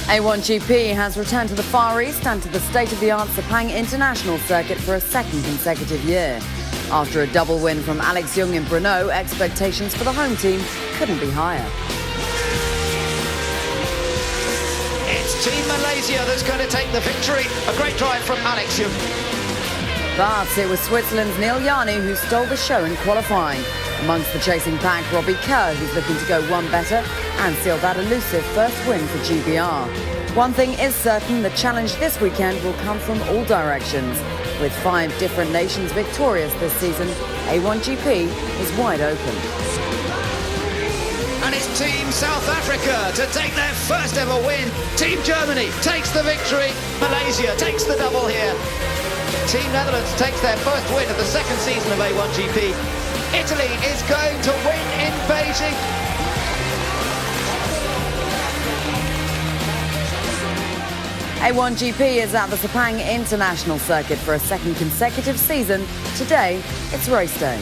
A1GP has returned to the Far East and to the state-of-the-art Sepang International Circuit for a second consecutive year. After a double win from Alex Young in Brno, expectations for the home team couldn't be higher. It's Team Malaysia that's going to take the victory. A great drive from Alex Young. But it was Switzerland's Neil Yarni who stole the show in qualifying. Amongst the chasing pack, Robbie Kerr, who's looking to go one better and seal that elusive first win for GBR. One thing is certain, the challenge this weekend will come from all directions. With 5 different nations victorious this season, A1GP is wide open. And it's Team South Africa to take their first ever win. Team Germany takes the victory. Malaysia takes the double here. Team Netherlands takes their first win of the second season of A1GP. Italy is going to win in Beijing. A1GP is at the Sepang International Circuit for a second consecutive season. Today, it's race day.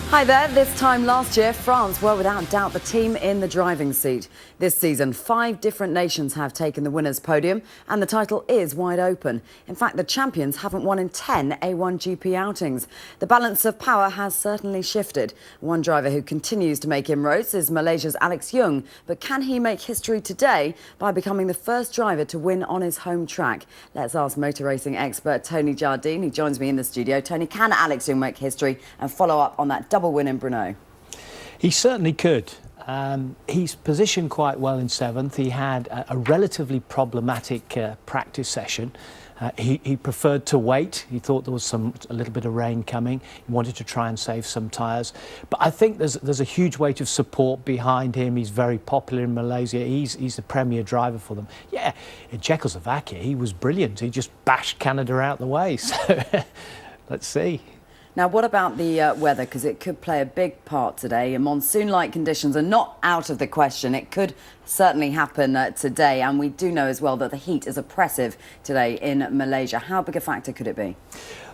Hi there. This time last year, France were without doubt the team in the driving seat. This season, 5 different nations have taken the winner's podium and the title is wide open. In fact, the champions haven't won in 10 A1GP outings. The balance of power has certainly shifted. One driver who continues to make inroads is Malaysia's Alex Young. But can he make history today by becoming the first driver to win on his home track? Let's ask motor racing expert Tony Jardine, who joins me in the studio. Tony, can Alex Young make history and follow up on that double win in Brno? He certainly could. He's positioned quite well in 7th. He had a relatively problematic practice session. He preferred to wait. He thought there was a little bit of rain coming. He wanted to try and save some tyres. But I think there's a huge weight of support behind him. He's very popular in Malaysia. He's the premier driver for them. Yeah, in Czechoslovakia, he was brilliant. He just bashed Canada out the way. So let's see. Now, what about the weather? Because it could play a big part today. Monsoon-like conditions are not out of the question. It could certainly happen today. And we do know as well that the heat is oppressive today in Malaysia. How big a factor could it be?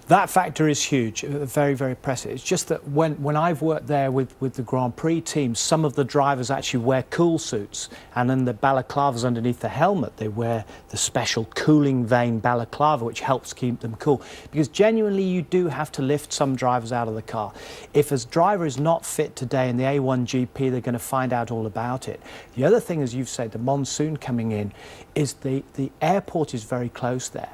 That factor is huge, very, very impressive. It's just that when I've worked there with the Grand Prix team, some of the drivers actually wear cool suits, and then the balaclavas underneath the helmet, they wear the special cooling vane balaclava, which helps keep them cool. Because genuinely, you do have to lift some drivers out of the car. If a driver is not fit today in the A1GP, they're going to find out all about it. The other thing, as you've said, the monsoon coming in, is the airport is very close there.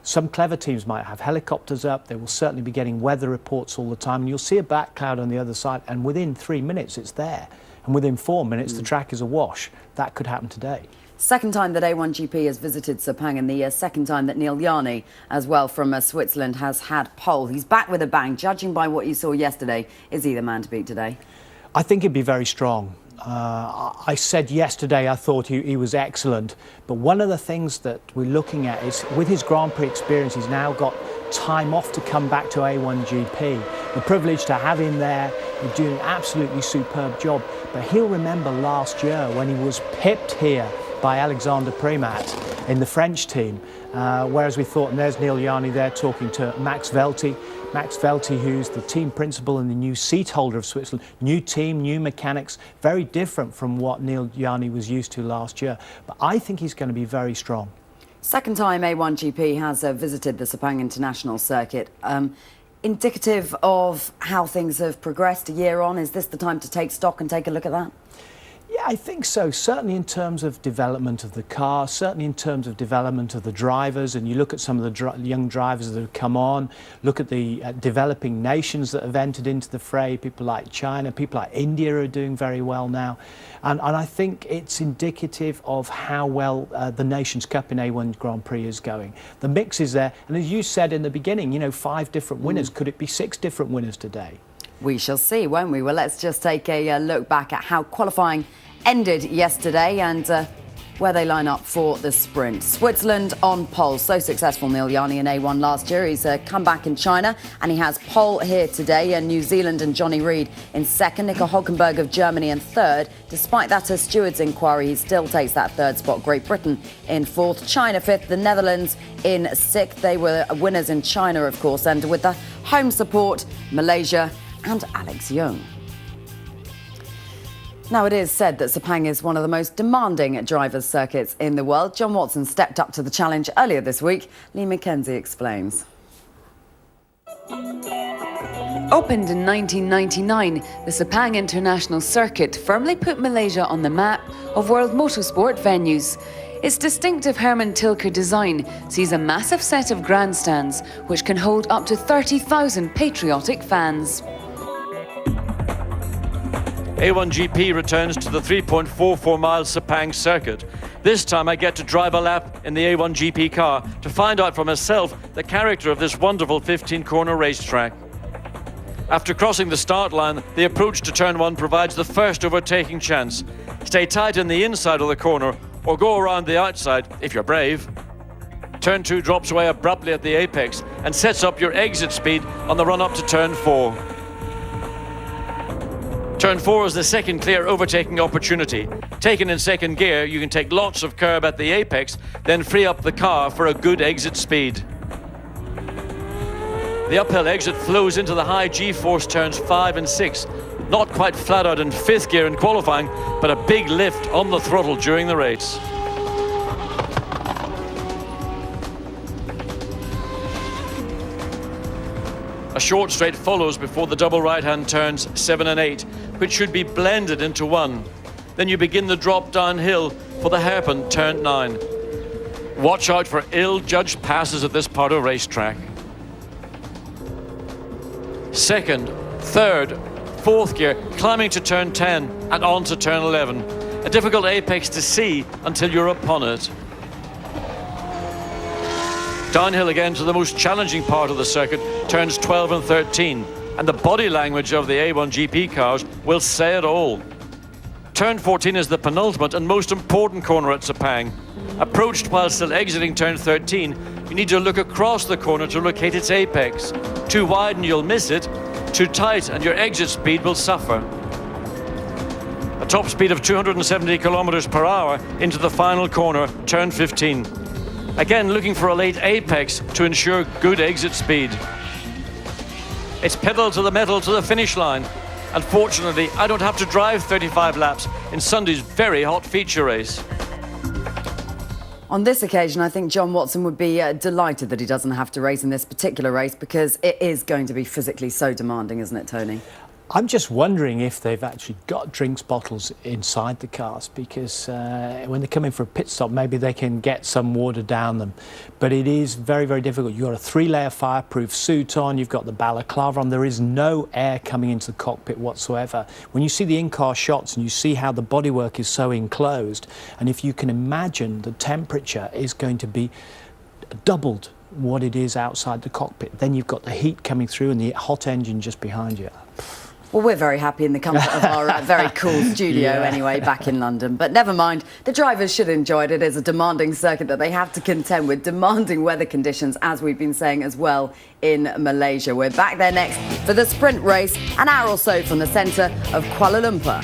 Some clever teams might have helicopters up. They will certainly be getting weather reports all the time. And you'll see a back cloud on the other side, and within 3 minutes it's there. And within 4 minutes the track is awash. That could happen today. Second time that A1GP has visited Sepang, and the second time that Neil Yarni, as well from Switzerland, has had pole. He's back with a bang. Judging by what you saw yesterday, is he the man to beat today? I think he'd be very strong. I said yesterday I thought he was excellent, but one of the things that we're looking at is with his Grand Prix experience, he's now got time off to come back to A1GP. The privilege to have him there, he's doing an absolutely superb job. But he'll remember last year when he was pipped here by Alexander Primat in the French team, whereas we thought, and there's Neil Yarni there talking to Max Velti. Max Velti, who's the team principal and the new seat holder of Switzerland. New team, new mechanics, very different from what Neil Yarni was used to last year. But I think he's going to be very strong. Second time A1GP has visited the Sepang International Circuit. Indicative of how things have progressed a year on. Is this the time to take stock and take a look at that? Yeah, I think so. Certainly in terms of development of the car, certainly in terms of development of the drivers, and you look at some of the young drivers that have come on, look at the developing nations that have entered into the fray, people like China, people like India are doing very well now. And I think it's indicative of how well the Nations Cup in A1 Grand Prix is going. The mix is there, and as you said in the beginning, you know, 5 different winners. Could it be 6 different winners today? We shall see, won't we? Well, let's just take a look back at how qualifying ended yesterday and where they line up for the sprint. Switzerland on pole. So successful, Neil Yarni in A1 last year. He's come back in China and he has pole here today. And New Zealand and Johnny Reid in second. Nico Hülkenberg of Germany in third. Despite that steward's inquiry, he still takes that third spot. Great Britain in fourth. China fifth. The Netherlands in sixth. They were winners in China, of course. And with the home support, Malaysia and Alex Young. Now, it is said that Sepang is one of the most demanding drivers' circuits in the world. John Watson stepped up to the challenge earlier this week. Lee McKenzie explains. Opened in 1999, the Sepang International Circuit firmly put Malaysia on the map of world motorsport venues. Its distinctive Herman Tilke design sees a massive set of grandstands which can hold up to 30,000 patriotic fans. A1GP returns to the 3.44-mile Sepang circuit. This time I get to drive a lap in the A1GP car to find out for myself the character of this wonderful 15-corner racetrack. After crossing the start line, the approach to turn 1 provides the first overtaking chance. Stay tight in the inside of the corner or go around the outside if you're brave. Turn 2 drops away abruptly at the apex and sets up your exit speed on the run up to turn 4. Turn 4 is the second clear overtaking opportunity. Taken in second gear, you can take lots of curb at the apex, then free up the car for a good exit speed. The uphill exit flows into the high G-force turns 5 and 6. Not quite flat out in 5th gear in qualifying, but a big lift on the throttle during the race. A short straight follows before the double right-hand turns 7 and 8, which should be blended into one. Then you begin the drop downhill for the hairpin turn 9. Watch out for ill-judged passes at this part of racetrack. Second, third, 4th gear, climbing to turn 10 and on to turn 11. A difficult apex to see until you're upon it. Downhill again to the most challenging part of the circuit, turns 12 and 13. And the body language of the A1GP cars will say it all. Turn 14 is the penultimate and most important corner at Sepang. Approached while still exiting turn 13, you need to look across the corner to locate its apex. Too wide and you'll miss it. Too tight and your exit speed will suffer. A top speed of 270 kilometers per hour into the final corner, turn 15. Again, looking for a late apex to ensure good exit speed. It's pedal to the metal to the finish line. Unfortunately, I don't have to drive 35 laps in Sunday's very hot feature race. On this occasion, I think John Watson would be delighted that he doesn't have to race in this particular race because it is going to be physically so demanding, isn't it, Tony? I'm just wondering if they've actually got drinks bottles inside the cars because when they come in for a pit stop, maybe they can get some water down them. But it is very, very difficult. You've got a 3-layer fireproof suit on, you've got the balaclava on, there is no air coming into the cockpit whatsoever. When you see the in-car shots and you see how the bodywork is so enclosed, and if you can imagine the temperature is going to be doubled what it is outside the cockpit, then you've got the heat coming through and the hot engine just behind you. Well, we're very happy in the comfort of our very cool studio anyway, back in London. But never mind, the drivers should enjoy it. It is a demanding circuit that they have to contend with, demanding weather conditions, as we've been saying as well in Malaysia. We're back there next for the sprint race, an hour or so from the centre of Kuala Lumpur.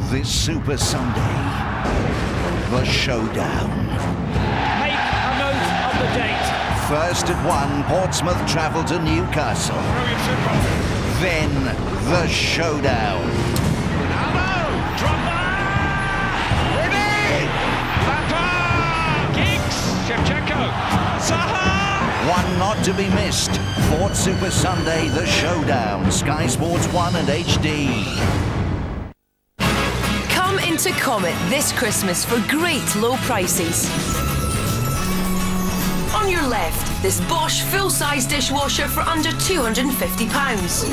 This Super Sunday, the showdown. Make a note of the date. First at 1, Portsmouth travel to Newcastle. Then the showdown. Ronaldo, Drogba, winning. Lampard, Giggs, Shevchenko, Zaha. One not to be missed. Ford Super Sunday, the showdown. Sky Sports 1 and HD. To Comet this Christmas for great low prices. On your left, this Bosch full-size dishwasher for under £250.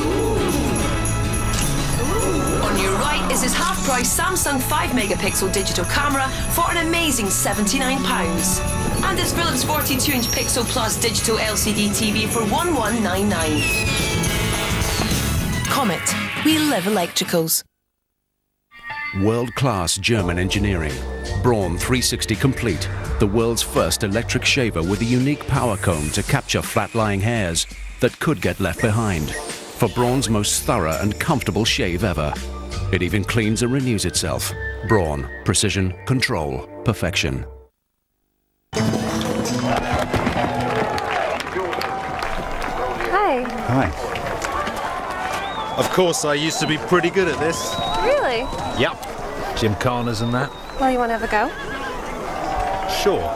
On your right is this half-price Samsung 5-megapixel digital camera for an amazing £79. And this Philips 42-inch Pixel Plus digital LCD TV for £1199. Comet, we live electricals. World-class German engineering. Braun 360 Complete, the world's first electric shaver with a unique power comb to capture flat-lying hairs that could get left behind. For Braun's most thorough and comfortable shave ever. It even cleans and renews itself. Brawn, precision, control, perfection. Hi. Hi. Of course, I used to be pretty good at this. Really? Yep. Gymkhanas and that. Well, you want to have a go? Sure.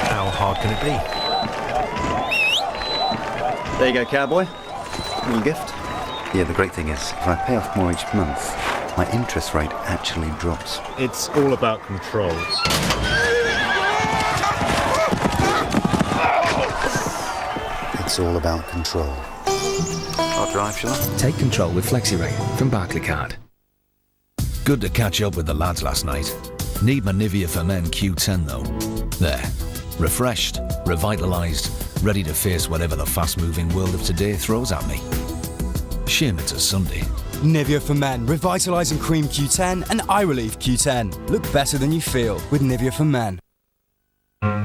How hard can it be? There you go, cowboy. Little gift. Yeah, the great thing is, if I pay off more each month, my interest rate actually drops. It's all about controls. It's all about control. I'll drive, shall I? Take control with FlexiRate from Barclaycard. Good to catch up with the lads last night. Need my Nivea for Men Q10 though. There. Refreshed, revitalised, ready to face whatever the fast-moving world of today throws at me. Shame it's a Sunday. Nivea for Men, Revitalising Cream Q10 and Eye Relief Q10. Look better than you feel with Nivea for Men. Now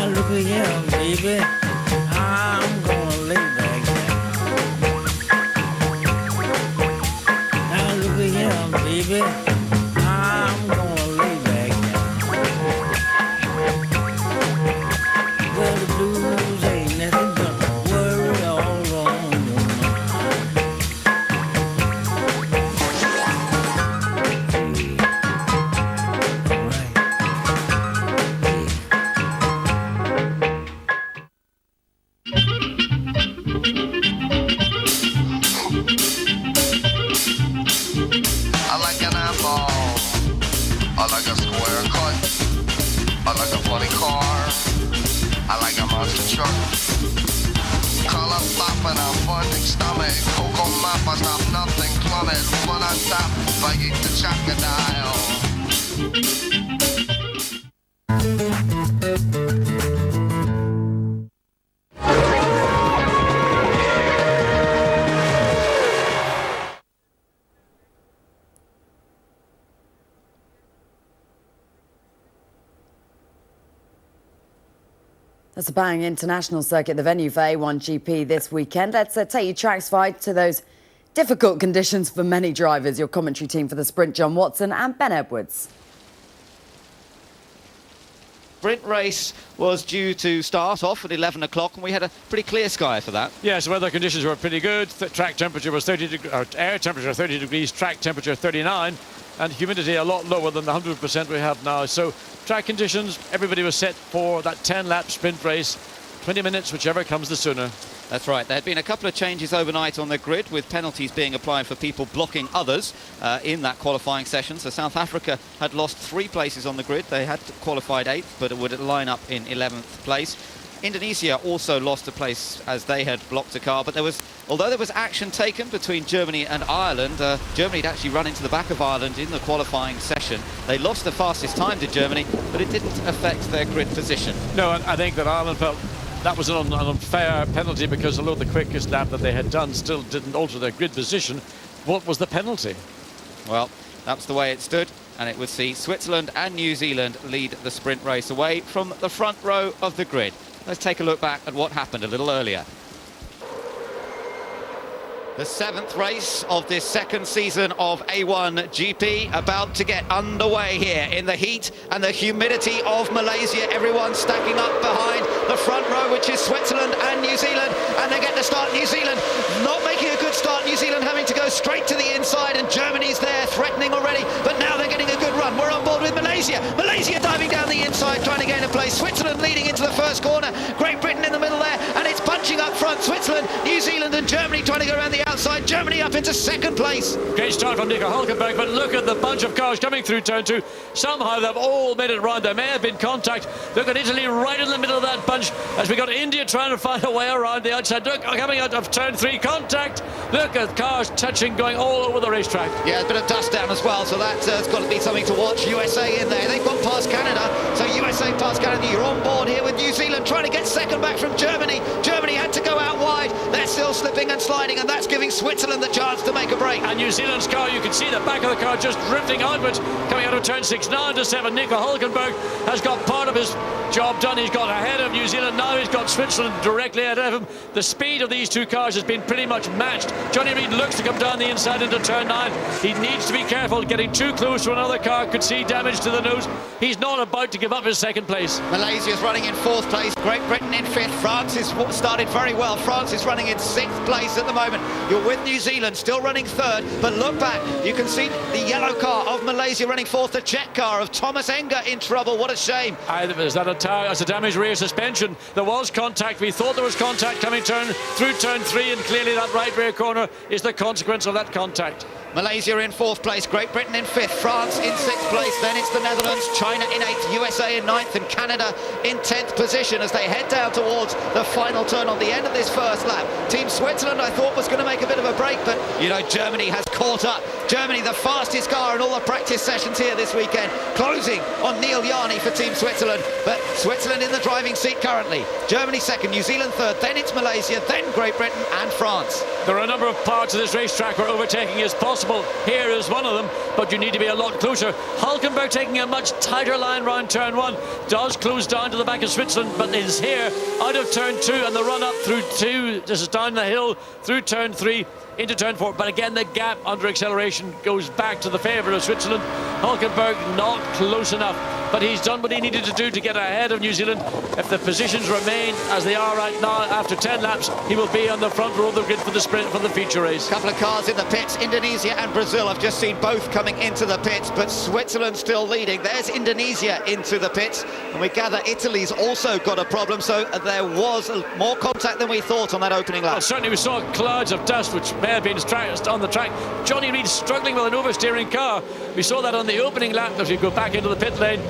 look at him, baby. I'm gonna lay back down. Now look at him, baby. I'm gonna lay back down. Well, the blues ain't nothing but worry all on your I like an apple. I like a square cut. I like a funny car. I like a monster truck. Color popping, a funding stomach. Cocoa map, I stop nothing plummet. Fun on top, if I eat the crocodile. That's a bang international circuit, the venue for A1GP this weekend. Let's take you trackside to those difficult conditions for many drivers. Your commentary team for the sprint, John Watson and Ben Edwards. Sprint race was due to start off at 11 o'clock and we had a pretty clear sky for that. Yes, weather conditions were pretty good. Track temperature was 30 air temperature 30 degrees, track temperature 39, and humidity a lot lower than the 100% we have now. So track conditions, everybody was set for that 10-lap sprint race, 20 minutes, whichever comes the sooner. That's right. There had been a couple of changes overnight on the grid, with penalties being applied for people blocking others in that qualifying session. So South Africa had lost 3 places on the grid. They had qualified 8th, but it would line up in 11th place. Indonesia also lost a place as they had blocked a car, but although there was action taken between Germany and Ireland, Germany had actually run into the back of Ireland in the qualifying session. They lost the fastest time to Germany, but it didn't affect their grid position. No, I think that Ireland felt that was an unfair penalty, because although the quickest lap that they had done still didn't alter their grid position, what was the penalty? Well, that's the way it stood, and it would see Switzerland and New Zealand lead the sprint race away from the front row of the grid. Let's take a look back at what happened a little earlier. The 7th race of this second season of A1GP about to get underway here in the heat and the humidity of Malaysia. Everyone stacking up behind the front row, which is Switzerland and New Zealand, and they get to start. New Zealand not making a good start. New Zealand having to go straight to the inside, and Germany's there threatening already, but now they're getting a good run. We're on board with Malaysia. Malaysia diving down the inside, trying to gain a place. Switzerland leading into the first corner. Great Britain in the middle there, and it's punching up front. Switzerland, New Zealand and Germany trying to go around the outside. Germany up into second place. Great start from Nico Hülkenberg, but look at the bunch of cars coming through turn 2. Somehow they've all made it round. There may have been contact. Look at Italy right in the middle of that bunch, as we got India trying to find a way around the outside. Look, coming out of turn 3, contact. Look at cars touching, going all over the racetrack. Yeah, a bit of dust down as well, so that's got to be something to watch. USA in there. They've gone past Canada, so USA past Canada. You're on board here with New Zealand trying to get second back from Germany. Germany had to go out wide. They're still slipping and sliding, and that's giving Switzerland the chance to make a break. And New Zealand's car, you can see the back of the car just drifting outwards, coming out of turn 6, 9 to 7. Nico Hülkenberg has got part of his job done. He's got ahead of New Zealand. Now he's got Switzerland directly ahead of him. The speed of these two cars has been pretty much matched. Johnny Reid looks to come down the inside into turn 9. He needs to be careful. Getting too close to another car could see damage to the nose. He's not about to give up his second place. Malaysia's running in 4th place. Great Britain in 5th. France has started very well. France is running in 6th place at the moment. You're with New Zealand, still running 3rd. But look back, you can see the yellow car of Malaysia running 4th. The jet car of Thomas Enger in trouble. What a shame. Is that that's a damaged rear suspension? There was contact. We thought there was contact coming through turn 3, and clearly that right rear corner is the consequence of that contact. Malaysia in 4th place, Great Britain in 5th, France in 6th place, then it's the Netherlands, China in 8th, USA in 9th, and Canada in 10th position as they head down towards the final turn on the end of this first lap. Team Switzerland, I thought, was going to make a bit of a break, but, you know, Germany has caught up. Germany, the fastest car in all the practice sessions here this weekend, closing on Neil Yarni for Team Switzerland, but Switzerland in the driving seat currently. Germany 2nd, New Zealand 3rd, then it's Malaysia, then Great Britain and France. There are a number of parts of this racetrack where overtaking is possible. Here is one of them, but you need to be a lot closer. Hulkenberg taking a much tighter line round turn 1, does close down to the back of Switzerland, but is here out of turn 2 and the run up through 2. This is down the hill through turn 3 into turn 4, but again the gap under acceleration goes back to the favour of Switzerland. Hulkenberg not close enough, but he's done what he needed to do to get ahead of New Zealand. If the positions remain as they are right now after 10 laps, he will be on the front row of the grid for the sprint for the feature race. Couple of cars in the pits, Indonesia and Brazil. I've just seen both coming into the pits, but Switzerland still leading. There's Indonesia into the pits, and we gather Italy's also got a problem, so there was more contact than we thought on that opening lap. Well, certainly we saw clouds of dust which may have been on the track. Johnny Reid struggling with an oversteering car. We saw that on the opening lap as we go back into the pit lane.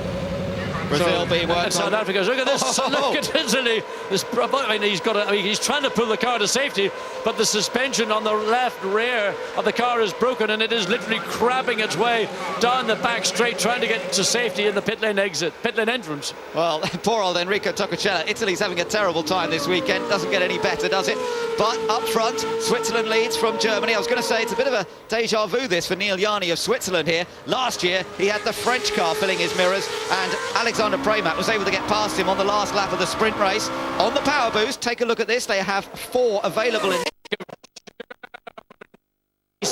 Brazil being worked on. South Africa. Look at this. Look at Italy. He's trying to pull the car to safety, but the suspension on the left rear of the car is broken, and it is literally crabbing its way down the back straight, trying to get to safety in the pit lane entrance. Well, poor old Enrico Toccacella. Italy's having a terrible time this weekend. Doesn't get any better, does it? But up front, Switzerland leads from Germany. I was going to say it's a bit of a deja vu this for Neil Yarni of Switzerland here. Last year, he had the French car filling his mirrors, and Alexander Premat was able to get past him on the last lap of the sprint race. On the power boost, take a look at this. They have 4 available in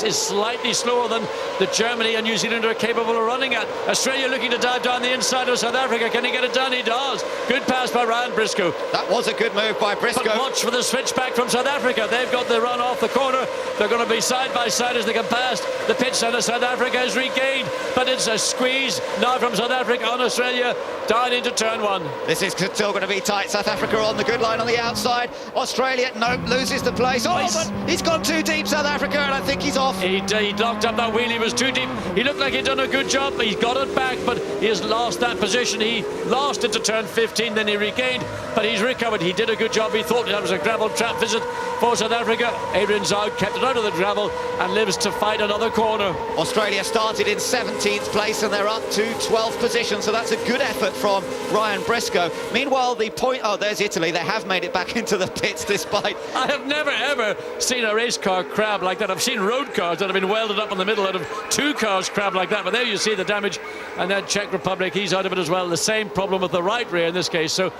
is slightly slower than the Germany and New Zealand are capable of running at. Australia looking to dive down the inside of South Africa. Can he get it done? He does. Good pass by Ryan Briscoe. That was a good move by Briscoe. But watch for the switch back from South Africa. They've got the run off the corner. They're going to be side by side as they come past. The pit centre, South Africa is regained, but it's a squeeze now from South Africa on Australia down into turn 1. This is still going to be tight. South Africa on the good line on the outside. Australia, nope, loses the place. Oh, but he's gone too deep, South Africa, and I think he's off. He locked up that wheelie, was too deep. He looked like he'd done a good job, but he's got it back, but he has lost that position. He lost it to turn 15, then he regained, but he's recovered. He did a good job. He thought that was a gravel trap visit for South Africa. Adrian Zoud kept it out of the gravel and lives to fight another corner. Australia started in 17th place and they're up to 12th position, so that's a good effort from Ryan Briscoe. Meanwhile, there's Italy. They have made it back into the pits despite... I have never ever seen a race car crab like that. I've seen road cars that have been welded up in the middle out of 2 cars crab like that, but there you see the damage. And then Czech Republic, he's out of it as well. The same problem with the right rear in this case. So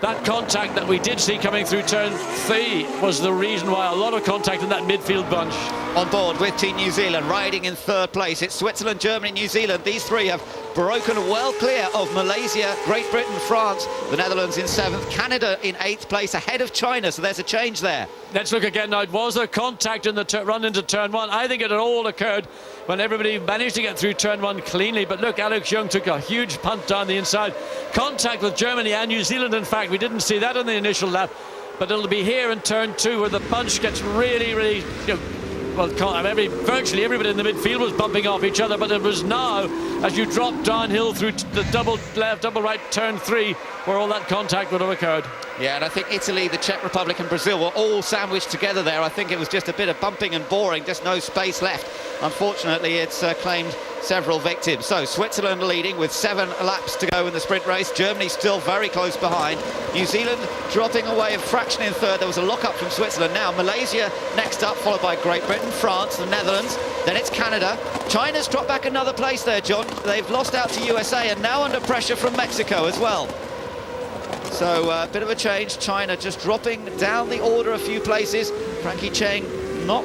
that contact that we did see coming through turn 3 was the reason why a lot of contact in that midfield bunch. On board with Team New Zealand, riding in 3rd place. It's Switzerland, Germany, New Zealand. These 3 have broken well clear of Malaysia, Great Britain, France, the Netherlands in 7th, Canada in 8th place, ahead of China, so there's a change there. Let's look again now. Was there contact in the run into turn 1? I think it had all occurred when everybody managed to get through turn 1 cleanly, but look, Alex Young took a huge punt down the inside. Contact with Germany and New Zealand, in fact. We didn't see that on the initial lap, but it'll be here in turn 2 where the bunch gets really, virtually everybody in the midfield was bumping off each other, but it was now, as you drop downhill through the double left, double right, turn 3, where all that contact would have occurred. Yeah, and I think Italy, the Czech Republic and Brazil were all sandwiched together there. I think it was just a bit of bumping and boring, just no space left. Unfortunately, it's claimed several victims. So Switzerland leading with 7 laps to go in the sprint race. Germany still very close behind. New Zealand dropping away a fraction in 3rd. There was a lock-up from Switzerland. Now Malaysia next up, followed by Great Britain, France, the Netherlands. Then it's Canada. China's dropped back another place there, John. They've lost out to USA and now under pressure from Mexico as well. So a bit of a change. China just dropping down the order a few places. Frankie Cheng not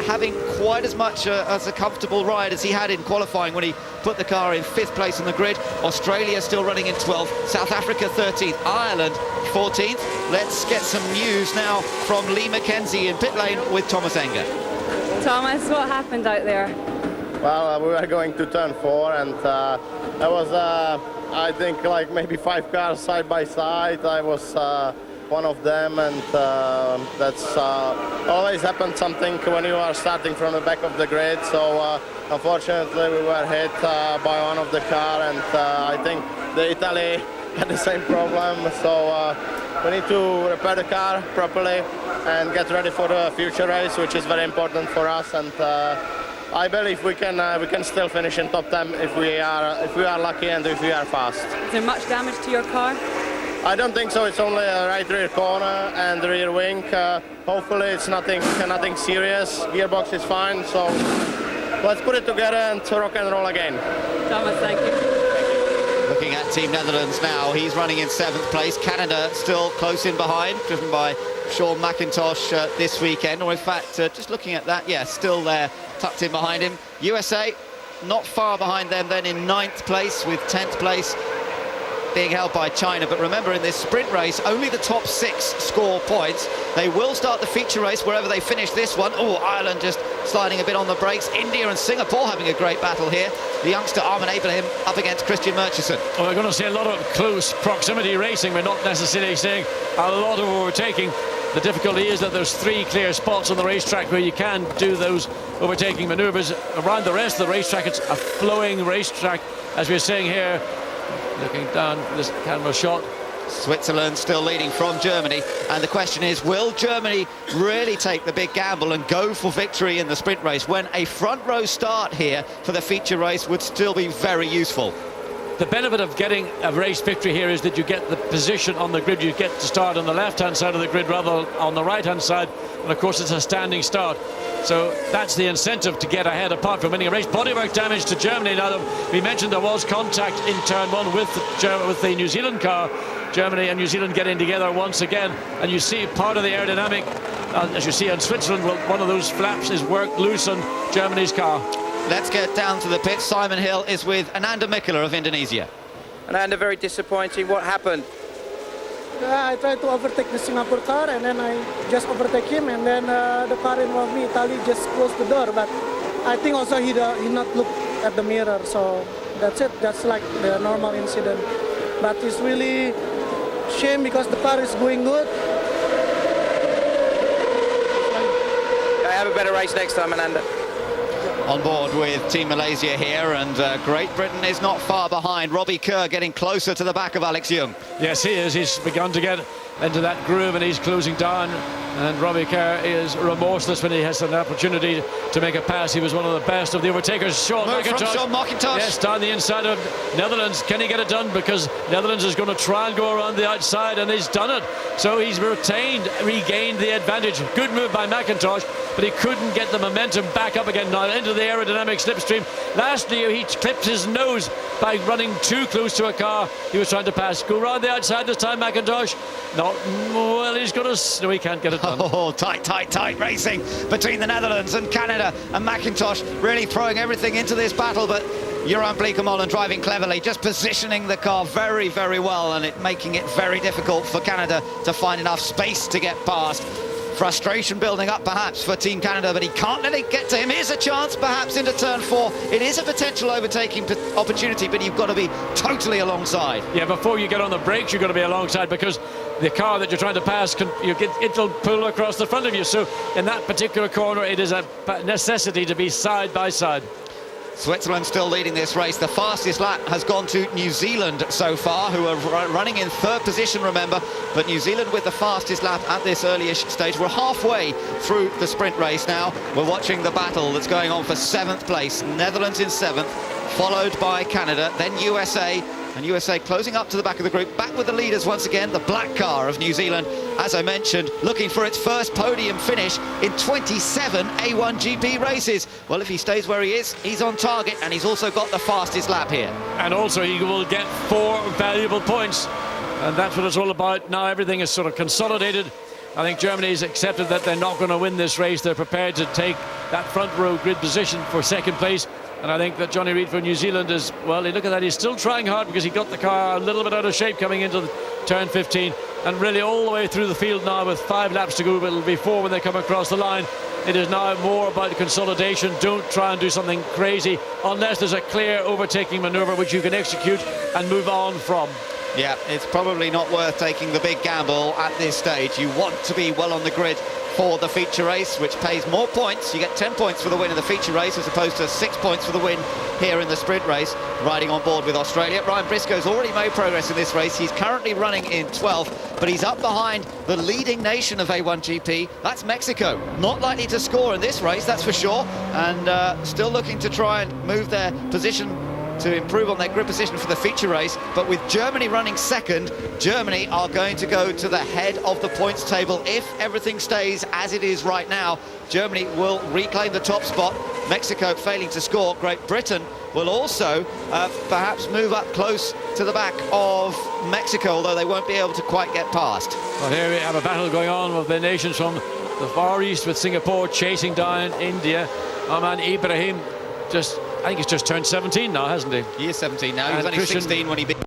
having quite as much as a comfortable ride as he had in qualifying when he put the car in 5th place on the grid. Australia still running in 12th, South Africa 13th, Ireland 14th. Let's get some news now from Lee Mackenzie in pit lane with Thomas Enger. Thomas, what happened out there? Well, we were going to turn 4 and there was, I think, like maybe 5 cars side by side. I was one of them, and that's always happens something when you are starting from the back of the grid. So unfortunately we were hit by one of the car, and I think the Italy had the same problem. So we need to repair the car properly and get ready for the future race, which is very important for us. And I believe we can still finish in top 10 if we are lucky and if we are fast. Is there much damage to your car? I don't think so. It's only a right rear corner and the rear wing. Hopefully it's nothing serious. Gearbox is fine, so let's put it together and rock and roll again. Thomas, thank you. Looking at Team Netherlands now, he's running in 7th place. Canada still close in behind, driven by Sean McIntosh this weekend. Or in fact, just looking at that, yeah, still there, tucked in behind him. USA not far behind them then in 9th place, with 10th place being held by China. But remember, in this sprint race, only the top 6 score points. They will start the feature race wherever they finish this one. Oh, Ireland just sliding a bit on the brakes. India and Singapore having a great battle here. The youngster Armin Abraham up against Christian Murchison. Well, we're going to see a lot of close proximity racing. We're not necessarily seeing a lot of overtaking. The difficulty is that there's 3 clear spots on the racetrack where you can do those overtaking manoeuvres. Around the rest of the racetrack, it's a flowing racetrack, as we're seeing here. Looking down this camera shot. Switzerland still leading from Germany, and the question is, will Germany really take the big gamble and go for victory in the sprint race when a front row start here for the feature race would still be very useful? The benefit of getting a race victory here is that you get the position on the grid. You get to start on the left-hand side of the grid rather than on the right-hand side, and of course it's a standing start. So that's the incentive to get ahead, apart from winning a race. Bodywork damage to Germany. Now, we mentioned there was contact in turn 1 with the New Zealand car. Germany and New Zealand getting together once again, and you see part of the aerodynamic, as you see in Switzerland, well, one of those flaps is worked loose on Germany's car. Let's get down to the pit. Simon Hill is with Ananda Mikula of Indonesia. Ananda, very disappointing. What happened? I tried to overtake the Singapore car, and then I just overtake him, and then the car in front of me, Italy, just closed the door. But I think also he not look at the mirror, so that's it. That's like the normal incident. But it's really shame because the car is going good. I have a better race next time, Ananda. On board with Team Malaysia here, and Great Britain is not far behind. Robbie Kerr getting closer to the back of Alex Young. Yes, he is. He's begun to get into that groove, and he's closing down. And Robbie Kerr is remorseless when he has an opportunity to make a pass. He was one of the best of the overtakers. Sean McIntosh. Yes, down the inside of Netherlands. Can he get it done? Because Netherlands is going to try and go around the outside, and he's done it. So he's regained the advantage. Good move by McIntosh, but he couldn't get the momentum back up again now into the aerodynamic slipstream. Last year he clipped his nose by running too close to a car he was trying to pass. Go around the outside this time, McIntosh. No, well, he's going to... No, he can't get it done. Oh, tight racing between the Netherlands and Canada, and McIntosh really throwing everything into this battle, but Jeroen Bleekemolen driving cleverly, just positioning the car very, very well, and making it very difficult for Canada to find enough space to get past. Frustration building up perhaps for Team Canada, but he can't let it get to him. Here's a chance perhaps into turn 4. It is a potential overtaking opportunity, but you've got to be totally alongside. Yeah, before you get on the brakes, you've got to be alongside, because the car that you're trying to pass, it'll pull across the front of you. So in that particular corner, it is a necessity to be side by side. Switzerland still leading this race. The fastest lap has gone to New Zealand so far, who are running in 3rd position, remember. But New Zealand with the fastest lap at this early-ish stage. We're halfway through the sprint race now. We're watching the battle that's going on for 7th place. Netherlands in 7th, followed by Canada, then USA. And USA closing up to the back of the group, back with the leaders once again, the black car of New Zealand, as I mentioned, looking for its first podium finish in 27 A1GP races. Well, if he stays where he is, he's on target, and he's also got the fastest lap here. And also he will get 4 valuable points And that's what it's all about. Now everything is sort of consolidated. I think Germany's accepted that they're not going to win this race. They're prepared to take that front row grid position for second place. And I think that Johnny Reid for New Zealand is, well, look at that, he's still trying hard because he got the car a little bit out of shape coming into the turn 15. And really all the way through the field now with 5 laps to go, but it'll be 4 when they come across the line. It is now more about consolidation. Don't try and do something crazy unless there's a clear overtaking manoeuvre which you can execute and move on from. Yeah, it's probably not worth taking the big gamble at this stage. You want to be well on the grid for the feature race, which pays more points. You get 10 points for the win in the feature race as opposed to 6 points for the win here in the sprint race. Riding on board with Australia, Ryan Briscoe's already made progress in this race. He's currently running in 12th, but he's up behind the leading nation of A1GP. That's Mexico. Not likely to score in this race, that's for sure, and still looking to try and move their position to improve on their grid position for the feature race. But with Germany running second, Germany are going to go to the head of the points table. If everything stays as it is right now, Germany will reclaim the top spot. Mexico failing to score. Great Britain will also perhaps move up close to the back of Mexico, although they won't be able to quite get past. Well, here we have a battle going on with the nations from the Far East, with Singapore chasing down India. Ahmad Ibrahim I think he's just turned 17 now, hasn't he? He is 17 now. He was only 16 when he beat.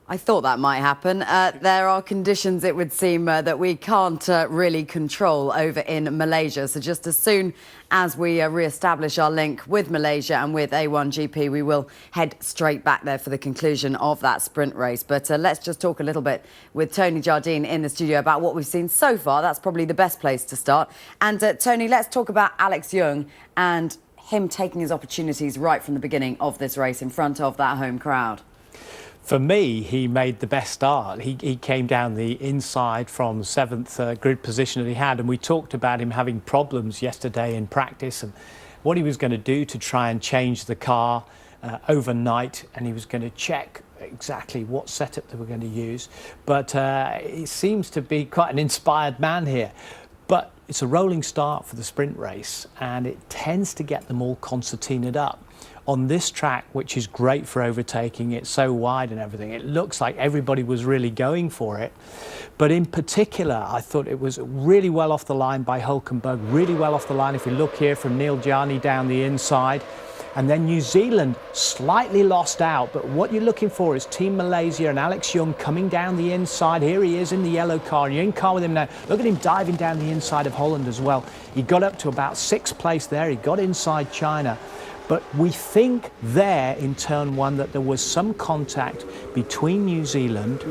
I thought that might happen. There are conditions, it would seem, that we can't really control over in Malaysia. So just as soon as we re-establish our link with Malaysia and with A1GP, we will head straight back there for the conclusion of that sprint race. But let's just talk a little bit with Tony Jardine in the studio about what we've seen so far. That's probably the best place to start. And Tony, let's talk about Alex Young and him taking his opportunities right from the beginning of this race in front of that home crowd. For me, he made the best start. He came down the inside from 7th grid position that he had, and we talked about him having problems yesterday in practice and what he was going to do to try and change the car overnight, and he was going to check exactly what setup they were going to use. But he seems to be quite an inspired man here. But it's a rolling start for the sprint race, and it tends to get them all concertinaed up. On this track, which is great for overtaking, it's so wide and everything, it looks like everybody was really going for it. But in particular, I thought it was really well off the line by Hulkenberg, really well off the line if we look here from Neil Gianni down the inside. And then New Zealand slightly lost out, but what you're looking for is Team Malaysia and Alex Young coming down the inside. Here he is in the yellow car, and you're in car with him now. Look at him diving down the inside of Holland as well. He got up to about 6th place there, he got inside China. But we think there in turn 1 that there was some contact between New Zealand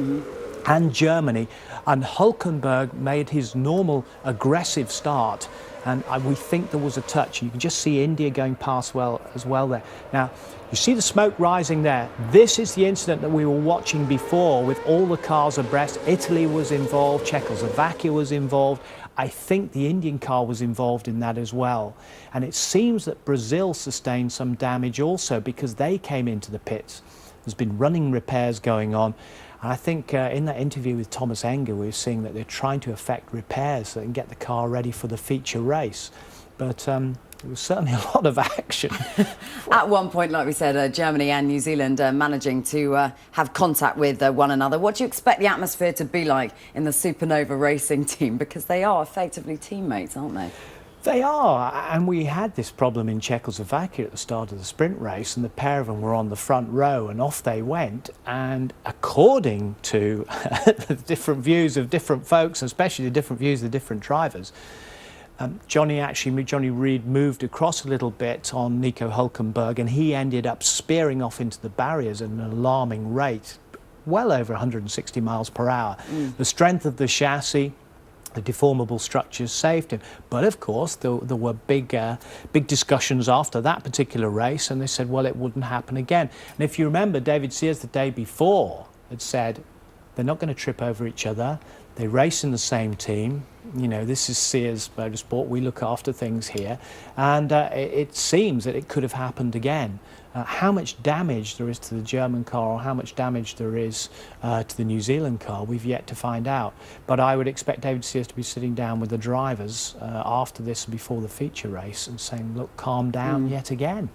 and Germany, and Hulkenberg made his normal aggressive start, and we think there was a touch. You can just see India going past as well there. Now, you see the smoke rising there. This is the incident that we were watching before with all the cars abreast. Italy was involved, Czechoslovakia was involved. I think the Indian car was involved in that as well. And it seems that Brazil sustained some damage also because they came into the pits. There's been running repairs going on. And I think in that interview with Thomas Enger, we were seeing that they're trying to effect repairs so they can get the car ready for the feature race. But there was certainly a lot of action. At one point, like we said, Germany and New Zealand managing to have contact with one another. What do you expect the atmosphere to be like in the Supernova racing team? Because they are effectively teammates, aren't they? They are, and we had this problem in Czechoslovakia at the start of the sprint race, and the pair of them were on the front row, and off they went. And according to the different views of different folks, especially the different views of the different drivers, Johnny Reid moved across a little bit on Nico Hulkenberg, and he ended up spearing off into the barriers at an alarming rate, well over 160 miles per hour. The strength of the chassis, the deformable structures saved him. But of course, there were big discussions after that particular race, and they said, well, it wouldn't happen again. And if you remember, David Sears the day before had said, They're not going to trip over each other. They race in the same team. You know, this is Sears Motorsport. We look after things here. And it seems that it could have happened again. How much damage there is to the German car or how much damage there is to the New Zealand car, we've yet to find out. But I would expect David Sears to be sitting down with the drivers after this, before the feature race, and saying, look, calm down yet again.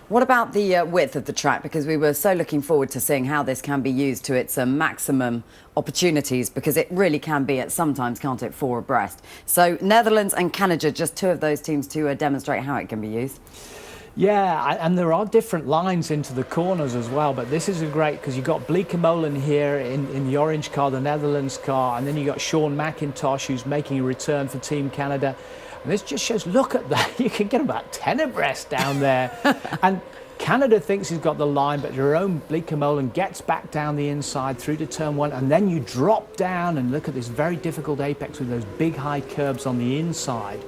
What about the width of the track? Because we were so looking forward to seeing how this can be used to its maximum opportunities, because it really can be at sometimes, can't it, 4 abreast. So Netherlands and Canada, just 2 of those teams to demonstrate how it can be used. Yeah, and there are different lines into the corners as well, but this is a great, because you've got Bleekemolen here in the orange car, the Netherlands car, and then you've got Sean McIntosh, who's making a return for Team Canada. And this just shows, look at that, you can get about 10 abreast down there. And Canada thinks he's got the line, but Jerome Bleekemolen gets back down the inside through to turn 1, and then you drop down and look at this very difficult apex with those big high curbs on the inside.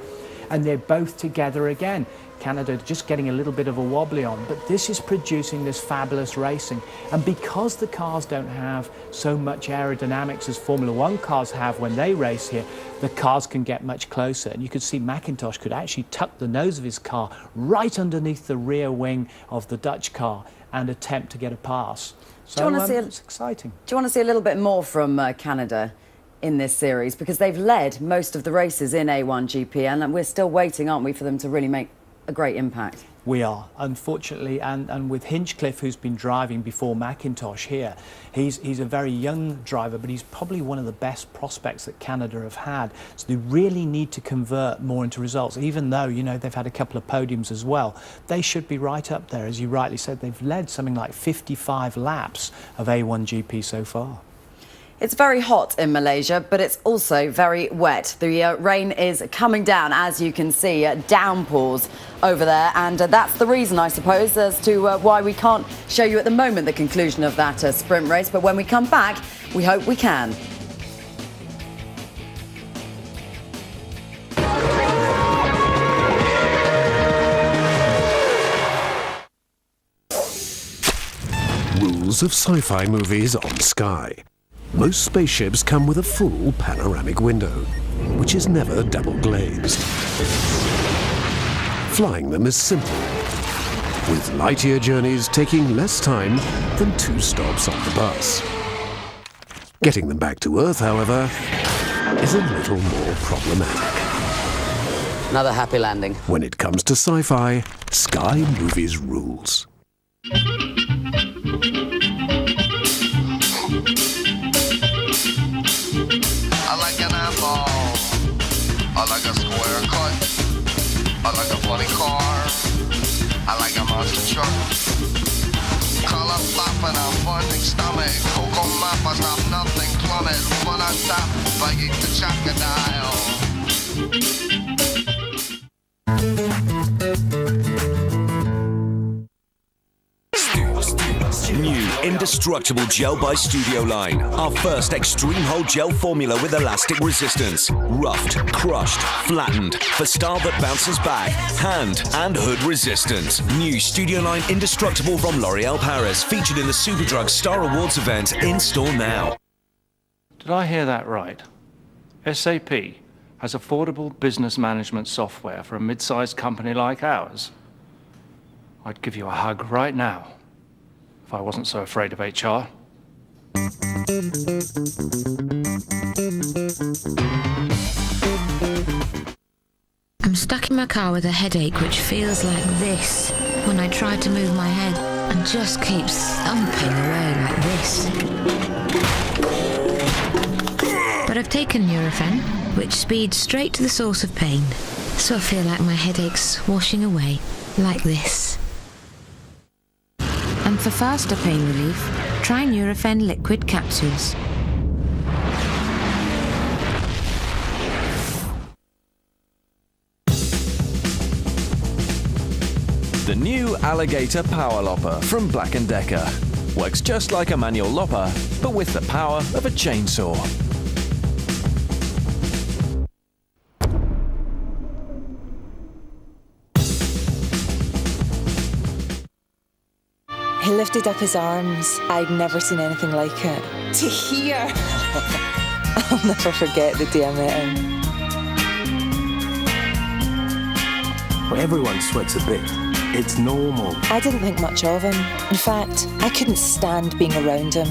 And they're both together again. Canada just getting a little bit of a wobbly on, but this is producing this fabulous racing. And because the cars don't have so much aerodynamics as Formula One cars have when they race here, the cars can get much closer. And you could see McIntosh could actually tuck the nose of his car right underneath the rear wing of the Dutch car and attempt to get a pass. So it's exciting. Do you want to see a little bit more from Canada in this series? Because they've led most of the races in A1GP, and we're still waiting, aren't we, for them to really make a great impact. We are, unfortunately, and with Hinchcliffe, who's been driving before McIntosh here, he's a very young driver, but he's probably one of the best prospects that Canada have had. So they really need to convert more into results, even though, you know, they've had a couple of podiums as well. They should be right up there. As you rightly said, they've led something like 55 laps of A1GP so far. It's very hot in Malaysia, but it's also very wet. The rain is coming down, as you can see, downpours over there. And that's the reason, I suppose, as to why we can't show you at the moment the conclusion of that sprint race. But when we come back, we hope we can. Rules of sci-fi movies on Sky. Most spaceships come with a full panoramic window, which is never double glazed. Flying them is simple, with light-year journeys taking less time than 2 stops on the bus. Getting them back to Earth, however, is a little more problematic. Another happy landing. When it comes to sci-fi, Sky Movies rules. I like an apple. I like a square cut. I like a funny car. I like a monster truck. Color pop and a funding stomach. Cocoa map, I stop nothing plummet. One on top, I eat the crocodile. New Indestructible Gel by Studio Line. Our first extreme hold gel formula with elastic resistance. Roughed, crushed, flattened. For style that bounces back. Hand and hood resistance. New Studio Line Indestructible from L'Oreal Paris. Featured in the Superdrug Star Awards event. In store now. Did I hear that right? SAP has affordable business management software for a mid-sized company like ours. I'd give you a hug right now if I wasn't so afraid of HR. I'm stuck in my car with a headache which feels like this when I try to move my head and just keeps thumping away like this. But I've taken Nurofen, which speeds straight to the source of pain, so I feel like my headache's washing away like this. And for faster pain relief, try Nurofen liquid capsules. The new Alligator Power Lopper from Black & Decker. Works just like a manual lopper, but with the power of a chainsaw. lifted up his arms. I'd never seen anything like it. To hear! I'll never forget the day I met him. Well, everyone sweats a bit. It's normal. I didn't think much of him. In fact, I couldn't stand being around him.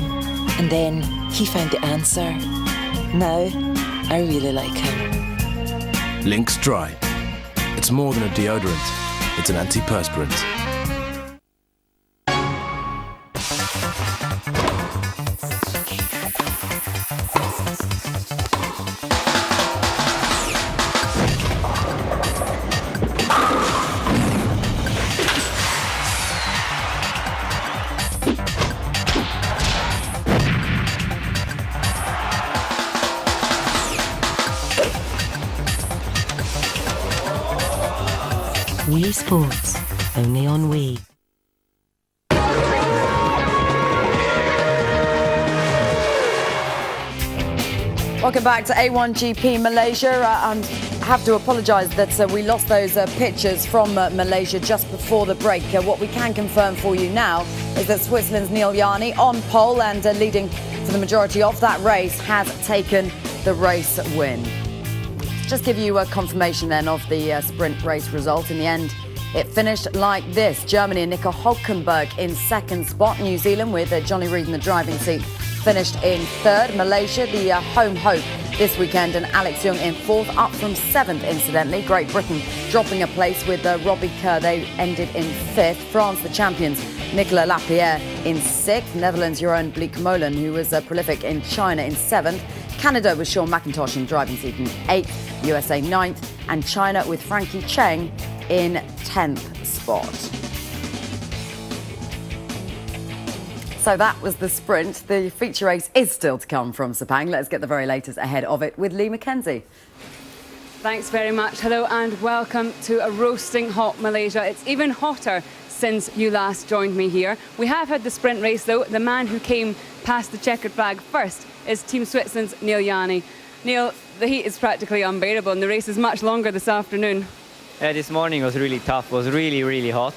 And then he found the answer. Now, I really like him. Lynx Dry. It's more than a deodorant. It's an antiperspirant. Wii Sports, only on Wii. Welcome back to A1GP Malaysia. I have to apologise that we lost those pictures from Malaysia just before the break. What we can confirm for you now is that Switzerland's Neil Yarni on pole and leading for the majority of that race has taken the race win. Just give you a confirmation then of the sprint race result. In the end, it finished like this. Germany and Nico Hulkenberg in second spot. New Zealand with Johnny Reid in the driving seat finished in third. Malaysia, the home hope this weekend, and Alex Young in fourth, up from seventh incidentally. Great Britain dropping a place with Robbie Kerr. They ended in fifth. France, the champions, Nicolas Lapierre in sixth. Netherlands, your own Bleek Molen, who was prolific in China, in seventh. Canada with Sean McIntosh in driving seat in eighth. USA ninth, and China with Frankie Cheng in 10th spot. So that was the sprint. The feature race is still to come from Sepang. Let's get the very latest ahead of it with Lee McKenzie. Thanks very much. Hello and welcome to a roasting hot Malaysia. It's even hotter since you last joined me here. We have had the sprint race though. The man who came past the checkered flag first is Team Switzerland's Neil Yarni. Neil, the heat is practically unbearable and the race is much longer this afternoon. Yeah, this morning was really tough. It was really hot.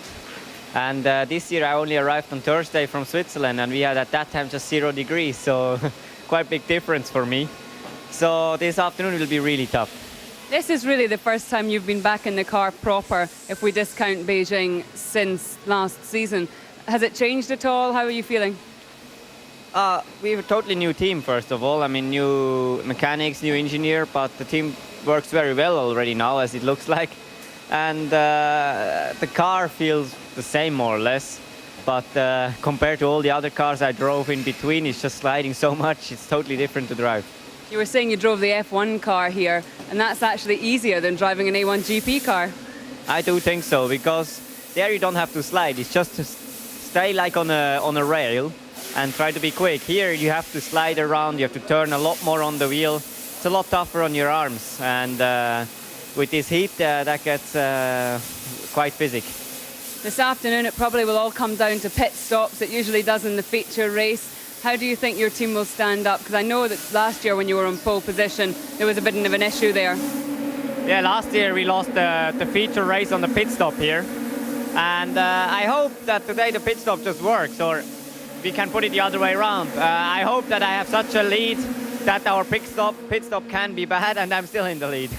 And this year I only arrived on Thursday from Switzerland and we had at that time just 0 degrees, so quite big difference for me. So this afternoon will be really tough. This is really the first time you've been back in the car proper, if we discount Beijing, since last season. Has it changed at all? How are you feeling? We have a totally new team, first of all. I mean, new mechanics, new engineer, but the team works very well already now, as it looks like. And the car feels the same, more or less. But compared to all the other cars I drove in between, it's just sliding so much. It's totally different to drive. You were saying you drove the F1 car here, and that's actually easier than driving an A1GP car. I do think so, because there you don't have to slide. It's just to stay like on a rail and try to be quick. Here you have to slide around, you have to turn a lot more on the wheel. It's a lot tougher on your arms, and with this heat that gets quite physic. This afternoon it probably will all come down to pit stops. It usually does in the feature race. How do you think your team will stand up? Because I know that last year when you were in pole position there was a bit of an issue there. Yeah, last year we lost the feature race on the pit stop here, and I hope that today the pit stop just works, or we can put it the other way around. I hope that I have such a lead that our pit stop can be bad and I'm still in the lead.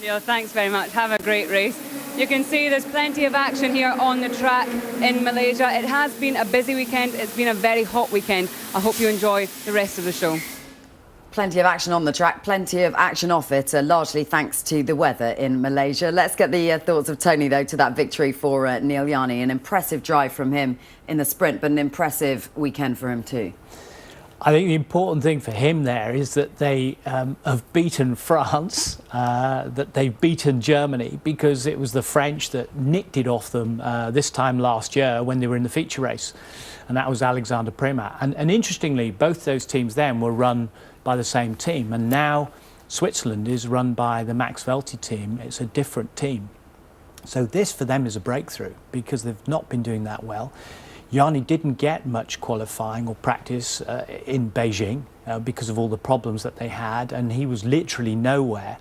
Neil, thanks very much. Have a great race. You can see there's plenty of action here on the track in Malaysia. It has been a busy weekend. It's been a very hot weekend. I hope you enjoy the rest of the show. Plenty of action on the track, plenty of action off it, largely thanks to the weather in Malaysia. Let's get the thoughts of Tony, though, to that victory for Neil Yarni. An impressive drive from him in the sprint, but an impressive weekend for him too. I think the important thing for him there is that they have beaten France, that they've beaten Germany, because it was the French that nicked it off them this time last year when they were in the feature race, and that was Alexander Premat. And interestingly, both those teams then were run by the same team, and now Switzerland is run by the Max Velti team. It's a different team. So this for them is a breakthrough, because they've not been doing that well. Yarni didn't get much qualifying or practice in Beijing because of all the problems that they had, and he was literally nowhere.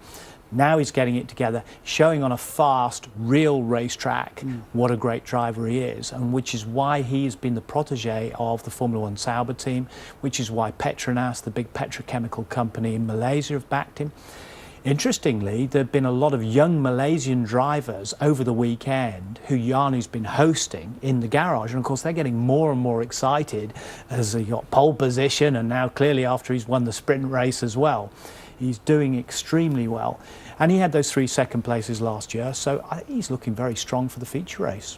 Now he's getting it together, showing on a fast, real racetrack what a great driver he is, and which is why he's been the protege of the Formula One Sauber team, which is why Petronas, the big petrochemical company in Malaysia, have backed him. Interestingly, there have been a lot of young Malaysian drivers over the weekend who Janu's been hosting in the garage, and of course they're getting more and more excited as he got pole position, and now clearly after he's won the sprint race as well. He's doing extremely well, and he had those 3 second places last year, so I think he's looking very strong for the feature race.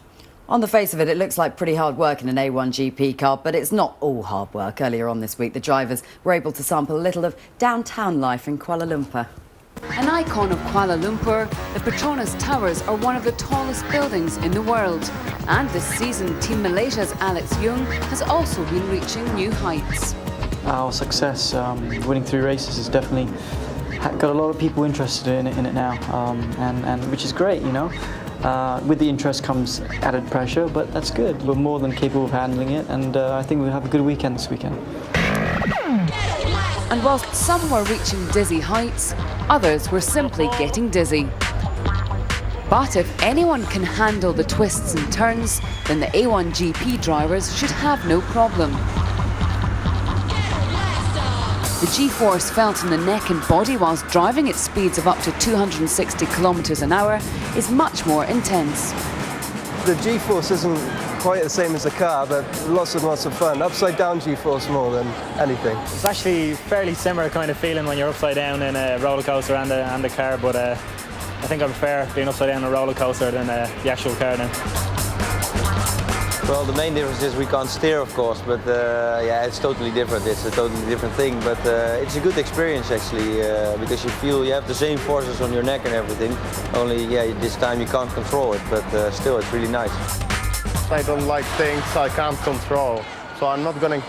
On the face of it, it looks like pretty hard work in an A1GP car, but it's not all hard work. Earlier on this week, the drivers were able to sample a little of downtown life in Kuala Lumpur. An icon of Kuala Lumpur, the Petronas Towers are one of the tallest buildings in the world. And this season, Team Malaysia's Alex Young has also been reaching new heights. Our success, winning 3 races, has definitely got a lot of people interested in it now, and which is great, you know. With the interest comes added pressure, but that's good. We're more than capable of handling it, and I think we'll have a good weekend this weekend. And whilst some were reaching dizzy heights, others were simply getting dizzy. But if anyone can handle the twists and turns, then the A1GP drivers should have no problem. The G-force felt in the neck and body whilst driving at speeds of up to 260 kilometres an hour is much more intense. The G-force isn't quite the same as a car, but lots and lots of fun. Upside down G-force more than anything. It's actually fairly similar kind of feeling when you're upside down in a roller coaster and the car, but I think I prefer being upside down in a roller coaster than the actual car now. Well, the main difference is we can't steer, of course, but yeah, it's totally different. It's a totally different thing, but it's a good experience actually, because you feel you have the same forces on your neck and everything. Only, yeah, this time you can't control it, but still, it's really nice. I don't like things I can't control, so I'm not going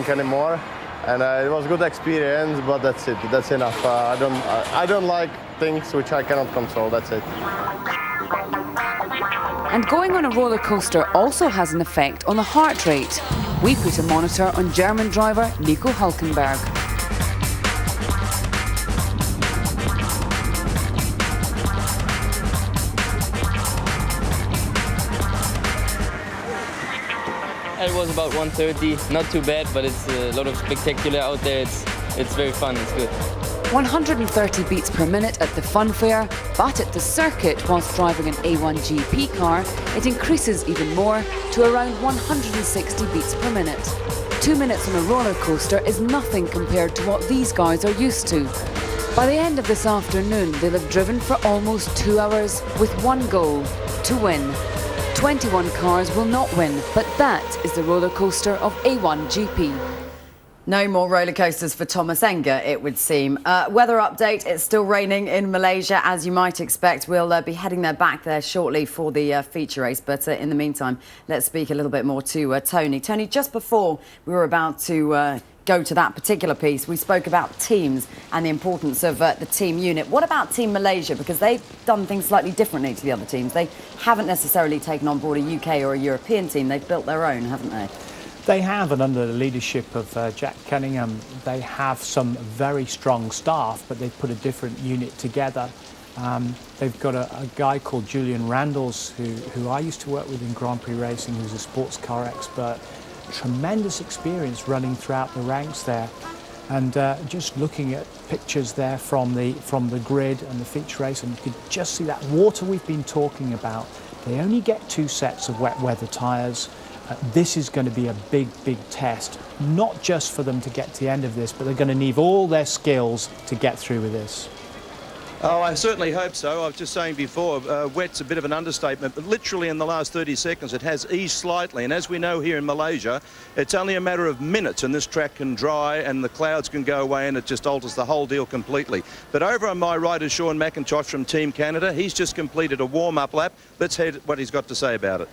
anymore. And it was a good experience, but that's it. That's enough. I don't like things which I cannot control. That's it. And going on a roller coaster also has an effect on the heart rate. We put a monitor on German driver Nico Hülkenberg. It was about 130, not too bad, but it's a lot of spectacular out there. It's very fun, it's good. 130 beats per minute at the fun fair, but at the circuit, whilst driving an A1GP car, it increases even more to around 160 beats per minute. 2 minutes on a roller coaster is nothing compared to what these guys are used to. By the end of this afternoon, they'll have driven for almost 2 hours with one goal: to win. 21 cars will not win, but that is the roller coaster of A1GP. No more roller coasters for Thomas Enger, it would seem. Weather update, it's still raining in Malaysia, as you might expect. We'll be heading back there shortly for the feature race. But in the meantime, let's speak a little bit more to Tony. Tony, just before we were about to go to that particular piece, we spoke about teams and the importance of the team unit. What about Team Malaysia? Because they've done things slightly differently to the other teams. They haven't necessarily taken on board a UK or a European team. They've built their own, haven't they? They have, and under the leadership of Jack Cunningham, they have some very strong staff, but they've put a different unit together. They've got a guy called Julian Randalls, who I used to work with in Grand Prix racing, who's a sports car expert. Tremendous experience running throughout the ranks there. And just looking at pictures there from the grid and the feature race, and you could just see that water we've been talking about. They only get 2 sets of wet weather tyres. This is going to be a big, big test, not just for them to get to the end of this, but they're going to need all their skills to get through with this. Oh, I certainly hope so. I was just saying before, wet's a bit of an understatement, but literally in the last 30 seconds it has eased slightly, and as we know here in Malaysia, it's only a matter of minutes and this track can dry and the clouds can go away and it just alters the whole deal completely. But over on my right is Sean McIntosh from Team Canada. He's just completed a warm-up lap. Let's hear what he's got to say about it.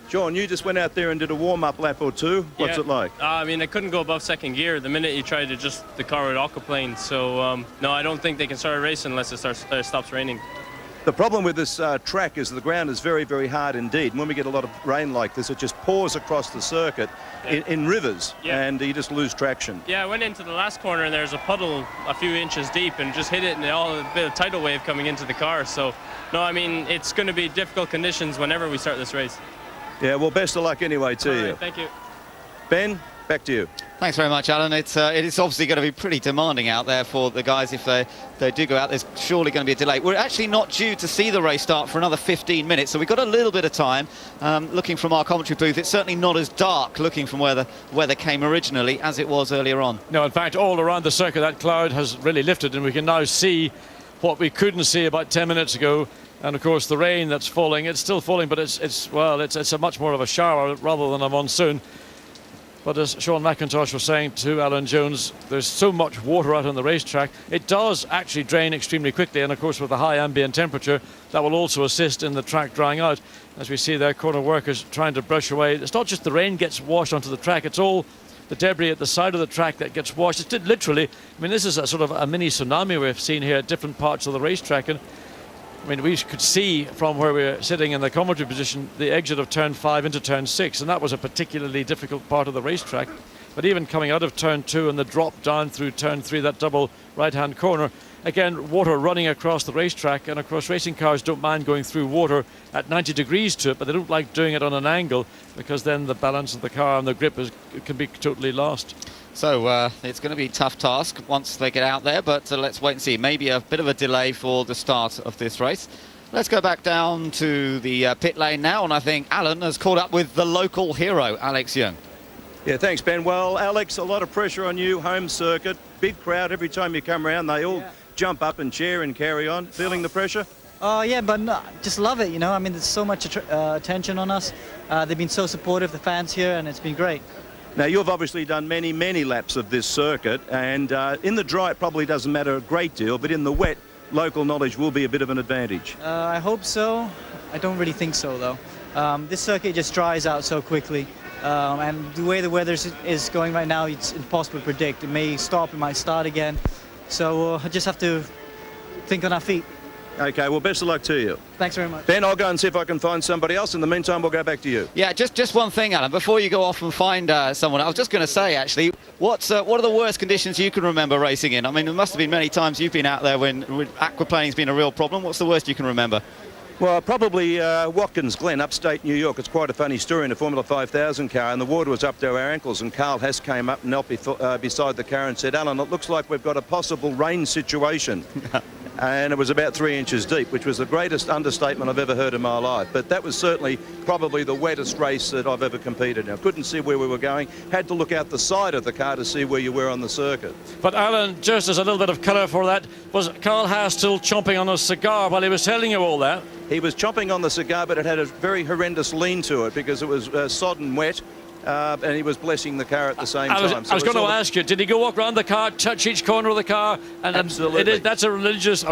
Sean, you just went out there and did a warm-up lap or two. What's it like? I mean, I couldn't go above second gear. The minute you try to the car would aquaplane. So, no, I don't think they can start a race unless it stops raining. The problem with this track is the ground is very, very hard indeed. And when we get a lot of rain like this, it just pours across the circuit in rivers, and you just lose traction. Yeah, I went into the last corner and there's a puddle a few inches deep and just hit it, and a bit of tidal wave coming into the car. So, no, I mean, it's going to be difficult conditions whenever we start this race. Yeah, well, best of luck anyway to you. Right, thank you. Ben, back to you. Thanks very much, Alan. It is obviously going to be pretty demanding out there for the guys. If they do go out, there's surely going to be a delay. We're actually not due to see the race start for another 15 minutes, so we've got a little bit of time. Looking from our commentary booth, it's certainly not as dark looking from where the weather came originally as it was earlier on. No, in fact, all around the circuit, that cloud has really lifted, and we can now see what we couldn't see about 10 minutes ago. And of course, the rain that's falling, it's still falling, but it's a much more of a shower rather than a monsoon. But as Sean McIntosh was saying to Alan Jones, there's so much water out on the racetrack, it does actually drain extremely quickly. And of course, with the high ambient temperature, that will also assist in the track drying out. As we see there, corner workers trying to brush away. It's not just the rain gets washed onto the track, it's all the debris at the side of the track that gets washed. It's literally, I mean, this is a sort of a mini tsunami we've seen here at different parts of the racetrack. And I mean, we could see from where we were sitting in the commentary position the exit of turn 5 into turn 6, and that was a particularly difficult part of the racetrack. But even coming out of turn 2 and the drop down through turn 3, that double right-hand corner, again, water running across the racetrack, and of course racing cars don't mind going through water at 90 degrees to it, but they don't like doing it on an angle, because then the balance of the car and the grip can be totally lost. So it's going to be a tough task once they get out there, but let's wait and see. Maybe a bit of a delay for the start of this race. Let's go back down to the pit lane now, and I think Alan has caught up with the local hero, Alex Young. Yeah, thanks, Ben. Well, Alex, a lot of pressure on you, home circuit, big crowd every time you come around. They all jump up and cheer and carry on. Feeling the pressure? Yeah, but no, just love it, you know. I mean, there's so much attention on us. They've been so supportive, the fans here, and it's been great. Now, you've obviously done many, many laps of this circuit, and in the dry it probably doesn't matter a great deal, but in the wet, local knowledge will be a bit of an advantage. I hope so. I don't really think so, though. This circuit just dries out so quickly, and the way the weather is going right now, it's impossible to predict. It may stop, it might start again, so I just have to think on our feet. Okay, well, best of luck to you. Thanks very much. Ben, I'll go and see if I can find somebody else. In the meantime, we'll go back to you. Yeah, just one thing, Alan, before you go off and find someone. I was just going to say, actually, what are the worst conditions you can remember racing in? I mean, there must have been many times you've been out there when aquaplaning's been a real problem. What's the worst you can remember? Well, probably Watkins Glen, upstate New York. It's quite a funny story in a Formula 5000 car, and the water was up to our ankles, and Carl Hess came up and knelt beside the car and said, Alan, it looks like we've got a possible rain situation. And it was about 3 inches deep, which was the greatest understatement I've ever heard in my life. But that was certainly probably the wettest race that I've ever competed in. I couldn't see where we were going, had to look out the side of the car to see where you were on the circuit. But Alan, just as a little bit of colour for that, was Carl Haas still chomping on a cigar while he was telling you all that? He was chomping on the cigar, but it had a very horrendous lean to it because it was sodden wet. And he was blessing the car at the same time. I was going to ask you, did he go walk around the car, touch each corner of the car? And absolutely. That's a religious.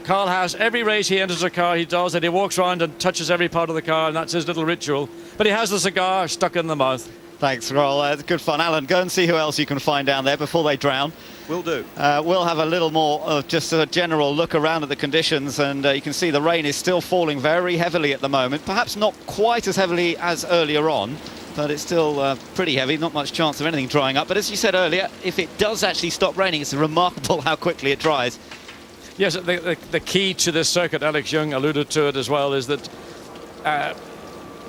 Carl Haas, every race he enters a car, he does it. He walks around and touches every part of the car, and that's his little ritual. But he has the cigar stuck in the mouth. Thanks, Roll. It's good fun. Alan, go and see who else you can find down there before they drown. Will do. We'll have a little more of just a general look around at the conditions, and you can see the rain is still falling very heavily at the moment. Perhaps not quite as heavily as earlier on, but it's still pretty heavy. Not much chance of anything drying up. But as you said earlier, if it does actually stop raining, it's remarkable how quickly it dries. Yes, the key to this circuit, Alex Young alluded to it as well, is that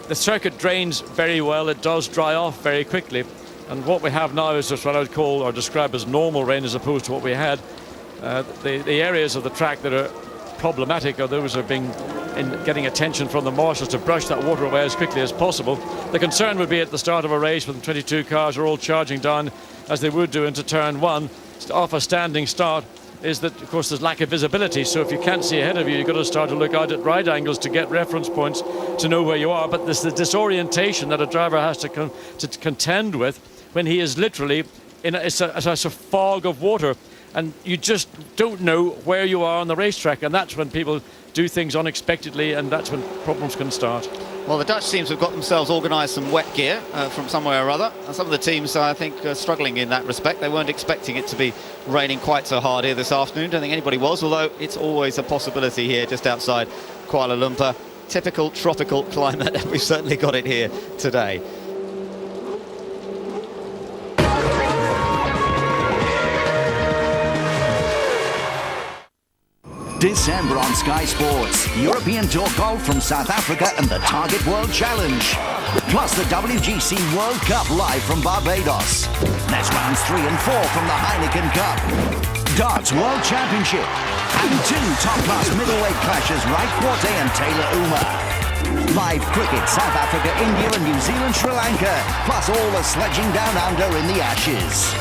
the circuit drains very well. It does dry off very quickly. And what we have now is just what I would call or describe as normal rain as opposed to what we had. The areas of the track that are problematic are those that are getting attention from the marshals to brush that water away as quickly as possible. The concern would be at the start of a race when 22 cars are all charging down as they would do into turn 1 off a standing start, is that of course there's lack of visibility, so if you can't see ahead of you, you've got to start to look out at right angles to get reference points to know where you are. But there's the disorientation that a driver has to contend with when he is literally in a fog of water. and you just don't know where you are on the racetrack, and that's when people do things unexpectedly, and that's when problems can start. Well, the Dutch teams have got themselves organised some wet gear from somewhere or other. And some of the teams, I think, are struggling in that respect. They weren't expecting it to be raining quite so hard here this afternoon. Don't think anybody was, although it's always a possibility here just outside Kuala Lumpur. Typical tropical climate. We've certainly got it here today. December on Sky Sports. European Tour Golf from South Africa and the Target World Challenge. Plus the WGC World Cup live from Barbados. That's rounds 3 and 4 from the Heineken Cup. Darts World Championship. And 2 top-class middleweight clashes, Wright Quarte and Taylor Uma. Live cricket, South Africa, India and New Zealand, Sri Lanka. Plus all the sledging down under in the Ashes.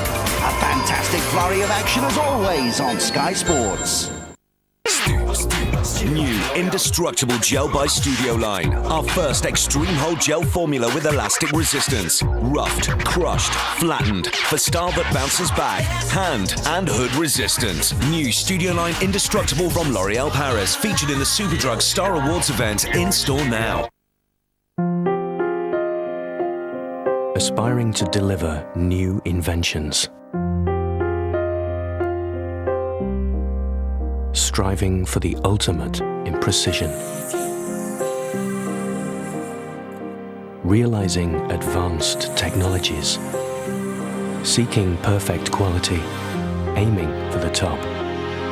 A fantastic flurry of action as always on Sky Sports. New indestructible gel by Studio Line. Our first extreme hold gel formula with elastic resistance. Roughed, crushed, flattened. For style that bounces back. Hand and hood resistant. New Studio Line indestructible from L'Oreal Paris. Featured in the Superdrug Star Awards event. In store now. Aspiring to deliver new inventions. Striving for the ultimate in precision. Realizing advanced technologies. Seeking perfect quality. Aiming for the top.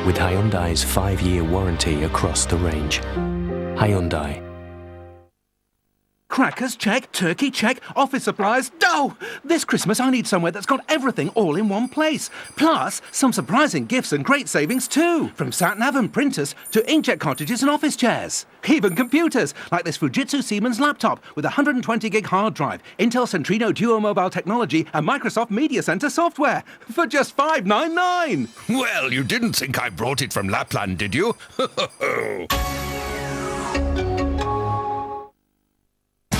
With Hyundai's 5-year warranty across the range. Hyundai. Crackers, check. Turkey, check. Office supplies, no! This Christmas I need somewhere that's got everything all in one place. Plus, some surprising gifts and great savings too. From sat-nav and printers to inkjet cartridges and office chairs. Even computers, like this Fujitsu Siemens laptop with a 120-gig hard drive, Intel Centrino Duo Mobile technology and Microsoft Media Center software for just $599. Well, you didn't think I brought it from Lapland, did you?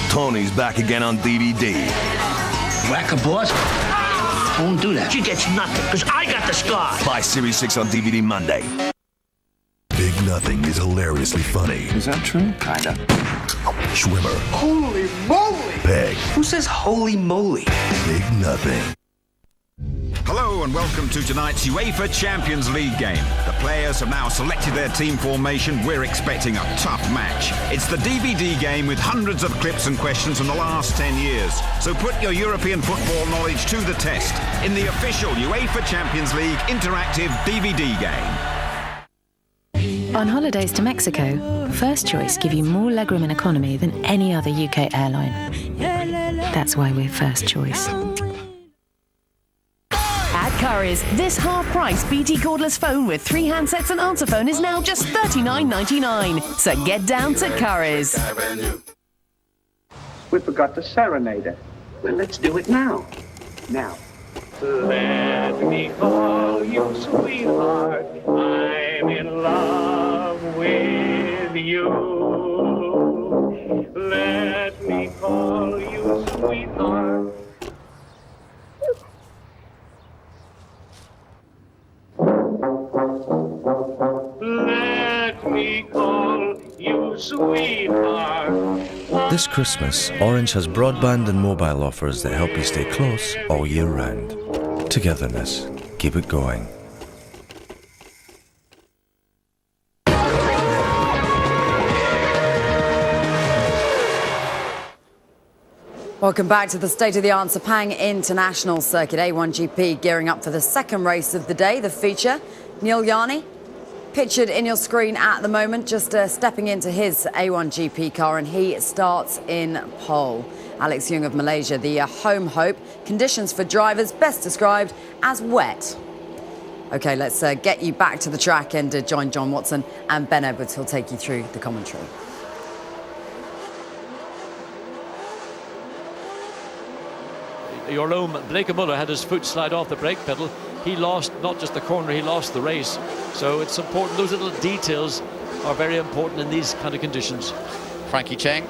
Tony's back again on DVD. Whack a boss? I won't do that. She gets nothing, because I got the scar. Buy Series 6 on DVD Monday. Big Nothing is hilariously funny. Is that true? Kinda. Schwimmer. Holy moly! Peg. Who says holy moly? Big Nothing. Hello and welcome to tonight's UEFA Champions League game. The players have now selected their team formation. We're expecting a tough match. It's the DVD game with hundreds of clips and questions from the last 10 years. So put your European football knowledge to the test in the official UEFA Champions League interactive DVD game. On holidays to Mexico, First Choice give you more legroom and economy than any other UK airline. That's why we're First Choice. At Currys, this half-price BT cordless phone with 3 handsets and answer phone is now just $39.99. So get down to Currys. We forgot the serenader. Well, let's do it now. Now. Let me call you sweetheart. I'm in love with you. Let me call you sweetheart. Let me call you sweetheart. This Christmas, Orange has broadband and mobile offers that help you stay close all year round. Togetherness. Keep it going. Welcome back to the state-of-the-art Sepang International Circuit. A1GP gearing up for the second race of the day, the feature. Neil Yarni, pictured in your screen at the moment, just stepping into his A1GP car, and he starts in pole. Alex Young of Malaysia, the home hope. Conditions for drivers best described as wet. OK, let's get you back to the track and join John Watson and Ben Edwards, who'll take you through the commentary. Your own Blake Muller had his foot slide off the brake pedal. He lost not just the corner, he lost the race. So it's important. Those little details are very important in these kind of conditions. Frankie Cheng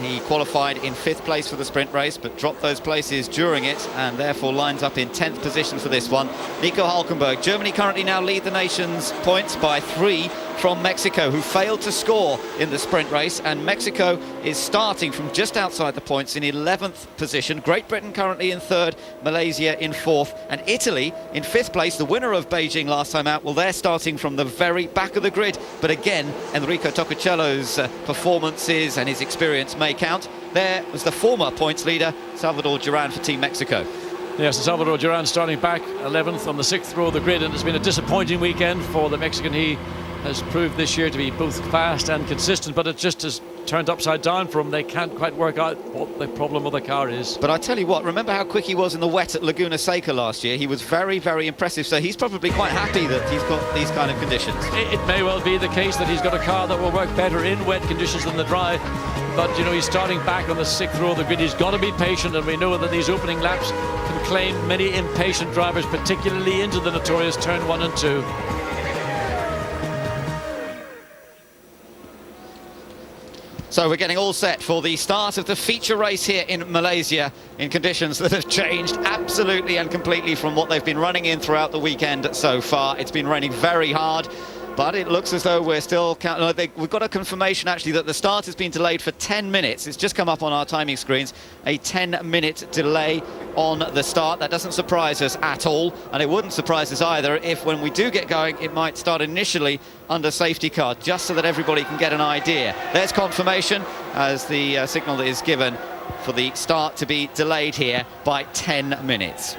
He qualified in 5th place for the sprint race, but dropped those places during it, and therefore lines up in 10th position for this one. Nico Hülkenberg. Germany currently now lead the nation's points by 3 from Mexico, who failed to score in the sprint race, and Mexico is starting from just outside the points in 11th position. Great Britain currently in 3rd, Malaysia in 4th, and Italy in 5th place, the winner of Beijing last time out. Well, they're starting from the very back of the grid, but again, Enrico Tocuccello's performances and his experience may count. There was the former points leader, Salvador Duran, for Team Mexico. Yes, Salvador Duran starting back 11th on the 6th row of the grid, and it's been a disappointing weekend for the Mexican. He has proved this year to be both fast and consistent, but it just has turned upside down for him. They can't quite work out what the problem with the car is. But I tell you what, remember how quick he was in the wet at Laguna Seca last year? He was very, very impressive, so he's probably quite happy that he's got these kind of conditions. It may well be the case that he's got a car that will work better in wet conditions than the dry, but you know, he's starting back on the 6th row of the grid. He's got to be patient, and we know that these opening laps can claim many impatient drivers, particularly into the notorious turn 1 and 2. So we're getting all set for the start of the feature race here in Malaysia in conditions that have changed absolutely and completely from what they've been running in throughout the weekend so far. It's been raining very hard, but it looks as though we're still counting. We've got a confirmation actually that the start has been delayed for 10 minutes. It's just come up on our timing screens, a 10-minute delay on the start. That doesn't surprise us at all, and it wouldn't surprise us either if when we do get going it might start initially under safety car, just so that everybody can get an idea. There's confirmation as the signal is given for the start to be delayed here by 10 minutes.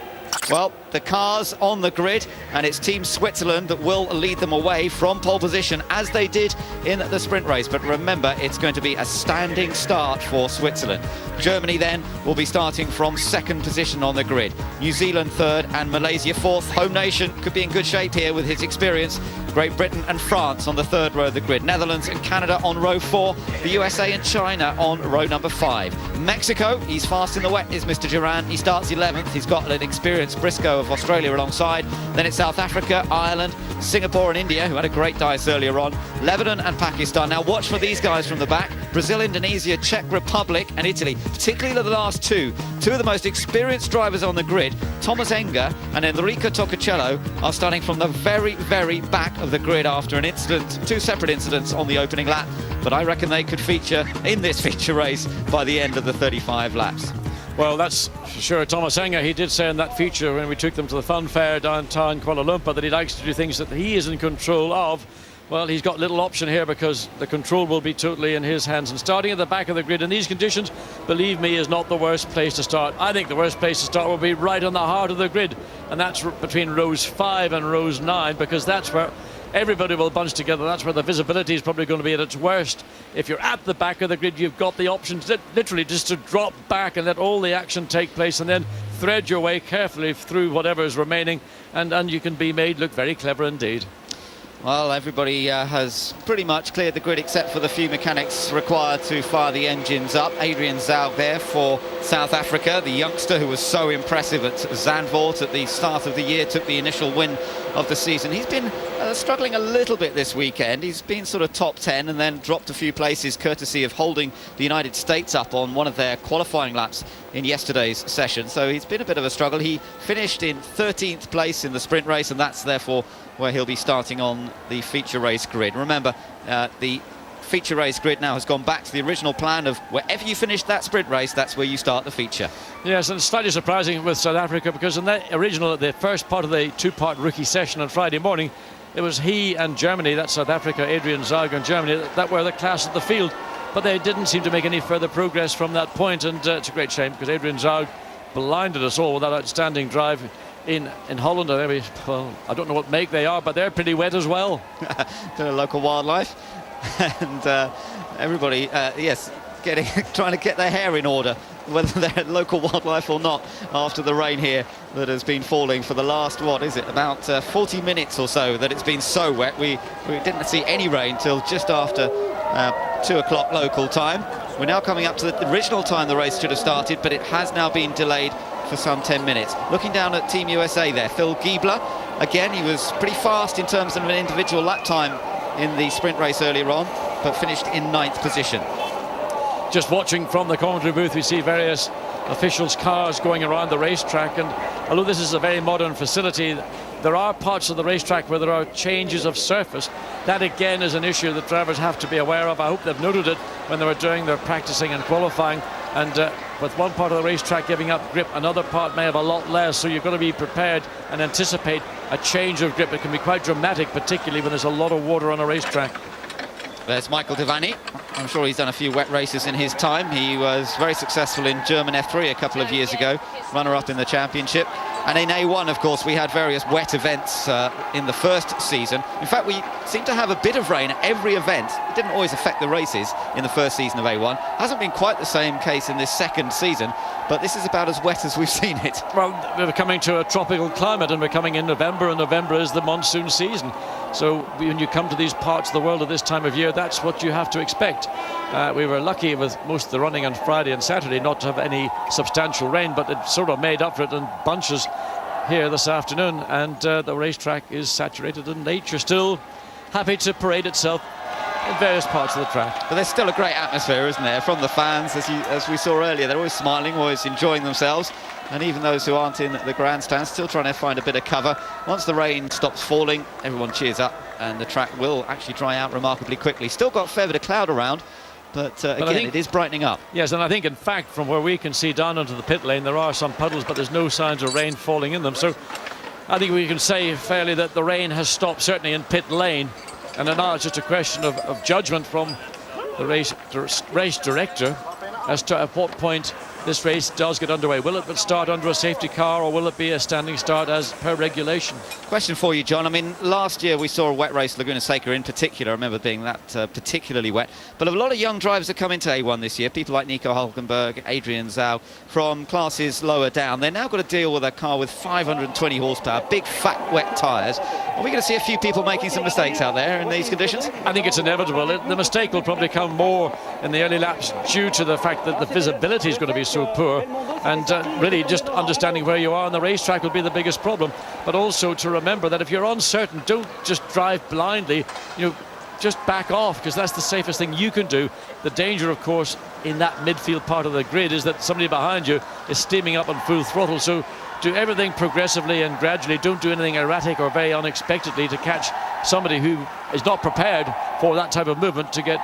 Well, the car's on the grid, and it's Team Switzerland that will lead them away from pole position, as they did in the sprint race. But remember, it's going to be a standing start for Switzerland. Germany then will be starting from 2nd position on the grid. New Zealand 3rd and Malaysia 4th. Home nation could be in good shape here with his experience. Great Britain and France on the 3rd row of the grid. Netherlands and Canada on row 4. The USA and China on row number 5. Mexico, he's fast in the wet, is Mr. Duran. He starts 11th. He's got an experienced Briscoe of Australia alongside. Then it's South Africa, Ireland, Singapore and India, who had a great dice earlier on. Lebanon and Pakistan. Now watch for these guys from the back. Brazil, Indonesia, Czech Republic and Italy, particularly the last two of the most experienced drivers on the grid. Thomas Enger and Enrico Tocuccello are starting from the very, very back of the grid after an incident, 2 separate incidents on the opening lap. But I reckon they could feature in this feature race by the end of the 35 laps. Well, that's for sure. Thomas Enger, he did say in that feature when we took them to the fun fair downtown Kuala Lumpur that he likes to do things that he is in control of. Well, he's got little option here because the control will be totally in his hands. And starting at the back of the grid in these conditions, believe me, is not the worst place to start. I think the worst place to start will be right on the heart of the grid, and that's between rows 5 and rows 9, because that's where everybody will bunch together. That's where the visibility is probably going to be at its worst. If you're at the back of the grid, you've got the option to literally just to drop back and let all the action take place, and then thread your way carefully through whatever is remaining, and you can be made look very clever indeed. Well, everybody has pretty much cleared the grid except for the few mechanics required to fire the engines up. Adrian Zaug there for South Africa, the youngster who was so impressive at Zandvoort at the start of the year, took the initial win of the season. He's been struggling a little bit this weekend. He's been sort of top 10 and then dropped a few places courtesy of holding the United States up on one of their qualifying laps in yesterday's session. So he's been a bit of a struggle. He finished in 13th place in the sprint race, and that's therefore where he'll be starting on the feature race grid. Remember, the feature race grid now has gone back to the original plan of wherever you finish that sprint race, that's where you start the feature. Yes, and it's slightly surprising with South Africa because in that original, the first part of the 2-part rookie session on Friday morning, it was he and Germany, that's South Africa, Adrian Zaug and Germany, that were the class of the field. But they didn't seem to make any further progress from that point, and it's a great shame because Adrian Zaug blinded us all with that outstanding drive in Holland. Well, I don't know what make they are, but they're pretty wet as well. To local wildlife. And everybody, yes, trying to get their hair in order, whether they're local wildlife or not, after the rain here that has been falling for the last, what is it, about 40 minutes or so that it's been so wet. We didn't see any rain till just after 2 o'clock local time. We're now coming up to the original time the race should have started, but it has now been delayed for some 10 minutes. Looking down at Team USA there, Phil Giebler. Again, he was pretty fast in terms of an individual lap time in the sprint race earlier on, but finished in 9th position. just watching from the commentary booth, we see various officials' cars going around the racetrack, and although this is a very modern facility, there are parts of the racetrack where there are changes of surface. That again is an issue that drivers have to be aware of. I hope they've noted it when they were doing their practicing and qualifying, and with one part of the racetrack giving up grip, another part may have a lot less, so you've got to be prepared and anticipate a change of grip. It can be quite dramatic, particularly when there's a lot of water on a racetrack. There's Michael Devaney. I'm sure he's done a few wet races in his time. He was very successful in German F3 a couple of years ago, runner-up in the championship. And in A1, of course, we had various wet events in the first season. In fact, we seemed to have a bit of rain at every event. It didn't always affect the races in the first season of A1. Hasn't been quite the same case in this second season, but this is about as wet as we've seen it. Well, we're coming to a tropical climate, and we're coming in November, and November is the monsoon season. So when you come to these parts of the world at this time of year, that's what you have to expect. We were lucky with most of the running on Friday and Saturday not to have any substantial rain, but it sort of made up for it in bunches here this afternoon, and the racetrack is saturated, and nature still happy to parade itself in various parts of the track. But there's still a great atmosphere, isn't there, from the fans, as we saw earlier. They're always smiling, always enjoying themselves, and even those who aren't in the grandstand still trying to find a bit of cover. Once the rain stops falling, everyone cheers up, and the track will actually dry out remarkably quickly. Still got a fair bit of cloud around, but again, it is brightening up. Yes, and I think, in fact, from where we can see down into the pit lane, there are some puddles, but there's no signs of rain falling in them. So I think we can say fairly that the rain has stopped, certainly in pit lane. And now it's just a question of judgment from the race director as to at what point this race does get underway. Will it start under a safety car, or will it be a standing start as per regulation? Question for you, John. I mean, last year we saw a wet race, Laguna Seca in particular. I remember being that particularly wet. But a lot of young drivers have come into A1 this year. People like Nico Hulkenberg, Adrian Zhao, from classes lower down. They've now got to deal with a car with 520 horsepower, big, fat, wet tyres. Are we going to see a few people making some mistakes out there in these conditions? I think it's inevitable. The mistake will probably come more in the early laps due to the fact that the visibility is going to be so poor, and really just understanding where you are on the racetrack will be the biggest problem. But also to remember that if you're uncertain, don't just drive blindly, just back off, because that's the safest thing you can do. The danger, of course, in that midfield part of the grid is that somebody behind you is steaming up on full throttle. So do everything progressively and gradually. Don't do anything erratic or very unexpectedly to catch somebody who is not prepared for that type of movement to get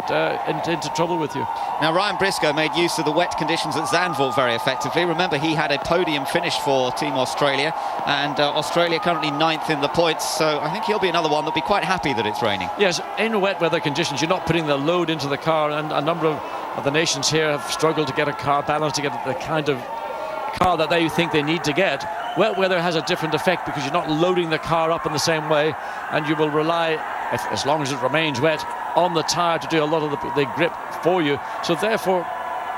into trouble with you. Now, Ryan Briscoe made use of the wet conditions at Zandvoort very effectively. Remember, he had a podium finish for Team Australia, and Australia currently 9th in the points, so I think he'll be another one that'll be quite happy that it's raining. Yes, in wet weather conditions, you're not putting the load into the car, and a number of the nations here have struggled to get a car balanced, to get the kind of car that they think they need to get. Wet weather has a different effect because you're not loading the car up in the same way, and you will rely, as long as it remains wet, on the tyre to do a lot of the grip for you. So therefore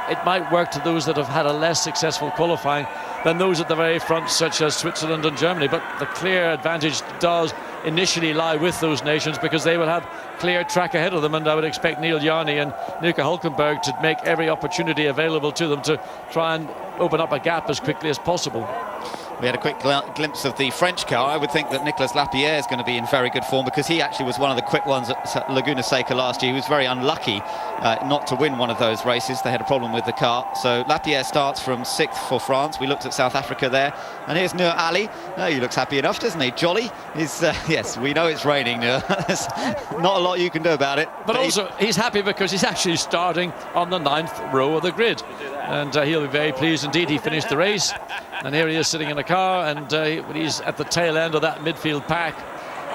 it might work to those that have had a less successful qualifying than those at the very front, such as Switzerland and Germany. But the clear advantage does initially lie with those nations, because they will have clear track ahead of them, and I would expect Neil Yarney and Nico Hulkenberg to make every opportunity available to them to try and open up a gap as quickly as possible. We had a quick glimpse of the French car. I would think that Nicolas Lapierre is going to be in very good form, because he actually was one of the quick ones at Laguna Seca last year. He was very unlucky not to win one of those races. They had a problem with the car. So Lapierre starts from 6th for France. We looked at South Africa there. And here's Nur Ali. Oh, he looks happy enough, doesn't he? Jolly. Yes, we know it's raining, Nur. There's not a lot you can do about it. But also, he's happy because he's actually starting on the 9th row of the grid. And he'll be very pleased indeed. He finished the race. And here he is sitting in a car, and he's at the tail end of that midfield pack.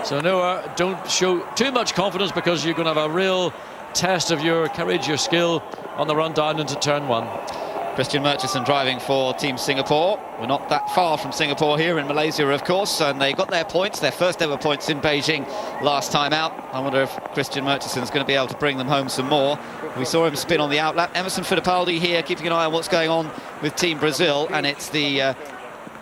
So Noah, don't show too much confidence, because you're going to have a real test of your courage, your skill on the run down into turn 1. Christian Murchison driving for Team Singapore. We're not that far from Singapore here in Malaysia, of course, and they got their points, their first ever points in Beijing last time out. I wonder if Christian Murchison's going to be able to bring them home some more. We saw him spin on the outlap. Emerson Fittipaldi here, keeping an eye on what's going on with Team Brazil, and it's the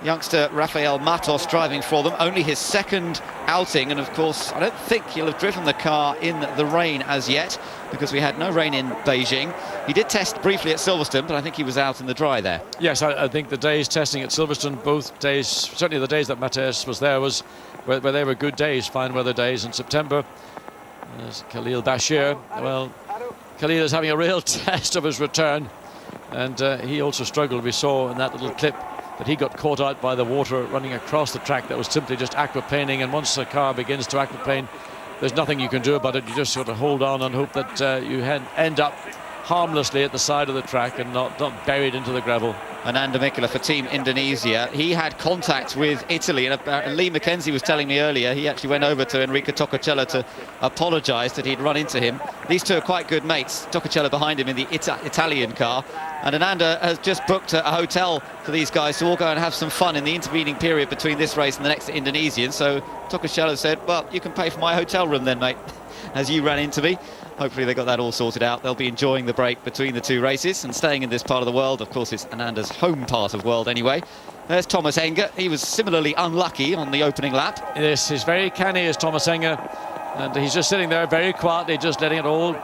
youngster Rafael Matos driving for them. Only his second outing, and of course I don't think he'll have driven the car in the rain as yet, because we had no rain in Beijing. He did test briefly at Silverstone, but I think he was out in the dry there. Yes, I think the days testing at Silverstone, both days, certainly the days that Matos was there, was where they were good days, fine weather days in September. There's Khalil Bashir. Well, Khalil is having a real test of his return, and he also struggled. We saw in that little clip that he got caught out by the water running across the track. That was simply just aquaplaning, and once the car begins to aquaplane, there's nothing you can do about it. You just sort of hold on and hope that you end up harmlessly at the side of the track and not buried into the gravel. Ananda Mikula for Team Indonesia. He had contact with Italy, and Lee McKenzie was telling me earlier he actually went over to Enrico Toccacella to apologise that he'd run into him. These two are quite good mates. Toccacella behind him in the Italian car, and Ananda has just booked a hotel for these guys to all go and have some fun in the intervening period between this race and the next Indonesian. So Toccacella said, well, you can pay for my hotel room then, mate, as you ran into me. Hopefully they got that all sorted out. They'll be enjoying the break between the two races and staying in this part of the world. Of course, it's Ananda's home part of world anyway. There's Thomas Enger. He was similarly unlucky on the opening lap. Yes, he's very canny, is Thomas Enger. And he's just sitting there very quietly, just letting it all...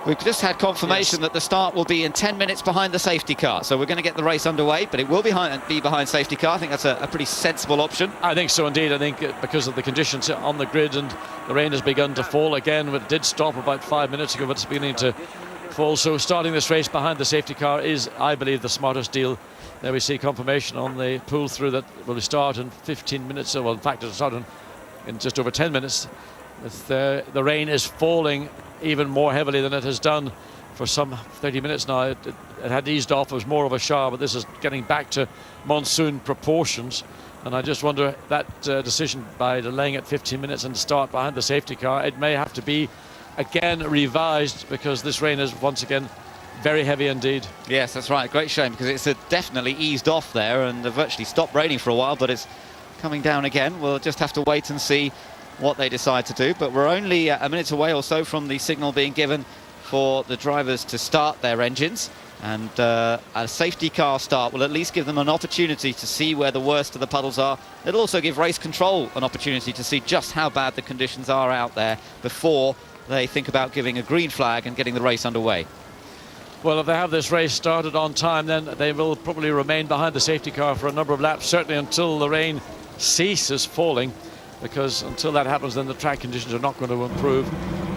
We've just had confirmation that the start will be in 10 minutes behind the safety car. So we're going to get the race underway, but it will be behind safety car. I think that's a pretty sensible option. I think so indeed. I think because of the conditions on the grid, and the rain has begun to fall again, but it did stop about 5 minutes ago, but it's beginning to fall. So starting this race behind the safety car is, I believe, the smartest deal. There we see confirmation on the pull through that will start in 15 minutes. Well, in fact, it'll start in just over 10 minutes. The rain is falling even more heavily than it has done for some 30 minutes now. It had eased off. It was more of a shower, but this is getting back to monsoon proportions. And I just wonder that decision by delaying it 15 minutes and start behind the safety car, it may have to be again revised, because this rain is once again very heavy indeed. Yes, that's right. Great shame, because it's definitely eased off there and virtually stopped raining for a while, but it's coming down again. We'll just have to wait and see what they decide to do, but we're only a minute away or so from the signal being given for the drivers to start their engines, and a safety car start will at least give them an opportunity to see where the worst of the puddles are. It'll also give race control an opportunity to see just how bad the conditions are out there before they think about giving a green flag and getting the race underway. Well, if they have this race started on time, then they will probably remain behind the safety car for a number of laps, certainly until the rain ceases falling, because until that happens, then the track conditions are not going to improve.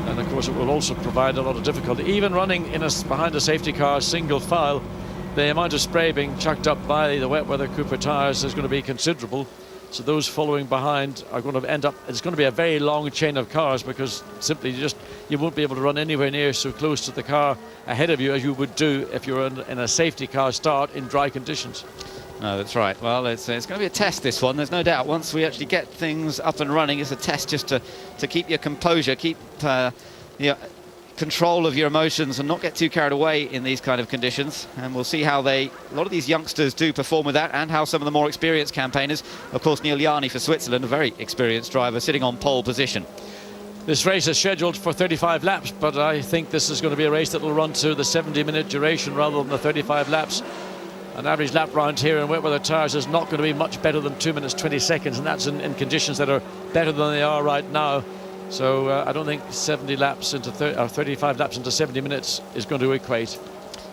And of course, it will also provide a lot of difficulty. Even running behind a safety car single file, the amount of spray being chucked up by the wet weather Cooper tyres is going to be considerable. So those following behind are going to end up, it's going to be a very long chain of cars, because simply you won't be able to run anywhere near so close to the car ahead of you as you would do if you're in a safety car start in dry conditions. No, that's right. Well, it's going to be a test, this one. There's no doubt. Once we actually get things up and running, it's a test just to keep your composure, keep control of your emotions and not get too carried away in these kind of conditions. And we'll see how a lot of these youngsters do perform with that, and how some of the more experienced campaigners, of course, Neil Yarni for Switzerland, a very experienced driver, sitting on pole position. This race is scheduled for 35 laps, but I think this is going to be a race that will run to the 70-minute duration rather than the 35 laps. An average lap round here in wet weather tyres is not going to be much better than 2 minutes 20 seconds, and that's in conditions that are better than they are right now. So I don't think 70 laps into 35 laps into 70 minutes is going to equate.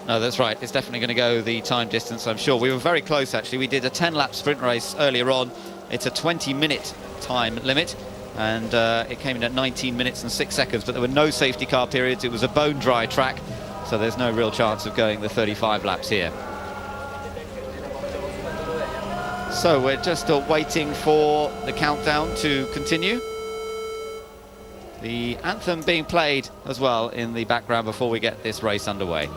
No, that's right. It's definitely going to go the time distance, I'm sure. We were very close, actually. We did a 10-lap sprint race earlier on. It's a 20-minute time limit, and it came in at 19 minutes and 6 seconds, but there were no safety car periods. It was a bone-dry track, so there's no real chance of going the 35 laps here. So we're just waiting for the countdown to continue. The anthem being played as well in the background before we get this race underway.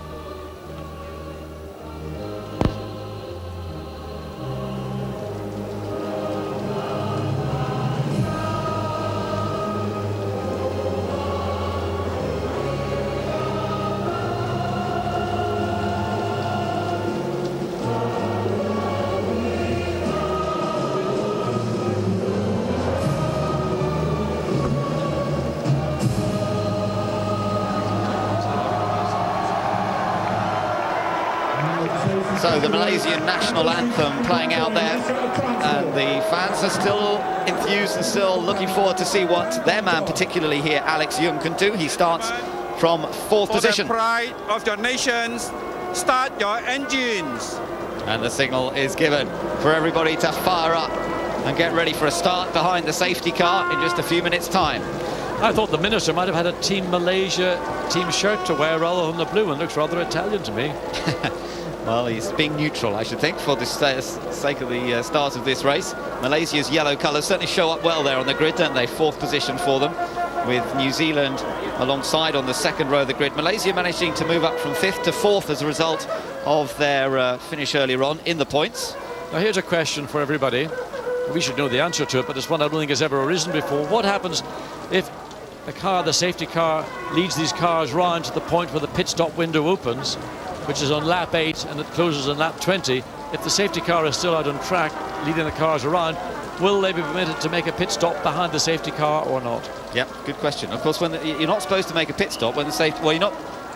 So the Malaysian national anthem playing out there, and the fans are still enthused and still looking forward to see what their man, particularly here, Alex Young, can do. He starts from fourth position. For the pride of your nations, start your engines. And the signal is given for everybody to fire up and get ready for a start behind the safety car in just a few minutes' time. I thought the minister might have had a Team Malaysia team shirt to wear rather than the blue one. Looks rather Italian to me. Well, he's being neutral, I should think, for the sake of the start of this race. Malaysia's yellow colours certainly show up well there on the grid, don't they? 4th position for them, with New Zealand alongside on the 2nd row of the grid. Malaysia managing to move up from 5th to 4th as a result of their finish earlier on in the points. Now here's a question for everybody. We should know the answer to it, but it's one I don't think has ever arisen before. What happens if the safety car, leads these cars round to the point where the pit stop window opens, which is on lap 8 and it closes on lap 20? If the safety car is still out on track, leading the cars around, will they be permitted to make a pit stop behind the safety car or not? Yeah, good question. Of course, you're not supposed to make a pit stop when the safety... Well,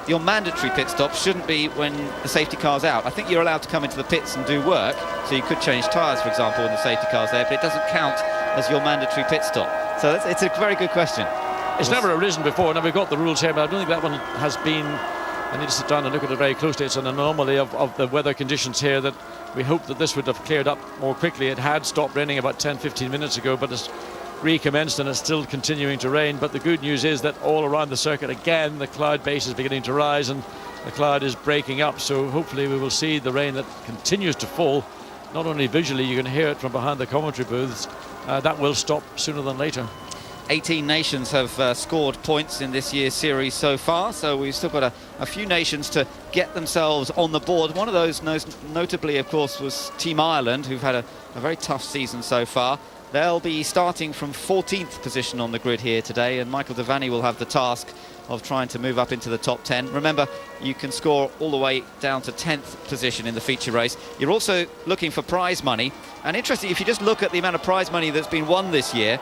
your mandatory pit stop shouldn't be when the safety car's out. I think you're allowed to come into the pits and do work, so you could change tyres, for example, when the safety car's there, but it doesn't count as your mandatory pit stop. So it's a very good question. It's never arisen before. Now, we've got the rules here, but I don't think that one has been... I need to sit down and look at it very closely. It's an anomaly of the weather conditions here that we hope that this would have cleared up more quickly. It had stopped raining about 10-15 minutes ago, but it's recommenced and it's still continuing to rain. But the good news is that all around the circuit again the cloud base is beginning to rise and the cloud is breaking up, so hopefully we will see the rain that continues to fall. Not only visually, you can hear it from behind the commentary booths. That will stop sooner than later. 18 nations have scored points in this year's series so far, so we've still got a few nations to get themselves on the board. One of those, notably, of course, was Team Ireland, who've had a very tough season so far. They'll be starting from 14th position on the grid here today, and Michael Devaney will have the task of trying to move up into the top 10. Remember, you can score all the way down to 10th position in the feature race. You're also looking for prize money, and interesting, if you just look at the amount of prize money that's been won this year,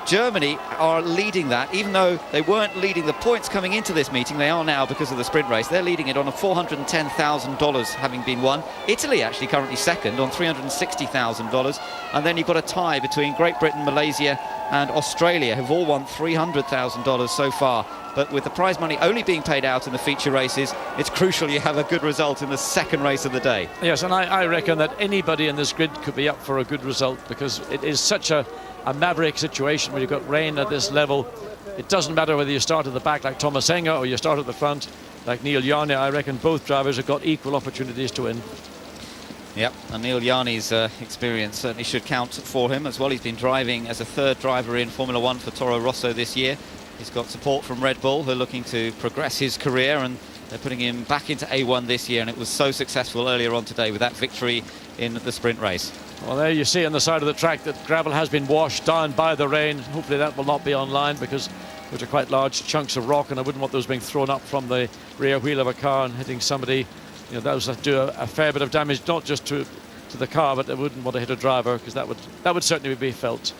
Germany are leading that, even though they weren't leading the points coming into this meeting. They are now because of the sprint race. They're leading it on a $410,000 having been won. Italy actually currently second on $360,000. And then you've got a tie between Great Britain, Malaysia and Australia, who've all won $300,000 so far. But with the prize money only being paid out in the feature races, it's crucial you have a good result in the second race of the day. Yes, and I reckon that anybody in this grid could be up for a good result, because it is such a maverick situation where you've got rain at this level. It doesn't matter whether you start at the back like Thomas Enger or you start at the front like Neil Yarney. I reckon both drivers have got equal opportunities to win. Yep, and Neil Yarney's experience certainly should count for him as well. He's been driving as a third driver in Formula One for Toro Rosso this year. He's got support from Red Bull, who are looking to progress his career, and they're putting him back into A1 this year, and it was so successful earlier on today with that victory in the sprint race. Well, there you see on the side of the track that gravel has been washed down by the rain. Hopefully that will not be online, because those are quite large chunks of rock, and I wouldn't want those being thrown up from the rear wheel of a car and hitting somebody. You know, those do a fair bit of damage, not just to the car, but they wouldn't want to hit a driver, because that would certainly be felt.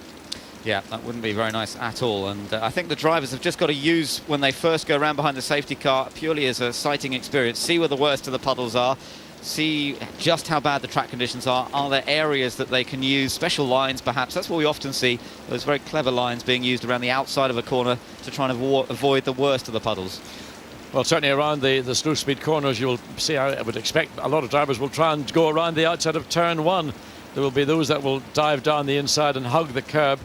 Yeah, that wouldn't be very nice at all. And I think the drivers have just got to use, when they first go around behind the safety car, purely as a sighting experience, see where the worst of the puddles are, see just how bad the track conditions are. Are there areas that they can use, special lines perhaps? That's what we often see, those very clever lines being used around the outside of a corner to try and avoid the worst of the puddles. Well, certainly around the slow speed corners, you'll see, I would expect a lot of drivers will try and go around the outside of turn 1. There will be those that will dive down the inside and hug the curb,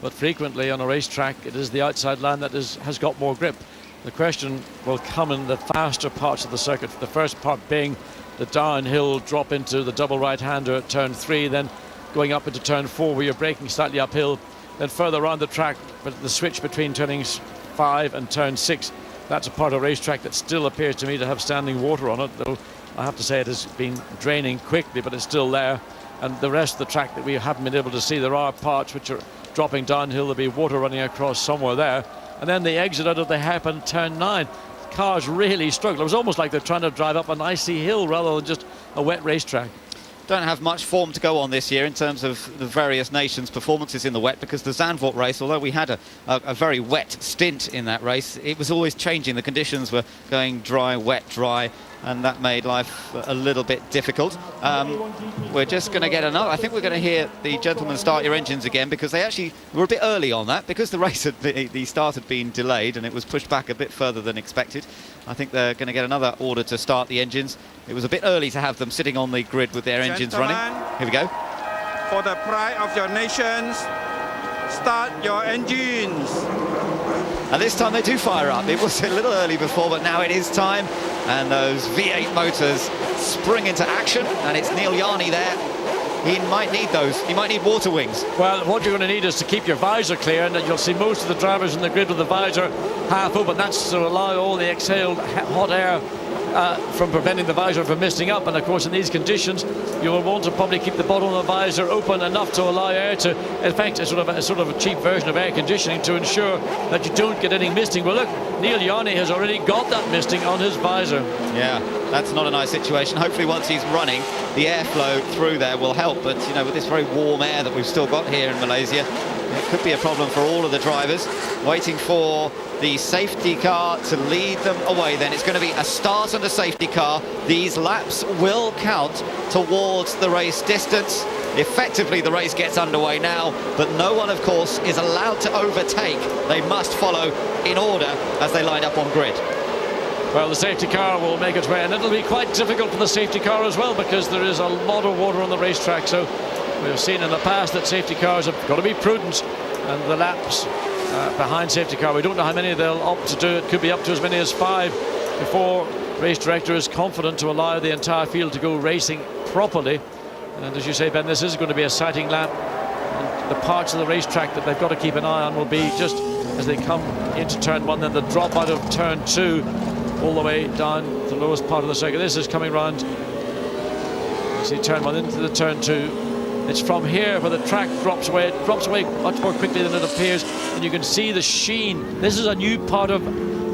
but frequently on a racetrack it is the outside line that has got more grip. The question will come in the faster parts of the circuit, the first part being the downhill drop into the double right-hander at turn 3, then going up into turn 4 where you're braking slightly uphill, then further around the track, but the switch between turning 5 and turn 6, that's a part of a racetrack that still appears to me to have standing water on it, though I have to say it has been draining quickly, but it's still there. And the rest of the track that we haven't been able to see, there are parts which are dropping downhill, there'll be water running across somewhere there. And then the exit out of the hairpin turn 9. Cars really struggle. It was almost like they're trying to drive up an icy hill rather than just a wet racetrack. Don't have much form to go on this year in terms of the various nations' performances in the wet, because the Zandvoort race, although we had a very wet stint in that race, it was always changing. The conditions were going dry, wet, dry, and that made life a little bit difficult. We're just going to get another. I think we're going to hear the gentlemen start your engines again, because they actually were a bit early on that, because the race the start had been delayed and it was pushed back a bit further than expected. I think they're going to get another order to start the engines. It was a bit early to have them sitting on the grid with their engines running. Here we go. For the pride of your nations, start your engines. And this time they do fire up. It was a little early before, but now it is time. And those V8 motors spring into action. And it's Neil Yarney there. He might need those. He might need water wings. Well, what you're going to need is to keep your visor clear, and you'll see most of the drivers in the grid with the visor half open. That's to allow all the exhaled hot air from preventing the visor from misting up. And of course, in these conditions, you will want to probably keep the bottom of the visor open enough to allow air to, in fact, a sort of a cheap version of air conditioning to ensure that you don't get any misting. Well, look, Neil Yarney has already got that misting on his visor. Yeah, that's not a nice situation. Hopefully once he's running, the airflow through there will help. But, you know, with this very warm air that we've still got here in Malaysia, it could be a problem for all of the drivers. Waiting for the safety car to lead them away. Then it's going to be a start and a safety car. These laps will count towards the race distance. Effectively, the race gets underway now, but no one, of course, is allowed to overtake. They must follow in order as they line up on grid. Well, the safety car will make its way, and it'll be quite difficult for the safety car as well, because there is a lot of water on the racetrack. So we've seen in the past that safety cars have got to be prudent, and the laps behind safety car, we don't know how many they'll opt to do. It could be up to as many as 5 before race director is confident to allow the entire field to go racing properly. And as you say, Ben, this is going to be a sighting lap, and the parts of the racetrack that they've got to keep an eye on will be just as they come into turn 1, then the drop out of turn 2 all the way down the lowest part of the circuit. This is coming round, you see turn 1 into the turn 2. It's from here where the track drops away. It drops away much more quickly than it appears, and you can see the sheen. This is a new part of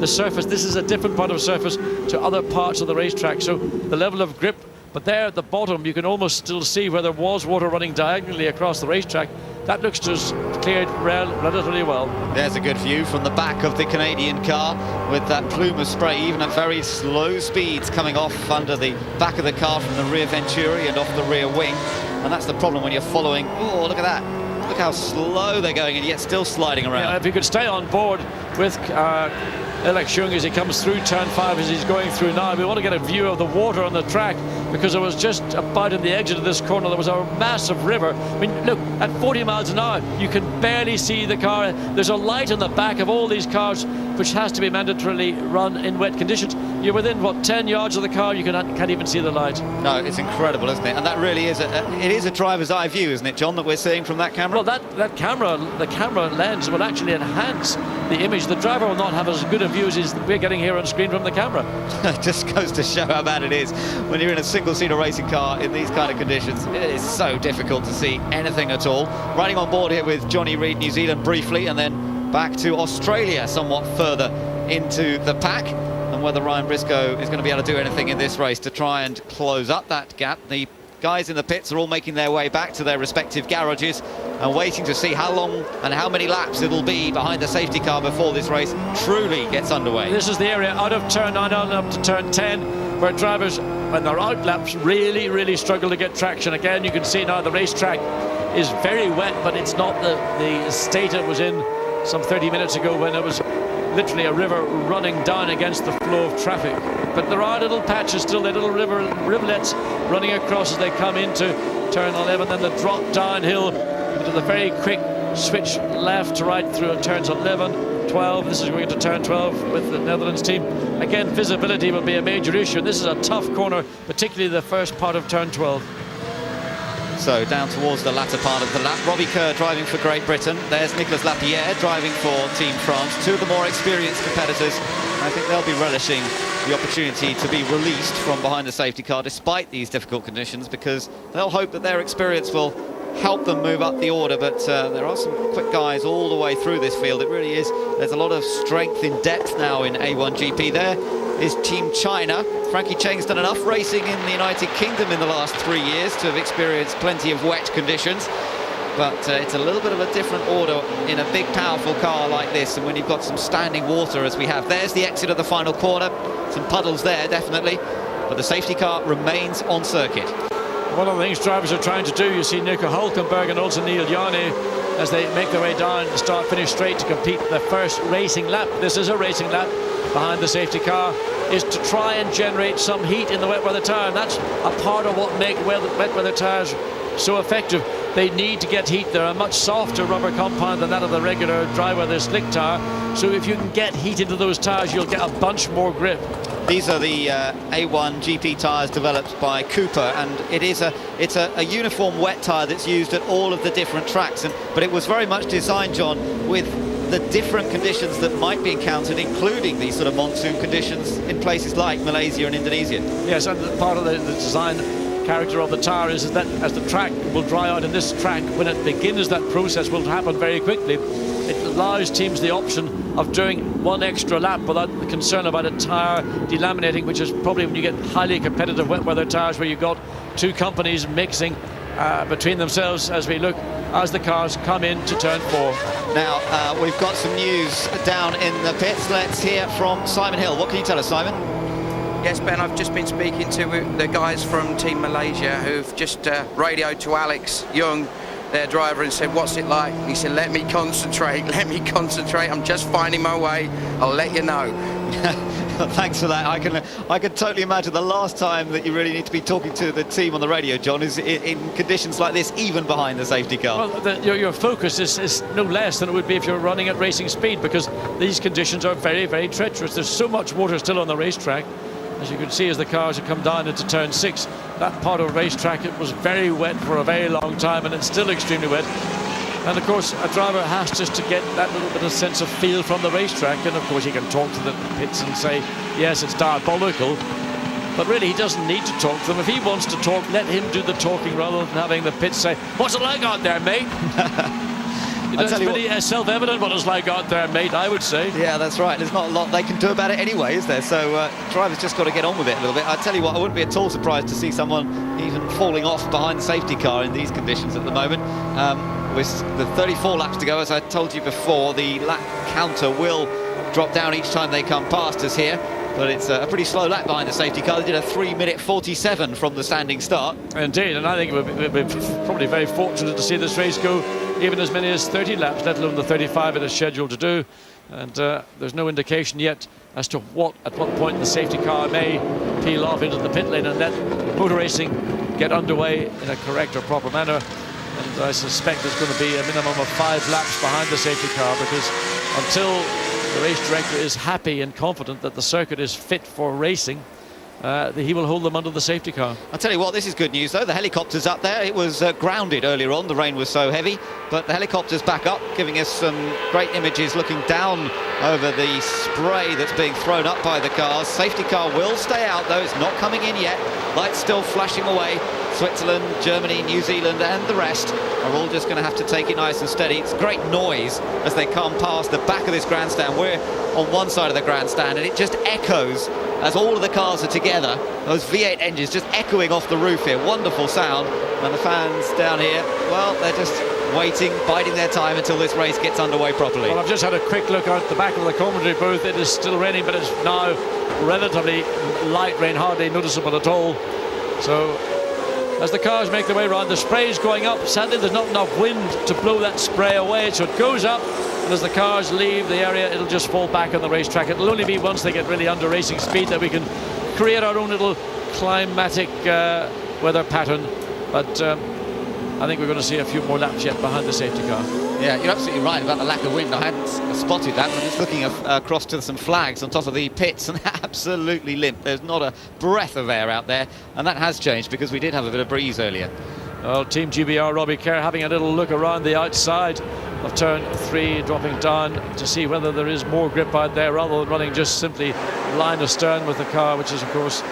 the surface. This is a different part of surface to other parts of the racetrack. So the level of grip, but there at the bottom you can almost still see where there was water running diagonally across the racetrack. That looks to have cleared relatively well. There's a good view from the back of the Canadian car with that plume of spray, even at very slow speeds, coming off under the back of the car from the rear venturi and off the rear wing. And that's the problem when you're following. Oh, look at that. Look how slow they're going, and yet still sliding around. Yeah, if you could stay on board with Alex Chung as he comes through turn 5, as he's going through now, we want to get a view of the water on the track, because it was just about in the exit of this corner. There was a massive river. I mean, look, at 40 miles an hour, you can barely see the car. There's a light on the back of all these cars, which has to be mandatorily run in wet conditions. You're within, what, 10 yards of the car, you can't even see the light. No, it's incredible, isn't it? And that really is it is a driver's eye view, isn't it, John, that we're seeing from that camera? Well, the camera lens will actually enhance the image. The driver will not have as good a view as we're getting here on screen from the camera. It just goes to show how bad it is when you're in a single-seater racing car in these kind of conditions. It is so difficult to see anything at all. Riding on board here with Johnny Reid, New Zealand briefly, and then back to Australia somewhat further into the pack, and whether Ryan Briscoe is going to be able to do anything in this race to try and close up that gap. The guys in the pits are all making their way back to their respective garages and waiting to see how long and how many laps it'll be behind the safety car before this race truly gets underway. This is the area out of turn 9 on up to turn 10 where drivers, when they're out laps, really struggle to get traction. Again, you can see now the racetrack is very wet, but it's not the state it was in some 30 minutes ago when it was literally a river running down against the flow of traffic. But there are little patches still, the little rivulets running across as they come into turn 11, then the drop downhill into the very quick switch left to right through turns 11, 12. This is going to turn 12 with the Netherlands team. Again, visibility will be a major issue, and this is a tough corner, particularly the first part of turn 12. So down towards the latter part of the lap, Robbie Kerr driving for Great Britain. There's Nicolas Lapierre driving for Team France, two of the more experienced competitors. I think they'll be relishing the opportunity to be released from behind the safety car despite these difficult conditions, because they'll hope that their experience will help them move up the order. But there are some quick guys all the way through this field. It really is. There's a lot of strength in depth now in A1GP. There is Team China. Frankie Cheng's done enough racing in the United Kingdom in the last 3 years to have experienced plenty of wet conditions. But it's a little bit of a different order in a big, powerful car like this, and when you've got some standing water as we have. There's the exit of the final corner. Some puddles there, definitely. But the safety car remains on circuit. One of the things drivers are trying to do, you see Nico Hulkenberg and also Neil Yarney, as they make their way down, start, finish straight to compete the first racing lap. This is a racing lap behind the safety car, is to try and generate some heat in the wet weather tyre. And that's a part of what make wet weather tyres so effective. they need to get heat. They're a much softer rubber compound than that of the regular dry weather slick tyre. So if you can get heat into those tyres, you'll get a bunch more grip. These are the A1GP tyres developed by Cooper, and it's a uniform wet tyre that's used at all of the different tracks. But it was very much designed, John, with the different conditions that might be encountered, including these sort of monsoon conditions in places like Malaysia and Indonesia. Yes, and part of the design character of the tyre is that as the track will dry out in this track, when it begins, that process will happen very quickly. It allows teams the option of doing one extra lap without the concern about a tyre delaminating, which is probably when you get highly competitive wet weather tyres where you've got two companies mixing between themselves as the cars come into turn 4. Now, we've got some news down in the pits. Let's hear from Simon Hill. What can you tell us, Simon? Yes, Ben, I've just been speaking to the guys from Team Malaysia who've just radioed to Alex Young, their driver, and said, what's it like? And he said, let me concentrate, I'm just finding my way, I'll let you know. Thanks for that. I can totally imagine the last time that you really need to be talking to the team on the radio, John, is in conditions like this, even behind the safety car. Well, your focus is no less than it would be if you're running at racing speed, because these conditions are very, very treacherous. There's so much water still on the racetrack. As you can see, as the cars have come down into turn 6, that part of the racetrack, it was very wet for a very long time, and it's still extremely wet. And of course, a driver has just to get that little bit of sense of feel from the racetrack, and of course he can talk to the pits and say, yes, it's diabolical, but really he doesn't need to talk to them. If he wants to talk, let him do the talking rather than having the pits say, what's it like out there, mate? It's pretty self-evident what it's like out there, mate, I would say. Yeah, that's right. There's not a lot they can do about it anyway, is there? So drivers just got to get on with it a little bit. I tell you what, I wouldn't be at all surprised to see someone even falling off behind the safety car in these conditions at the moment. With the 34 laps to go, as I told you before, the lap counter will drop down each time they come past us here. But it's a pretty slow lap behind the safety car. They did a 3-minute 47 from the standing start. Indeed, and I think we're probably very fortunate to see this race go even as many as 30 laps, let alone the 35 it is scheduled to do. And there's no indication yet as to at what point the safety car may peel off into the pit lane and let motor racing get underway in a correct or proper manner. And I suspect there's going to be a minimum of 5 laps behind the safety car, because until the race director is happy and confident that the circuit is fit for racing, he will hold them under the safety car. I'll tell you what, this is good news though. The helicopter's up there. It was grounded earlier on, the rain was so heavy, but the helicopter's back up, giving us some great images looking down over the spray that's being thrown up by the cars. Safety car will stay out though, it's not coming in yet. Lights still flashing away. Switzerland, Germany, New Zealand and the rest are all just going to have to take it nice and steady. It's great noise as they come past the back of this grandstand. We're on one side of the grandstand and it just echoes as all of the cars are together. Those V8 engines just echoing off the roof here. Wonderful sound. And the fans down here, well, they're just waiting, biding their time until this race gets underway properly. Well, I've just had a quick look out the back of the commentary booth. It is still raining, but it's now relatively light rain, hardly noticeable at all. So as the cars make their way around, the spray is going up. Sadly, there's not enough wind to blow that spray away, so it goes up, and as the cars leave the area, it'll just fall back on the racetrack. It'll only be once they get really under racing speed that we can create our own little climatic weather pattern. But I think we're going to see a few more laps yet behind the safety car. Yeah, you're absolutely right about the lack of wind. I hadn't spotted that. I'm just looking across to some flags on top of the pits, and absolutely limp. There's not a breath of air out there, and that has changed because we did have a bit of breeze earlier. Well, Team GBR, Robbie Kerr having a little look around the outside of turn 3, dropping down to see whether there is more grip out there, rather than running just simply line astern with the car, which is, of course,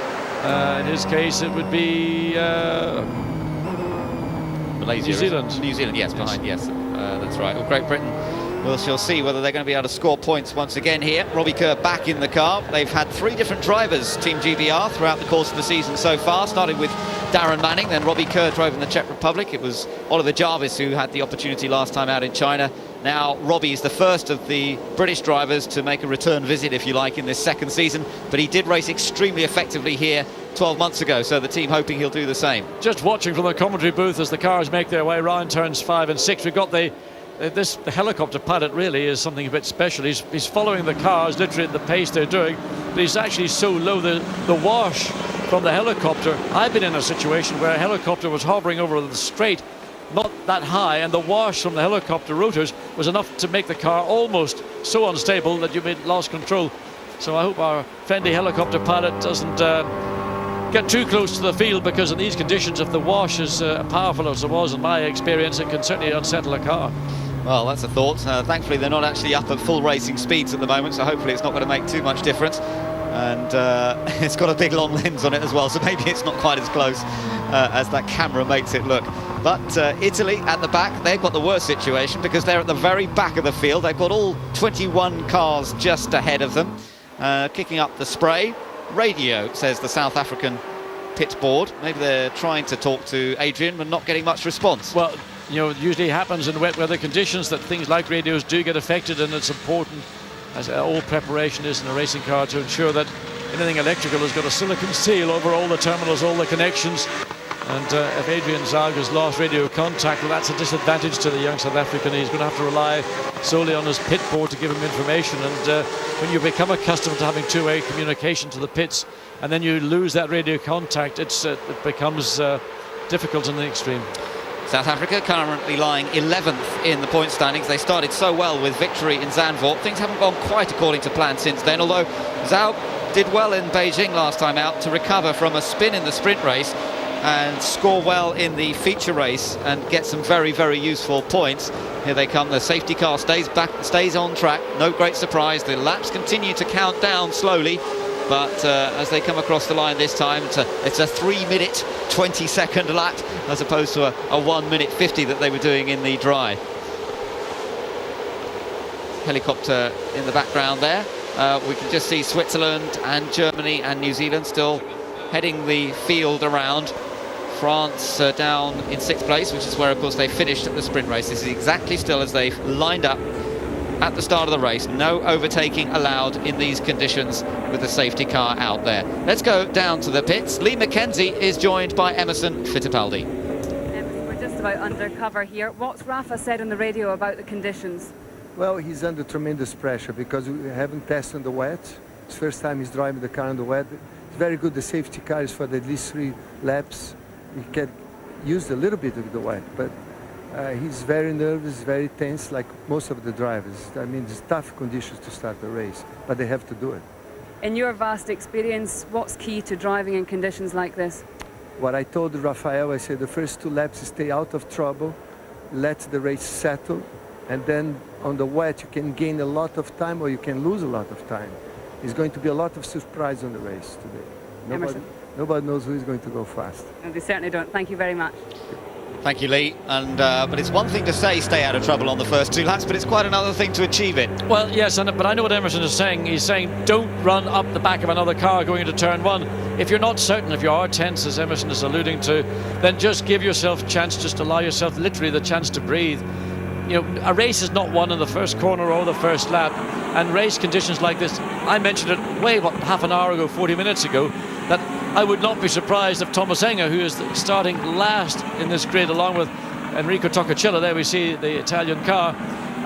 in his case, it would be Malaysia, New Zealand. New Zealand, yes, behind, yes. That's right. Well, Great Britain, we'll shall see whether they're going to be able to score points once again here. Robbie Kerr back in the car. They've had 3 different drivers, Team GBR, throughout the course of the season so far, starting with Darren Manning, then Robbie Kerr drove in the Czech Republic. It was Oliver Jarvis who had the opportunity last time out in China. Now Robbie is the first of the British drivers to make a return visit, if you like, in this second season, but he did race extremely effectively here 12 months ago, so the team hoping he'll do the same. Just watching from the commentary booth as the cars make their way round turns 5 and 6, we've got the helicopter pilot really is something a bit special. He's following the cars literally at the pace they're doing, but he's actually so low, the wash from the helicopter. I've been in a situation where a helicopter was hovering over the straight not that high, and the wash from the helicopter rotors was enough to make the car almost so unstable that you lost control. So I hope our friendly helicopter pilot doesn't get too close to the field, because in these conditions, if the wash is powerful as it was in my experience, it can certainly unsettle a car. Well, that's a thought. Thankfully, they're not actually up at full racing speeds at the moment, so hopefully it's not going to make too much difference. And it's got a big long lens on it as well, so maybe it's not quite as close as that camera makes it look. But Italy at the back, they've got the worst situation, because they're at the very back of the field. They've got all 21 cars just ahead of them, kicking up the spray. Radio, says the South African pit board. Maybe they're trying to talk to Adrian but not getting much response. Well, you know, it usually happens in wet weather conditions that things like radios do get affected, and it's important, as all preparation is in a racing car, to ensure that anything electrical has got a silicon seal over all the terminals, all the connections. And if Adrian Zaga's lost radio contact, well, that's a disadvantage to the young South African. He's going to have to rely solely on his pit board to give him information. And when you become accustomed to having two-way communication to the pits, and then you lose that radio contact, it becomes difficult in the extreme. South Africa currently lying 11th in the point standings. They started so well with victory in Zandvoort. Things haven't gone quite according to plan since then, although Zhao did well in Beijing last time out to recover from a spin in the sprint race and score well in the feature race and get some very, very useful points. Here they come. The safety car stays on track. No great surprise. The laps continue to count down slowly, but as they come across the line this time, it's a 3-minute 20-second lap as opposed to a 1-minute 50 that they were doing in the dry. Helicopter in the background there. We can just see Switzerland and Germany and New Zealand still heading the field around. France down in 6th place, which is where, of course, they finished at the sprint race. This is exactly still as they've lined up at the start of the race. No overtaking allowed in these conditions with the safety car out there. Let's go down to the pits. Lee McKenzie is joined by Emerson Fittipaldi. We're just about undercover here. What's Rafa said on the radio about the conditions? Well, he's under tremendous pressure because we haven't tested on the wet. It's the first time he's driving the car on the wet. It's very good. The safety car is for at least 3 laps. He can use a little bit of the wet, but he's very nervous, very tense, like most of the drivers. I mean, it's tough conditions to start the race, but they have to do it. In your vast experience, what's key to driving in conditions like this? What I told Rafael, I said the first 2 laps, stay out of trouble, let the race settle, and then on the wet you can gain a lot of time or you can lose a lot of time. There's going to be a lot of surprise on the race today. Nobody knows who is going to go fast. And they certainly don't. Thank you very much. Thank you, Lee. And but it's one thing to say stay out of trouble on the first 2 laps, but it's quite another thing to achieve it. Well, yes, but I know what Emerson is saying. He's saying don't run up the back of another car going into turn 1. If you're not certain, if you are tense, as Emerson is alluding to, then just give yourself a chance, just allow yourself literally the chance to breathe. You know, a race is not won in the first corner or the first lap, and race conditions like this, I mentioned it half an hour ago, 40 minutes ago, that I would not be surprised if Thomas Enger, who is starting last in this grid along with Enrico Toccacilla, there we see the Italian car,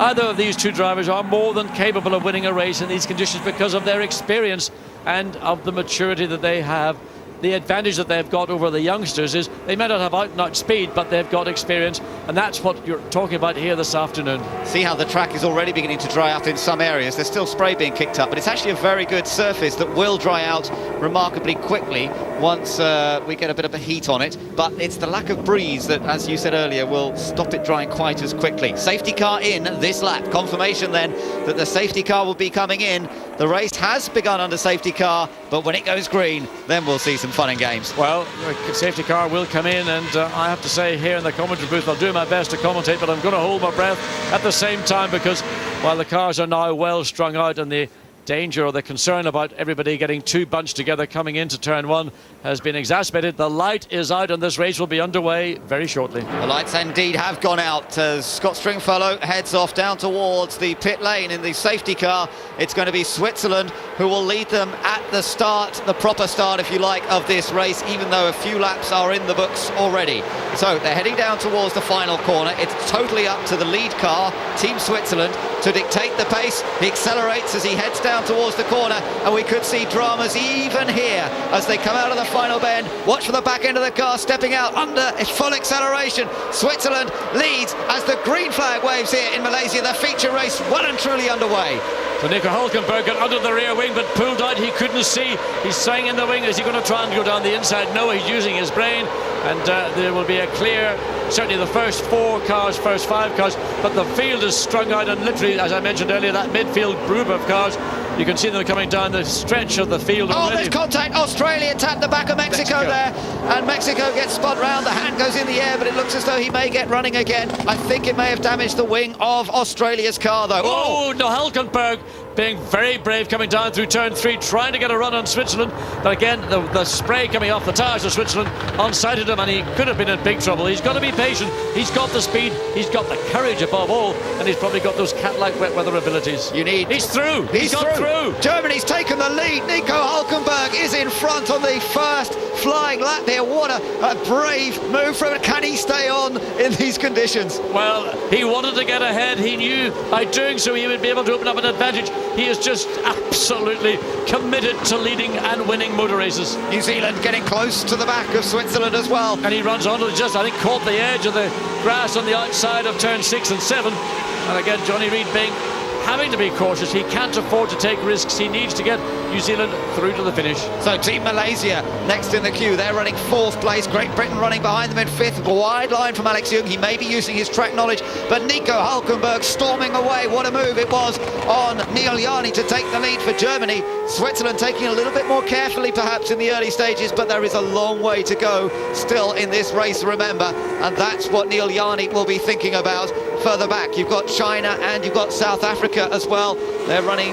either of these 2 drivers are more than capable of winning a race in these conditions because of their experience and of the maturity that they have. The advantage that they've got over the youngsters is they may not have out-and-out speed, but they've got experience, and that's what you're talking about here this afternoon. See how the track is already beginning to dry out in some areas. There's still spray being kicked up, but it's actually a very good surface that will dry out remarkably quickly once we get a bit of a heat on it. But it's the lack of breeze that, as you said earlier, will stop it drying quite as quickly. Safety car in this lap. Confirmation then that the safety car will be coming in. The race has begun under safety car, but when it goes green, then we'll see some fun and games. Well, the safety car will come in, and I have to say here in the commentary booth, I'll do my best to commentate, but I'm going to hold my breath at the same time, because while the cars are now well strung out and the danger or the concern about everybody getting too bunched together coming into turn 1 has been exacerbated, the light is out and this race will be underway very shortly. The lights indeed have gone out as Scott Stringfellow heads off down towards the pit lane in the safety car. It's going to be Switzerland who will lead them at the start, the proper start if you like, of this race, even though a few laps are in the books already. So they're heading down towards the final corner. It's totally up to the lead car, Team Switzerland, to dictate the pace. He accelerates as he heads down towards the corner, and we could see dramas even here as they come out of the final bend. Watch for the back end of the car, stepping out under full acceleration. Switzerland leads as the green flag waves here in Malaysia. The feature race well and truly underway. So Nico Hülkenberg got under the rear wing but pulled out. He couldn't see. He's staying in the wing. Is he going to try and go down the inside? No, he's using his brain, and there will be a clear, certainly the first 4 cars, first 5 cars, but the field is strung out, and literally, as I mentioned earlier, that midfield group of cars, you can see them coming down the stretch of the field already. Oh, there's contact. Australia tapped the back of Mexico there, and Mexico gets spun round. The hand goes in the air, but it looks as though he may get running again. I think it may have damaged the wing of Australia's car, though. Oh, no, Hülkenberg being very brave, coming down through turn 3, trying to get a run on Switzerland, but again the spray coming off the tyres of Switzerland unsighted him, and he could have been in big trouble. He's got to be patient. He's got the speed, he's got the courage above all, and he's probably got those cat-like wet weather abilities. He's through. He's got through. Germany's taken the lead. Nico Hülkenberg is in front on the first flying lap there. What a brave move from him. Can he stay on in these conditions? Well, he wanted to get ahead. He knew by doing so he would be able to open up an advantage. He is just absolutely committed to leading and winning motor races. New Zealand getting close to the back of Switzerland as well. And he runs on to just, I think, caught the edge of the grass on the outside of turn 6 and 7. And again, Johnny Reid having to be cautious. He can't afford to take risks. He needs to get New Zealand through to the finish. So Team Malaysia next in the queue. They're running 4th place. Great Britain running behind them in 5th. Wide line from Alex Young. He may be using his track knowledge, but Nico Hülkenberg storming away. What a move it was on Neil Yarni to take the lead for Germany. Switzerland taking a little bit more carefully perhaps in the early stages, but there is a long way to go still in this race, remember, and that's what Neil Yarni will be thinking about. Further back you've got China and you've got South Africa as well. They're running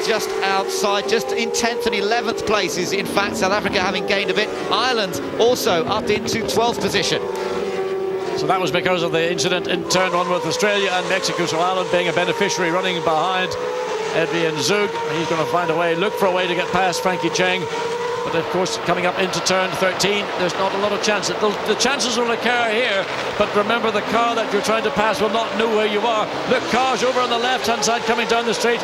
just outside, just in 10th and 11th places. In fact, South Africa having gained a bit. Ireland also up into 12th position. So that was because of the incident in turn 1 with Australia and Mexico. So Ireland being a beneficiary, running behind Edwin Zug. He's going to find a way, look for a way to get past Frankie Cheng. But of course, coming up into turn 13, there's not a lot of chance. The chances will occur here, but remember, the car that you're trying to pass will not know where you are. Look, cars over on the left-hand side coming down the straight.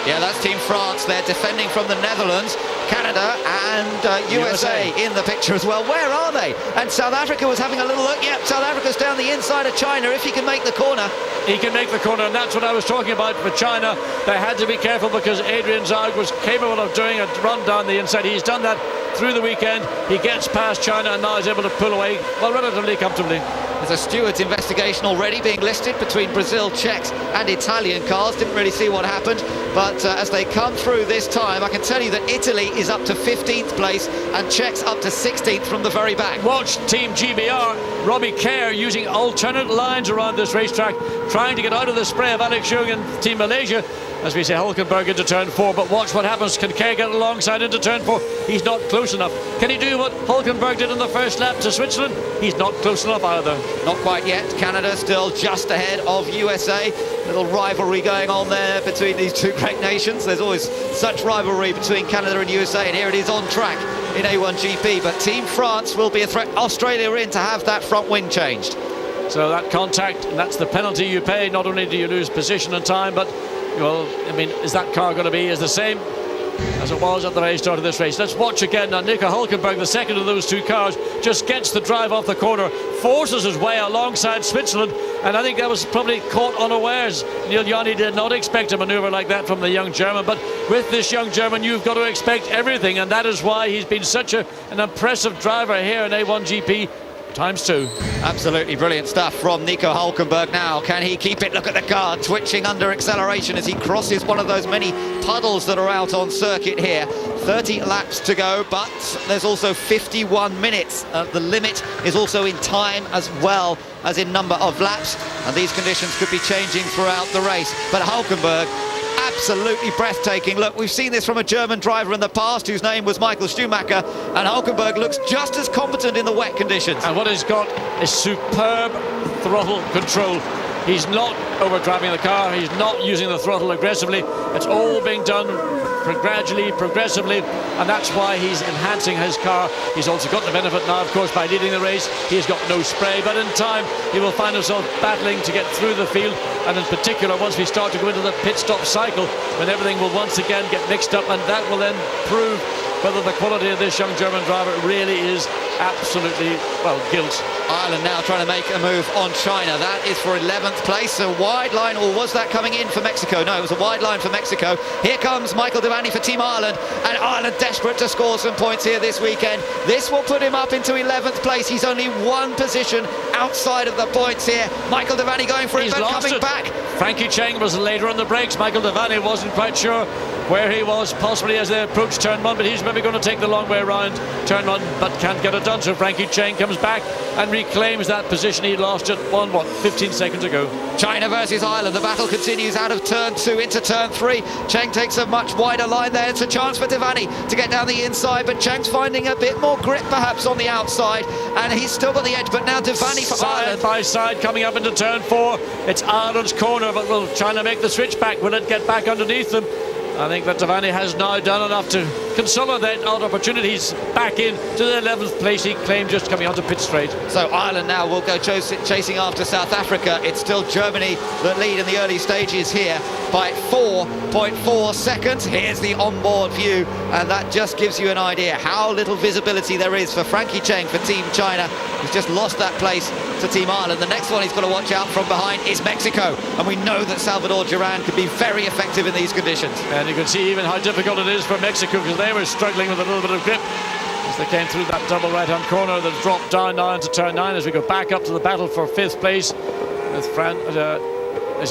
Yeah, that's Team France. They're defending from the Netherlands, Canada and USA in the picture as well. Where are they? And South Africa was having a little look. Yep, South Africa's down the inside of China. If he can make the corner. He can make the corner, and that's what I was talking about for China. They had to be careful because Adrian Zaug was capable of doing a run down the inside. He's done that through the weekend. He gets past China and now is able to pull away, well, relatively comfortably. There's a stewards investigation already being listed between Brazil, Czechs and Italian cars. Didn't really see what happened, but as they come through this time, I can tell you that Italy is up to 15th place and Czechs up to 16th from the very back. Watch Team GBR, Robbie Kerr using alternate lines around this racetrack, trying to get out of the spray of Alex Young and Team Malaysia. As we say, Hülkenberg into turn 4, but watch what happens. Can Kerr get alongside into turn 4? He's not close enough. Can he do what Hülkenberg did in the first lap to Switzerland? He's not close enough either. Not quite yet. Canada still just ahead of USA. Little rivalry going on there between these two great nations. There's always such rivalry between Canada and USA, and here it is on track in A1GP. But Team France will be a threat. Australia in to have that front wing changed. So that contact, and that's the penalty you pay. Not only do you lose position and time, but, well, I mean, is that car going to be the same as it was at the very start of this race? Let's watch again now. Nico Hülkenberg, the second of those two cars, just gets the drive off the corner, forces his way alongside Switzerland, and I think that was probably caught unawares. Neil Yarni did not expect a manoeuvre like that from the young German, but with this young German you've got to expect everything, and that is why he's been such an impressive driver here in A1GP. ×2. Absolutely brilliant stuff from Nico Hülkenberg. Now, can he keep it? Look at the car twitching under acceleration as he crosses one of those many puddles that are out on circuit here. 30 laps to go, but there's also 51 minutes. The limit is also in time as well as in number of laps, and these conditions could be changing throughout the race. But Hülkenberg, absolutely breathtaking. Look, we've seen this from a German driver in the past whose name was Michael Schumacher, and Hülkenberg looks just as competent in the wet conditions. And what he's got is superb throttle control. He's not overdriving the car, he's not using the throttle aggressively. It's all being done gradually, progressively, and that's why he's enhancing his car. He's also got the benefit now, of course, by leading the race. He's got no spray, but in time he will find himself battling to get through the field, and in particular once we start to go into the pit stop cycle, when everything will once again get mixed up, and that will then prove whether the quality of this young German driver really is absolutely, well, gilt. Ireland now trying to make a move on China. That is for 11th place. A wide line, or was that coming in for Mexico? No, it was a wide line for Mexico. Here comes Michael Devaney for Team Ireland, and Ireland desperate to score some points here this weekend. This will put him up into 11th place. He's only one position outside of the points here. Michael Devaney going for it, but coming back. Frankie Cheng was later on the brakes. Michael Devaney wasn't quite sure where he was, possibly as they approach turn 1, but he's maybe going to take the long way around turn 1, but can't get it done. So Frankie Cheng comes back and reclaims that position he lost at 15 seconds ago. China versus Ireland. The battle continues out of turn 2 into turn 3. Cheng takes a much wider line there. It's a chance for Devaney to get down the inside, but Cheng's finding a bit more grip perhaps on the outside, and he's still got the edge, but now Devaney for Ireland. Side by side coming up into turn 4. It's Ireland's corner, but will China make the switch back? Will it get back underneath them? I think that Devaney has now done enough to consolidate out opportunities back in to the 11th place he claimed just coming onto pit straight. So Ireland now will go chasing after South Africa. It's still Germany that lead in the early stages here by 4.4 seconds. Here's the onboard view, and that just gives you an idea how little visibility there is for Frankie Cheng for Team China. He's just lost that place to Team Ireland. The next one he's got to watch out from behind is Mexico, and we know that Salvador Duran can be very effective in these conditions. And you can see even how difficult it is for Mexico, because they were struggling with a little bit of grip as they came through that double right-hand corner that dropped down now into turn 9 as we go back up to the battle for 5th place with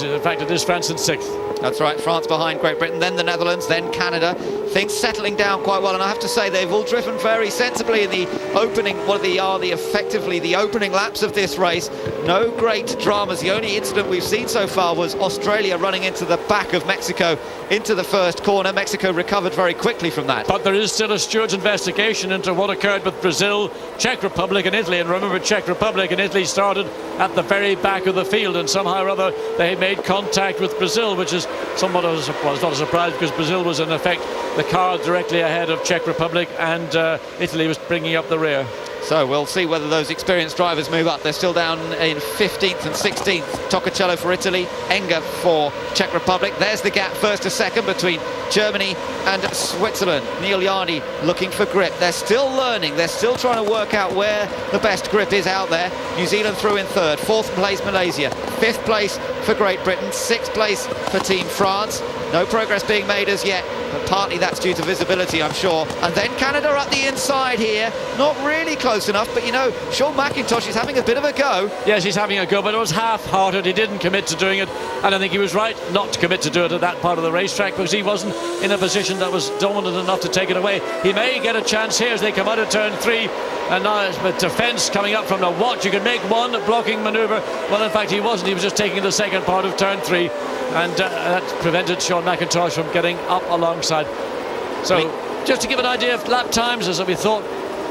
in fact it is France in 6th. That's right, France behind Great Britain, then the Netherlands, then Canada. Things settling down quite well, and I have to say they've all driven very sensibly in the opening, effectively the opening laps of this race. No great dramas. The only incident we've seen so far was Australia running into the back of Mexico into the first corner. Mexico recovered very quickly from that. But there is still a steward's investigation into what occurred with Brazil, Czech Republic and Italy. And remember, Czech Republic and Italy started at the very back of the field, and somehow or other they made contact with Brazil, which is somewhat of not a surprise, because Brazil was in effect the car directly ahead of Czech Republic, and Italy was bringing up the rear. So we'll see whether those experienced drivers move up. They're still down in 15th and 16th. Toccacello for Italy, Enger for Czech Republic. There's the gap first to second between Germany and Switzerland. Neil Yardy looking for grip. They're still learning. They're still trying to work out where the best grip is out there. New Zealand through in 3rd. 4th place Malaysia. 5th place for Great Britain. 6th place for Team France. No progress being made as yet, but partly that's due to visibility, I'm sure. And then Canada up the inside here. Not really close enough, but you know, Sean McIntosh is having a bit of a go. Yes, he's having a go, but it was half-hearted. He didn't commit to doing it, and I think he was right not to commit to do it at that part of the racetrack, because he wasn't in a position that was dominant enough to take it away. He may get a chance here as they come out of turn 3, and now with defence coming up from the watch, you can make one blocking manoeuvre. Well, in fact, he wasn't. He was just taking the second part of turn 3, and that prevented Sean McIntosh from getting up alongside. So just to give an idea of lap times, as we thought,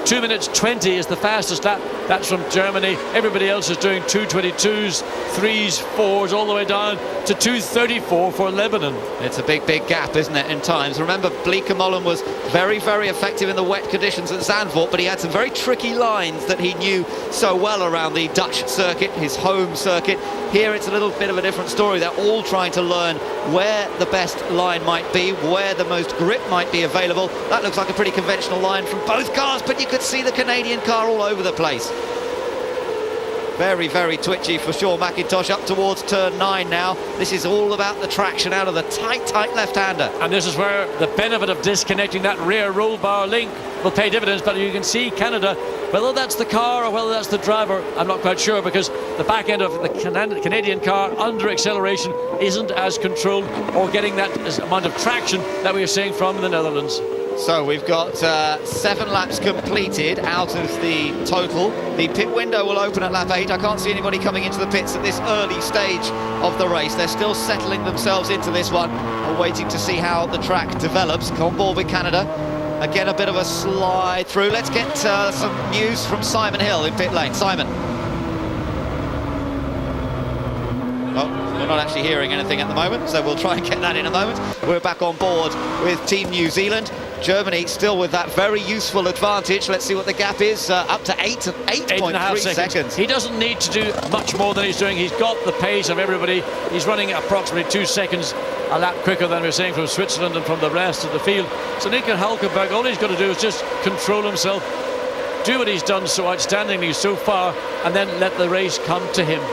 2 minutes 20 is the fastest lap. That's from Germany. Everybody else is doing 2:22s, 3s, 4s, all the way down to 2:34 for Lebanon. It's a big gap, isn't it, in times? Remember, Bleekemolen was very effective in the wet conditions at Zandvoort, but he had some very tricky lines that he knew so well around the Dutch circuit, his home circuit. Here it's a little bit of a different story. They're all trying to learn where the best line might be, where the most grip might be available. That looks like a pretty conventional line from both cars, but you could see the Canadian car all over the place. Very twitchy for Sean McIntosh up towards turn 9 now. This is all about the traction out of the tight left-hander. And this is where the benefit of disconnecting that rear roll bar link will pay dividends. But you can see Canada, whether that's the car or whether that's the driver, I'm not quite sure, because the back end of the Canadian car under acceleration isn't as controlled or getting that amount of traction that we are seeing from the Netherlands. So we've got 7 laps completed out of the total. The pit window will open at lap 8. I can't see anybody coming into the pits at this early stage of the race. They're still settling themselves into this one, waiting to see how the track develops. On board with Canada. Again, a bit of a slide through. Let's get some news from Simon Hill in pit lane. Simon. Oh. We're not actually hearing anything at the moment, so we'll try and get that in a moment. We're back on board with Team New Zealand. Germany still with that very useful advantage. Let's see what the gap is, up to 8.3 seconds. He doesn't need to do much more than he's doing. He's got the pace of everybody. He's running approximately 2 seconds a lap quicker than we're saying from Switzerland and from the rest of the field. So Nico Hülkenberg, all he's got to do is just control himself, do what he's done so outstandingly so far, and then let the race come to him.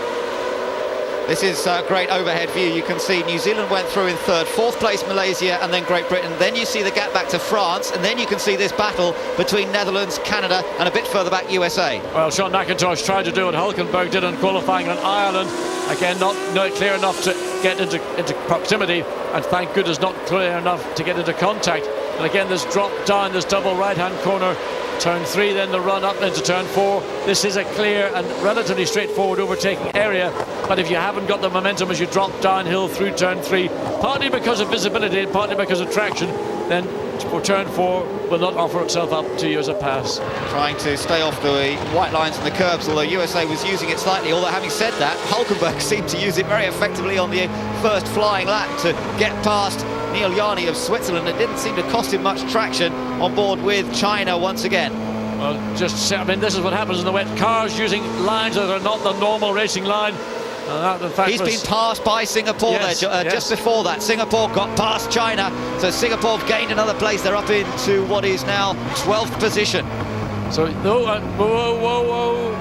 This is a great overhead view. You can see New Zealand went through in third, fourth place Malaysia, and then Great Britain. Then you see the gap back to France, and then you can see this battle between Netherlands, Canada, and a bit further back USA. Well, Sean McIntosh tried to do what Hülkenberg did in qualifying on Ireland. Again, not clear enough to get into proximity, and thank goodness not clear enough to get into contact. And again, this drop down, this double right-hand corner, turn 3, then the run up into turn 4. This is a clear and relatively straightforward overtaking area, but if you haven't got the momentum as you drop downhill through turn 3, partly because of visibility and partly because of traction, then for turn 4 will not offer itself up to you as a pass. Trying to stay off the white lines and the curbs, although USA was using it slightly. Although having said that, Hülkenberg seemed to use it very effectively on the first flying lap to get past Neil Yarni of Switzerland. It didn't seem to cost him much traction on board with China once again. Well, I mean, this is what happens in the wet. Cars using lines that are not the normal racing line. That, in fact, he's been passed by Singapore just before that. Singapore got past China, so Singapore have gained another place. They're up into what is now 12th position. So, whoa.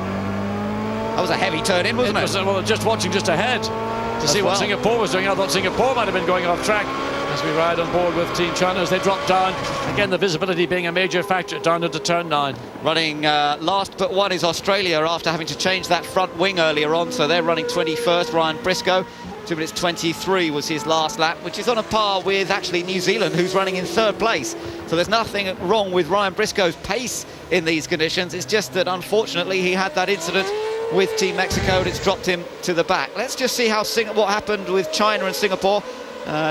That was a heavy turn in, wasn't it? Well, just watching just ahead to see what Singapore was doing. I thought Singapore might have been going off track as we ride on board with Team China as they drop down. Again, the visibility being a major factor down into turn 9. Running last but one is Australia after having to change that front wing earlier on, so they're running 21st. Ryan Briscoe, 2 minutes 23 was his last lap, which is on a par with actually New Zealand, who's running in third place. So there's nothing wrong with Ryan Briscoe's pace in these conditions. It's just that unfortunately he had that incident with Team Mexico and it's dropped him to the back. Let's just see how what happened with China and Singapore.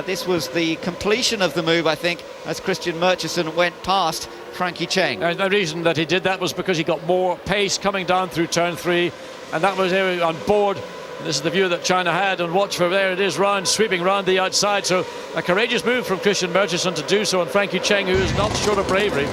This was the completion of the move, I think, as Christian Murchison went past Frankie Cheng. The reason that he did that was because he got more pace coming down through turn 3, and that was on board. This is the view that China had, and watch for there it is, sweeping round the outside. So a courageous move from Christian Murchison to do so, and Frankie Cheng, who is not short of bravery.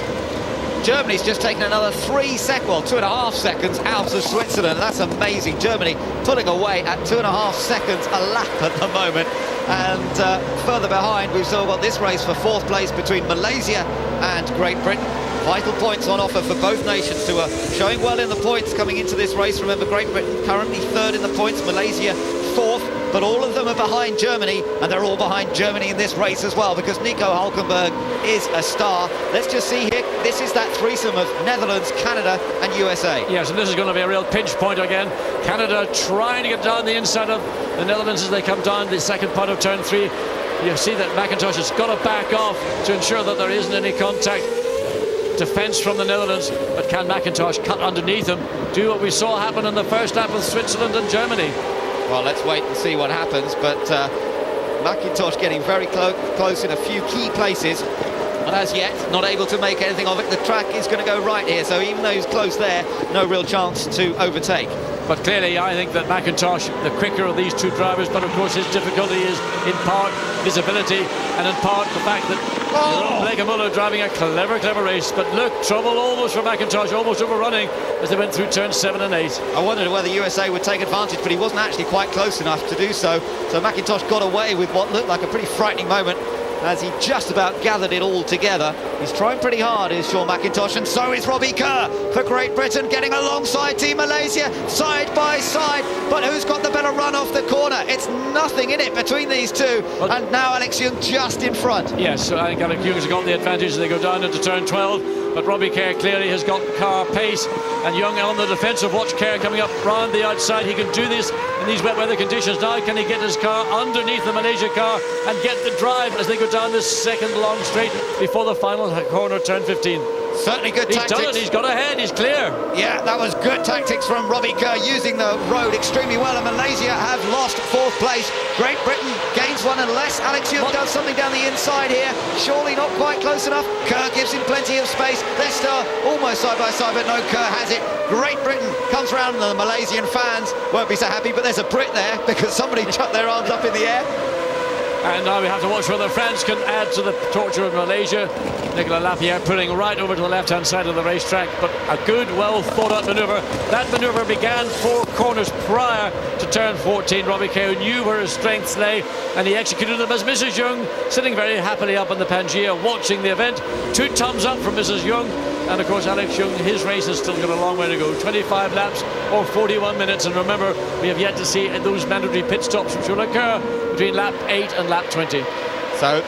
Germany's just taken another 2.5 seconds out of Switzerland. That's amazing. Germany pulling away at 2.5 seconds a lap at the moment. And further behind, we've still got this race for 4th place between Malaysia and Great Britain. Vital points on offer for both nations who are showing well in the points coming into this race. Remember, Great Britain currently 3rd in the points, Malaysia 4th. But all of them are behind Germany, and they're all behind Germany in this race as well, because Nico Hülkenberg is a star. Let's just see here. This is that threesome of Netherlands, Canada and USA. Yes, and this is going to be a real pinch point again. Canada trying to get down the inside of the Netherlands as they come down the second part of turn 3. You see that McIntosh has got to back off to ensure that there isn't any contact. Defence from the Netherlands, but can McIntosh cut underneath him, do what we saw happen in the first lap with Switzerland and Germany? Well, let's wait and see what happens, but McIntosh getting very close in a few key places, and as yet not able to make anything of it. The track is going to go right here, so even though he's close there, no real chance to overtake. But clearly I think that McIntosh, the quicker of these two drivers, but of course his difficulty is in part visibility and in part the fact that Blegemuller driving a clever race. But look, trouble almost for McIntosh, almost overrunning as they went through turns 7 and 8. I wondered whether USA would take advantage, but he wasn't actually quite close enough to do so. So McIntosh got away with what looked like a pretty frightening moment as he just about gathered it all together. He's trying pretty hard, is Sean McIntosh, and so is Robbie Kerr for Great Britain, getting alongside Team Malaysia, side by side. But who's got the better run off the corner? It's nothing in it between these two, and now Alex Young just in front. Yes, I think Alex Young's got the advantage as they go down into turn 12, but Robbie Kerr clearly has got car pace, and Young on the defensive. Watch Kerr coming up round the outside. He can do this in these wet weather conditions. Now can he get his car underneath the Malaysia car and get the drive as they go down this second long straight before the final corner, turn 15. Certainly good He's tactics. done it, he's got ahead, he's clear. Yeah, that was good tactics from Robbie Kerr, using the road extremely well, and Malaysia have lost 4th place. Great Britain gains 1 unless Alex Young does something down the inside here. Surely not quite close enough. Kerr gives him plenty of space. They're still almost side by side, but no, Kerr has it. Great Britain comes round, and the Malaysian fans won't be so happy, but there's a Brit there because somebody chucked their arms up in the air. And now we have to watch whether France can add to the torture of Malaysia. Nicolas Lapierre pulling right over to the left-hand side of the racetrack, but a good, well-thought-out manoeuvre. That manoeuvre began 4 corners prior to turn 14. Robbie Kerr knew where his strengths lay, and he executed them as Mrs. Young, sitting very happily up in the Pangaea, watching the event. 2 thumbs up from Mrs. Young. And of course, Alex Young, his race has still got a long way to go. 25 laps or 41 minutes. And remember, we have yet to see those mandatory pit stops which will occur between lap 8 and lap 20. So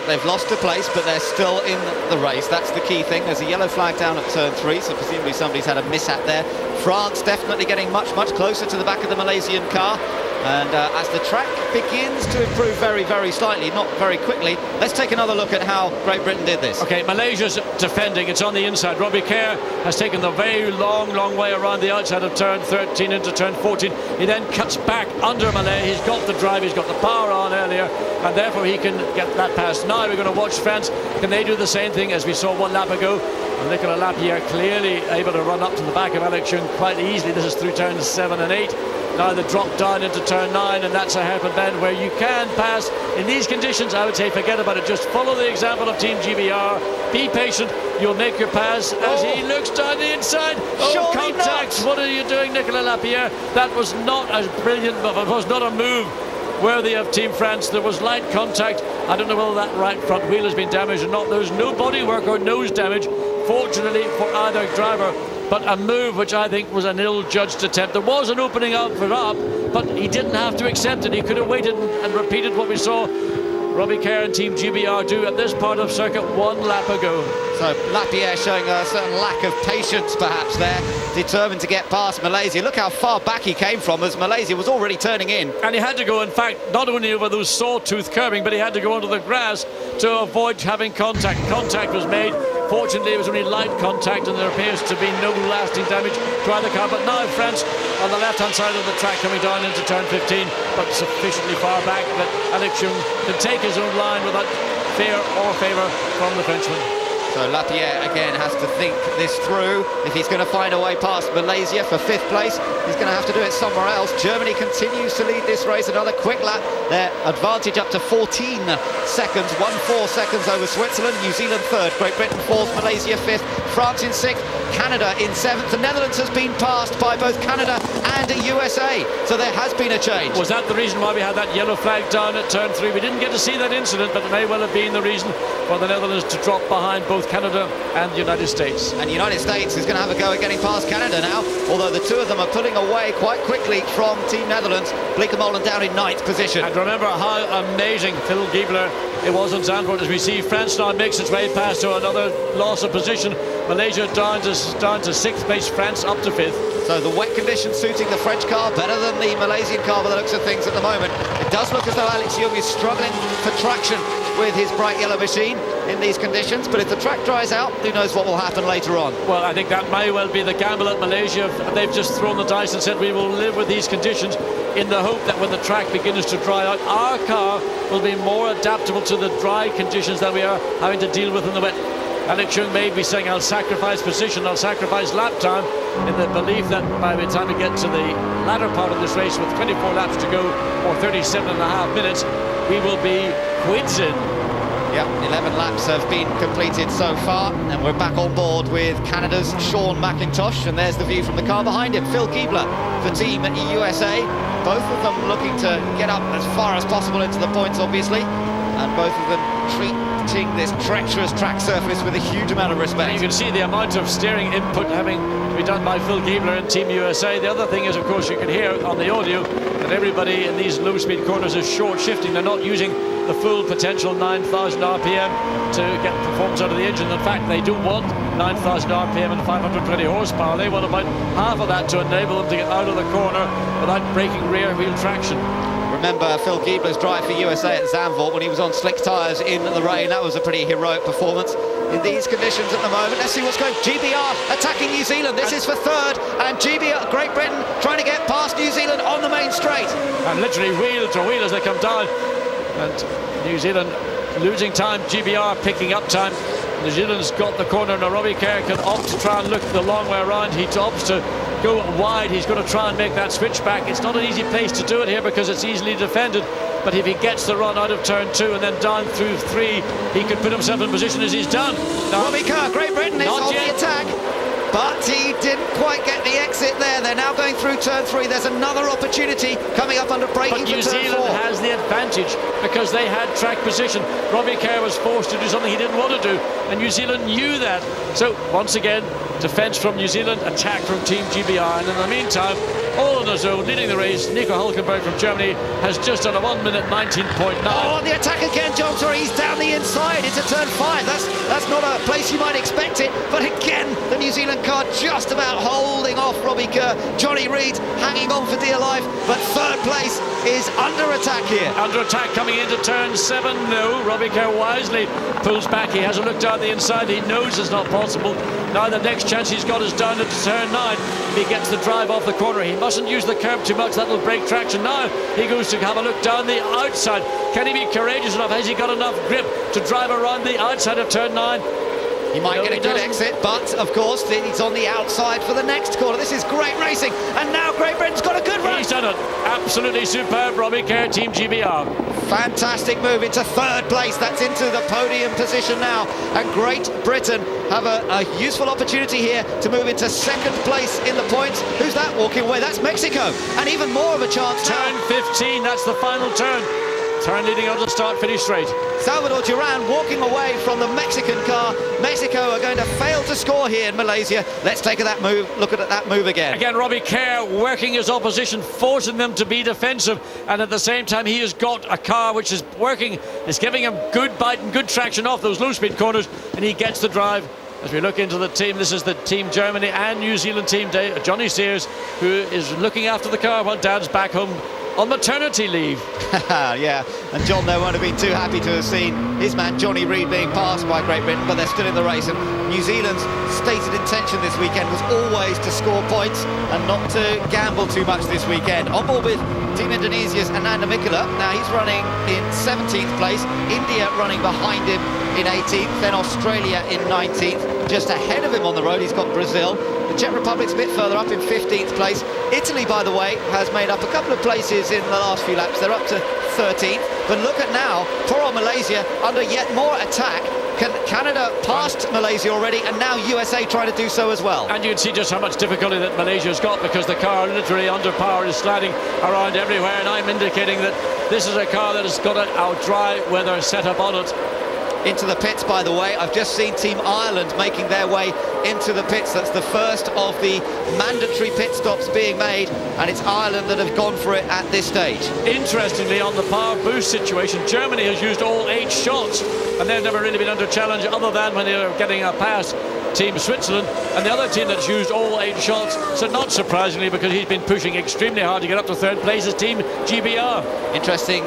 they've lost a place, but they're still in the race. That's the key thing. There's a yellow flag down at turn 3, so presumably somebody's had a mishap there. France definitely getting much, much closer to the back of the Malaysian car. And as the track begins to improve very, very slightly, not very quickly, let's take another look at how Great Britain did this. OK, Malaysia's defending. It's on the inside. Robbie Kerr has taken the very long way around the outside of turn 13 into turn 14. He then cuts back under Malay. He's got the drive, he's got the power on earlier, and therefore he can get that past. Now we're going to watch France. Can they do the same thing as we saw 1 lap ago? And Nicolas Lapierre clearly able to run up to the back of Alex Young quite easily. This is through turns 7 and 8. Now the drop down into turn 9, and that's a hairpin bend where you can pass. In these conditions, I would say forget about it. Just follow the example of Team GBR. Be patient. You'll make your pass as he looks down the inside. Oh, contact. What are you doing, Nicolas Lapierre? That was not as brilliant, but it was not a move worthy of Team France. There was light contact. I don't know whether that right front wheel has been damaged or not. There's no bodywork or nose damage, fortunately for either driver, but a move which I think was an ill-judged attempt. There was an opening up for up, but he didn't have to accept it. He could have waited and repeated what we saw Robbie Kerr and Team GBR do at this part of circuit 1 lap ago. So Lapierre showing a certain lack of patience perhaps there, determined to get past Malaysia. Look how far back he came from as Malaysia was already turning in. And he had to go, in fact, not only over those sawtooth curbing, but he had to go onto the grass to avoid having contact. Contact was made. Fortunately, it was only light contact, and there appears to be no lasting damage to either car. But now France on the left-hand side of the track coming down into turn 15, but sufficiently far back that Alex Young can take his own line without fear or favour from the Frenchman. So Lapierre again has to think this through. If he's going to find a way past Malaysia for 5th place, he's going to have to do it somewhere else. Germany continues to lead this race. Another quick lap. Their advantage up to 14 seconds. 1-4 seconds over Switzerland. New Zealand 3rd. Great Britain 4th. Malaysia 5th. France in 6th. Canada in 7th. The Netherlands has been passed by both Canada and the USA. So there has been a change. Was that the reason why we had that yellow flag down at turn 3? We didn't get to see that incident, but it may well have been the reason for the Netherlands to drop behind both Canada and the United States. And the United States is going to have a go at getting past Canada now, although the two of them are pulling away quite quickly from Team Netherlands. Bleekemolen down in 9th position. And remember how amazing Phil Giebler it was on Zandvoort as we see France now makes its way past to another loss of position. Malaysia down to 6th place, France up to 5th. So the wet conditions suiting the French car better than the Malaysian car by the looks of things at the moment. It does look as though Alex Young is struggling for traction with his bright yellow machine in these conditions, but if the track dries out, who knows what will happen later on. Well, I think that may well be the gamble at Malaysia. They've just thrown the dice and said we will live with these conditions in the hope that when the track begins to dry out, our car will be more adaptable to the dry conditions that we are having to deal with in the wet. Alex Young may be saying, I'll sacrifice position, I'll sacrifice lap time, in the belief that by the time we get to the latter part of this race with 24 laps to go, or 37.5 minutes, we will be quids in. Yeah, 11 laps have been completed so far, and we're back on board with Canada's Sean McIntosh, and there's the view from the car behind him. Phil Giebler for Team USA. Both of them looking to get up as far as possible into the points, obviously, and both of them treating this treacherous track surface with a huge amount of respect. You can see the amount of steering input having to be done by Phil Giebler and Team USA. The other thing is, of course, you can hear on the audio that everybody in these low-speed corners is short shifting. They're not using the full potential 9,000 RPM to get performance out of the engine. In fact, they do want 9,000 RPM and 520 horsepower. They want about half of that to enable them to get out of the corner without breaking rear wheel traction. Remember Phil Giebler's drive for USA at Zandvoort when he was on slick tyres in the rain. That was a pretty heroic performance. in these conditions at the moment. Let's see what's going. GBR attacking New Zealand. This is for third, and GBR, Great Britain, trying to get past New Zealand on the main straight. And literally wheel to wheel as they come down. And New Zealand losing time, GBR picking up time. New Zealand's got the corner. Now Robbie Kerr can opt to try and look the long way around. He opts to go wide. He's going to try and make that switch back. It's not an easy place to do it here because it's easily defended. But if he gets the run out of turn 2 and then down through 3, he could put himself in position as he's done. Now, Robbie Kerr, Great Britain is on the attack, but he didn't quite get the exit there. They're now going through turn 3. There's another opportunity coming up under braking for turn 4. New Zealand has the advantage because they had track position. Robbie Kerr was forced to do something he didn't want to do, and New Zealand knew that. So once again, defence from New Zealand, attack from Team GBR, and in the meantime, all on his own, leading the race, Nico Hülkenberg from Germany has just done a 1 minute 19.9. Oh, on the attack again, John. Sorry, he's down the inside into turn 5. That's not a place you might expect it, but again, the New Zealand car just about holding off Robbie Kerr. Johnny Reid hanging on for dear life, but third place is under attack here. Under attack coming into turn 7. No, Robbie Kerr wisely pulls back. He has a look down the inside. He knows it's not possible. Now the next chance he's got is down into turn 9. If he gets the drive off the corner, he mustn't use the curb too much. That'll break traction. Now he goes to have a look down the outside. Can he be courageous enough? Has he got enough grip to drive around the outside of turn 9? He might get a good exit, but of course he's on the outside for the next corner. This is great racing, and now Great Britain's got a good run. He's done it. Absolutely superb, Robbie Kerr, Team GBR. Fantastic move into third place. That's into the podium position now, and Great Britain have a useful opportunity here to move into second place in the points. Who's that walking away? That's Mexico, and even more of a chance turn now. 15, that's the final turn. Turn leading on the start, finish straight. Salvador Duran walking away from the Mexican car. Mexico are going to fail to score here in Malaysia. Let's take that move. Look at that move again. Again, Robbie Kerr working his opposition, forcing them to be defensive, and at the same time he has got a car which is working, is giving him good bite and good traction off those low-speed corners, and he gets the drive. As we look into the team, this is the Team Germany and New Zealand team. Johnny Sears, who is looking after the car while Dad's back home on maternity leave. Yeah, and John there won't have been too happy to have seen his man Johnny Reid being passed by Great Britain, but they're still in the race, and New Zealand's stated intention this weekend was always to score points and not to gamble too much this weekend. On board with Team Indonesia's Ananda Mikula. Now he's running in 17th place, India running behind him in 18th, then Australia in 19th. Just ahead of him on the road he's got Brazil. The Czech Republic's a bit further up in 15th place. Italy, by the way, has made up a couple of places in the last few laps. They're up to 13th. But look at now, poor old Malaysia under yet more attack. Canada passed Malaysia already, and now USA trying to do so as well. And you can see just how much difficulty that Malaysia's got, because the car literally under power is sliding around everywhere, and I'm indicating that this is a car that has got a dry weather setup on it. Into the pits, by the way. I've just seen Team Ireland making their way into the pits. That's the first of the mandatory pit stops being made, and it's Ireland that have gone for it at this stage. Interestingly, on the power boost situation, Germany has used all 8 shots, and they've never really been under challenge other than when they were getting a pass Team Switzerland, and the other team that's used all 8 shots, so not surprisingly, because he's been pushing extremely hard to get up to third place, is Team GBR. Interesting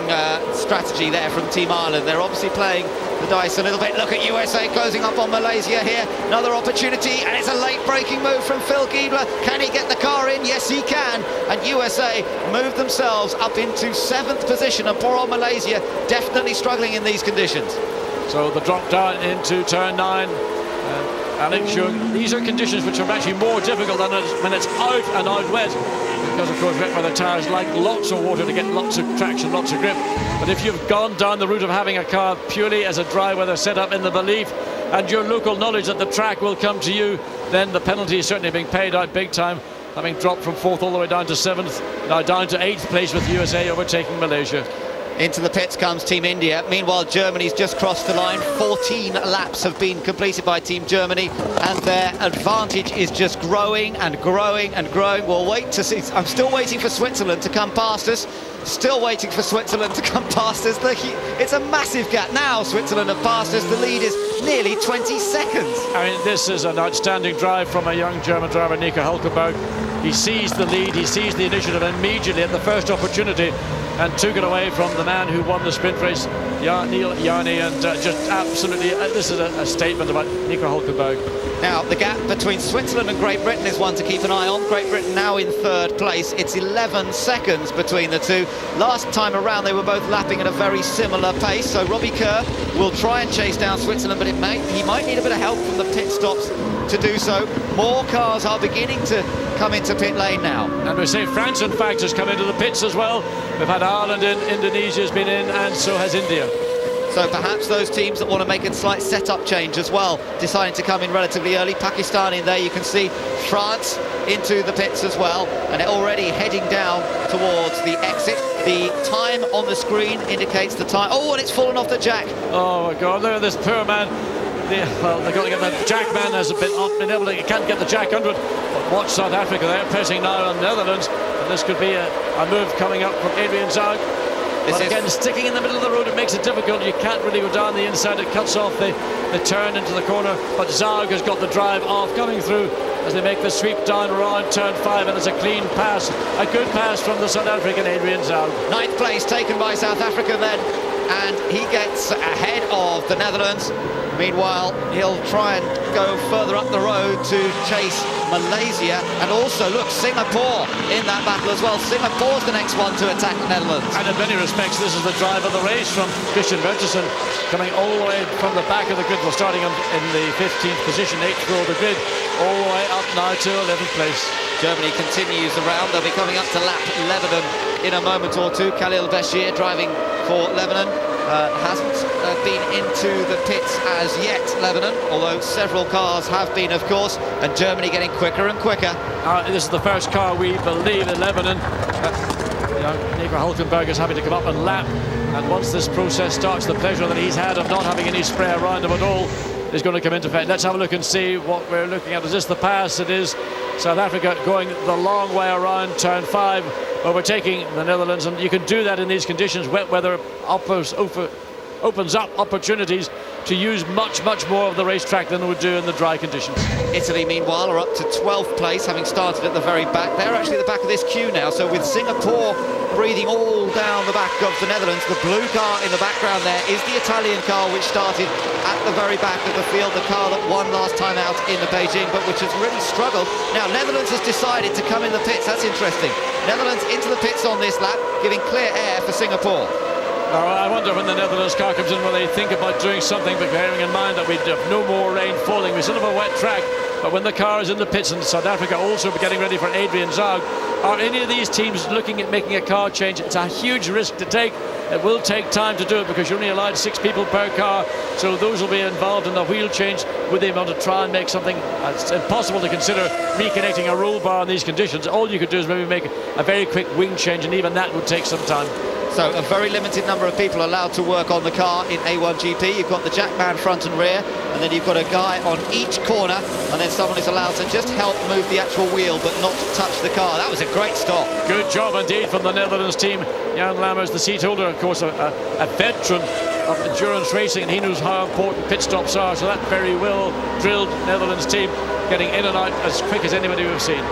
strategy there from Team Ireland. They're obviously playing the dice a little bit. Look at USA closing up on Malaysia here. Another opportunity, and it's a late braking move from Phil Giebler. Can he get the car in? Yes, he can. And USA move themselves up into 7th position, and poor old Malaysia definitely struggling in these conditions. So the drop down into turn 9. Alex Young, these are conditions which are actually more difficult than when it's out and out wet, because of course wet weather tyres like lots of water to get lots of traction, lots of grip. But if you've gone down the route of having a car purely as a dry weather setup in the belief and your local knowledge that the track will come to you, then the penalty is certainly being paid out big time, having dropped from 4th all the way down to 7th, now down to 8th place with USA overtaking Malaysia. Into the pits comes Team India. Meanwhile, Germany's just crossed the line. 14 laps have been completed by Team Germany, and their advantage is just growing and growing and growing. We'll wait to see. I'm still waiting for Switzerland to come past us. Still waiting for Switzerland to come past us. It's a massive gap. Now Switzerland have passed us. The lead is nearly 20 seconds. I mean, this is an outstanding drive from a young German driver, Nico Hülkenberg. He sees the lead, he sees the initiative immediately at the first opportunity. and took it away from the man who won the sprint race, Neil Yarney, and just absolutely, this is a statement about Nico Hulkenberg. Now, the gap between Switzerland and Great Britain is one to keep an eye on. Great Britain now in third place. It's 11 seconds between the two. Last time around, they were both lapping at a very similar pace. So Robbie Kerr will try and chase down Switzerland, but he might need a bit of help from the pit stops to do so. More cars are beginning to come into pit lane now. And we say France, in fact, has come into the pits as well. We've had Ireland in, Indonesia's been in, and so has India. So perhaps those teams that want to make a slight setup change as well, deciding to come in relatively early. Pakistan in there, you can see France into the pits as well, and they're already heading down towards the exit. The time on the screen indicates the time. Oh, and it's fallen off the jack. Oh my God, look at this poor man. Well, they've got to get the jack man hasn't been able to, can't get the jack under it. But watch South Africa, they're pressing now on the Netherlands, and this could be a move coming up from Adrian Zaug. But again, sticking in the middle of the road, it makes it difficult. You can't really go down the inside. It cuts off the turn into the corner. But Zaug has got the drive off, coming through as they make the sweep down around turn 5, and it's a clean pass. A good pass from the South African Adrian Zaug. 9th place taken by South Africa then, and he gets ahead of the Netherlands. Meanwhile, he'll try and go further up the road to chase Malaysia, and also, look, Singapore in that battle as well. Singapore's the next one to attack the Netherlands. And in many respects, this is the drive of the race from Christian Bertelsen, coming all the way from the back of the grid. We're starting in the 15th position, 8th row of the grid, all the way up now to 11th place. Germany continues around. They'll be coming up to lap Lebanon in a moment or two. Khalil Bashir driving for Lebanon. Hasn't been into the pits as yet, Lebanon, although several cars have been, of course, and Germany getting quicker and quicker. This is the first car, we believe, in Lebanon. Nico Hulkenberg is having to come up and lap, and once this process starts, the pleasure that he's had of not having any spray around him at all is going to come into effect. Let's have a look and see what we're looking at. Is this the pass? It is. South Africa going the long way around turn 5, overtaking the Netherlands, and you can do that in these conditions. Wet weather opens up opportunities to use much more of the racetrack than it would do in the dry conditions. Italy, meanwhile, are up to 12th place, having started at the very back. They're actually at the back of this queue now, so with Singapore breathing all down the back of the Netherlands, the blue car in the background there is the Italian car, which started at the very back of the field, the car that won last time out in the Beijing, but which has really struggled. Now, Netherlands has decided to come in the pits. That's interesting. Netherlands into the pits on this lap, giving clear air for Singapore. I wonder when the Netherlands car comes in, will they think about doing something, but bearing in mind that we have no more rain falling. We still have a wet track, but when the car is in the pits, and South Africa also getting ready for Adrian Zaug, are any of these teams looking at making a car change? It's a huge risk to take. It will take time to do it because you're only allowed 6 people per car, so those will be involved in the wheel change. Would they want to try and make something? It's impossible to consider reconnecting a roll bar in these conditions. All you could do is maybe make a very quick wing change, and even that would take some time. So a very limited number of people allowed to work on the car in A1GP. You've got the jackman front and rear, and then you've got a guy on each corner, and then someone is allowed to just help move the actual wheel but not touch the car. That was a great stop. Good job indeed from the Netherlands team. Jan Lammers, the seat holder, of course, a veteran of endurance racing, and he knows how important pit stops are. So that very well drilled Netherlands team getting in and out as quick as anybody we've seen.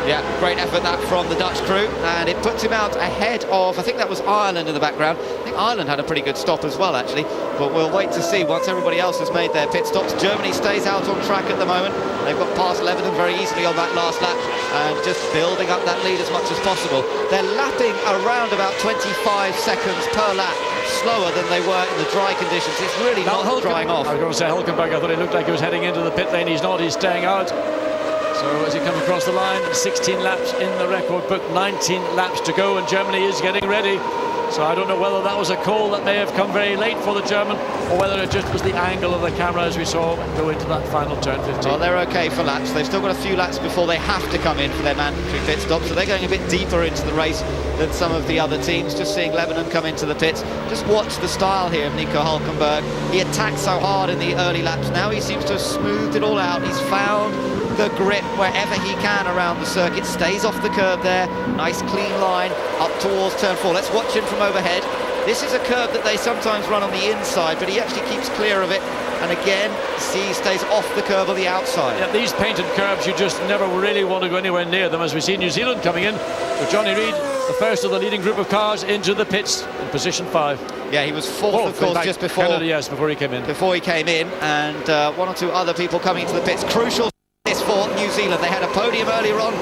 Yeah, great effort that from the Dutch crew, and it puts him out ahead of, I think that was Ireland in the background. I think Ireland had a pretty good stop as well, actually, but we'll wait to see once everybody else has made their pit stops. Germany stays out on track at the moment. They've got past Lebanon very easily on that last lap, and just building up that lead as much as possible. They're lapping around about 25 seconds per lap slower than they were in the dry conditions. It's really not drying off. I was going to say Hulkenberg, I thought he looked like he was heading into the pit lane. He's not, he's staying out. So as he comes across the line, 16 laps in the record book, 19 laps to go, and Germany is getting ready. So I don't know whether that was a call that may have come very late for the German, or whether it just was the angle of the camera as we saw go into that final turn 15. Well, they're okay for laps. They've still got a few laps before they have to come in for their mandatory pit stop, so they're going a bit deeper into the race than some of the other teams. Just seeing Lebanon come into the pits. Just watch the style here of Nico Hulkenberg. He attacked so hard in the early laps. Now he seems to have smoothed it all out. He's found the grip wherever he can around the circuit, stays off the curb there, nice clean line up towards turn 4. Let's watch him from overhead. This is a curb that they sometimes run on the inside, but he actually keeps clear of it, and again, see, he stays off the curb on the outside. Yeah, these painted curbs, you just never really want to go anywhere near them, as we see New Zealand coming in with Johnny Reid the first of the leading group of cars into the pits in position 5. Yeah, he was fourth, of course, just before. Canada, yes, before he came in. Before he came in, and one or two other people coming into the pits. Crucial this for New Zealand. They had a podium earlier on.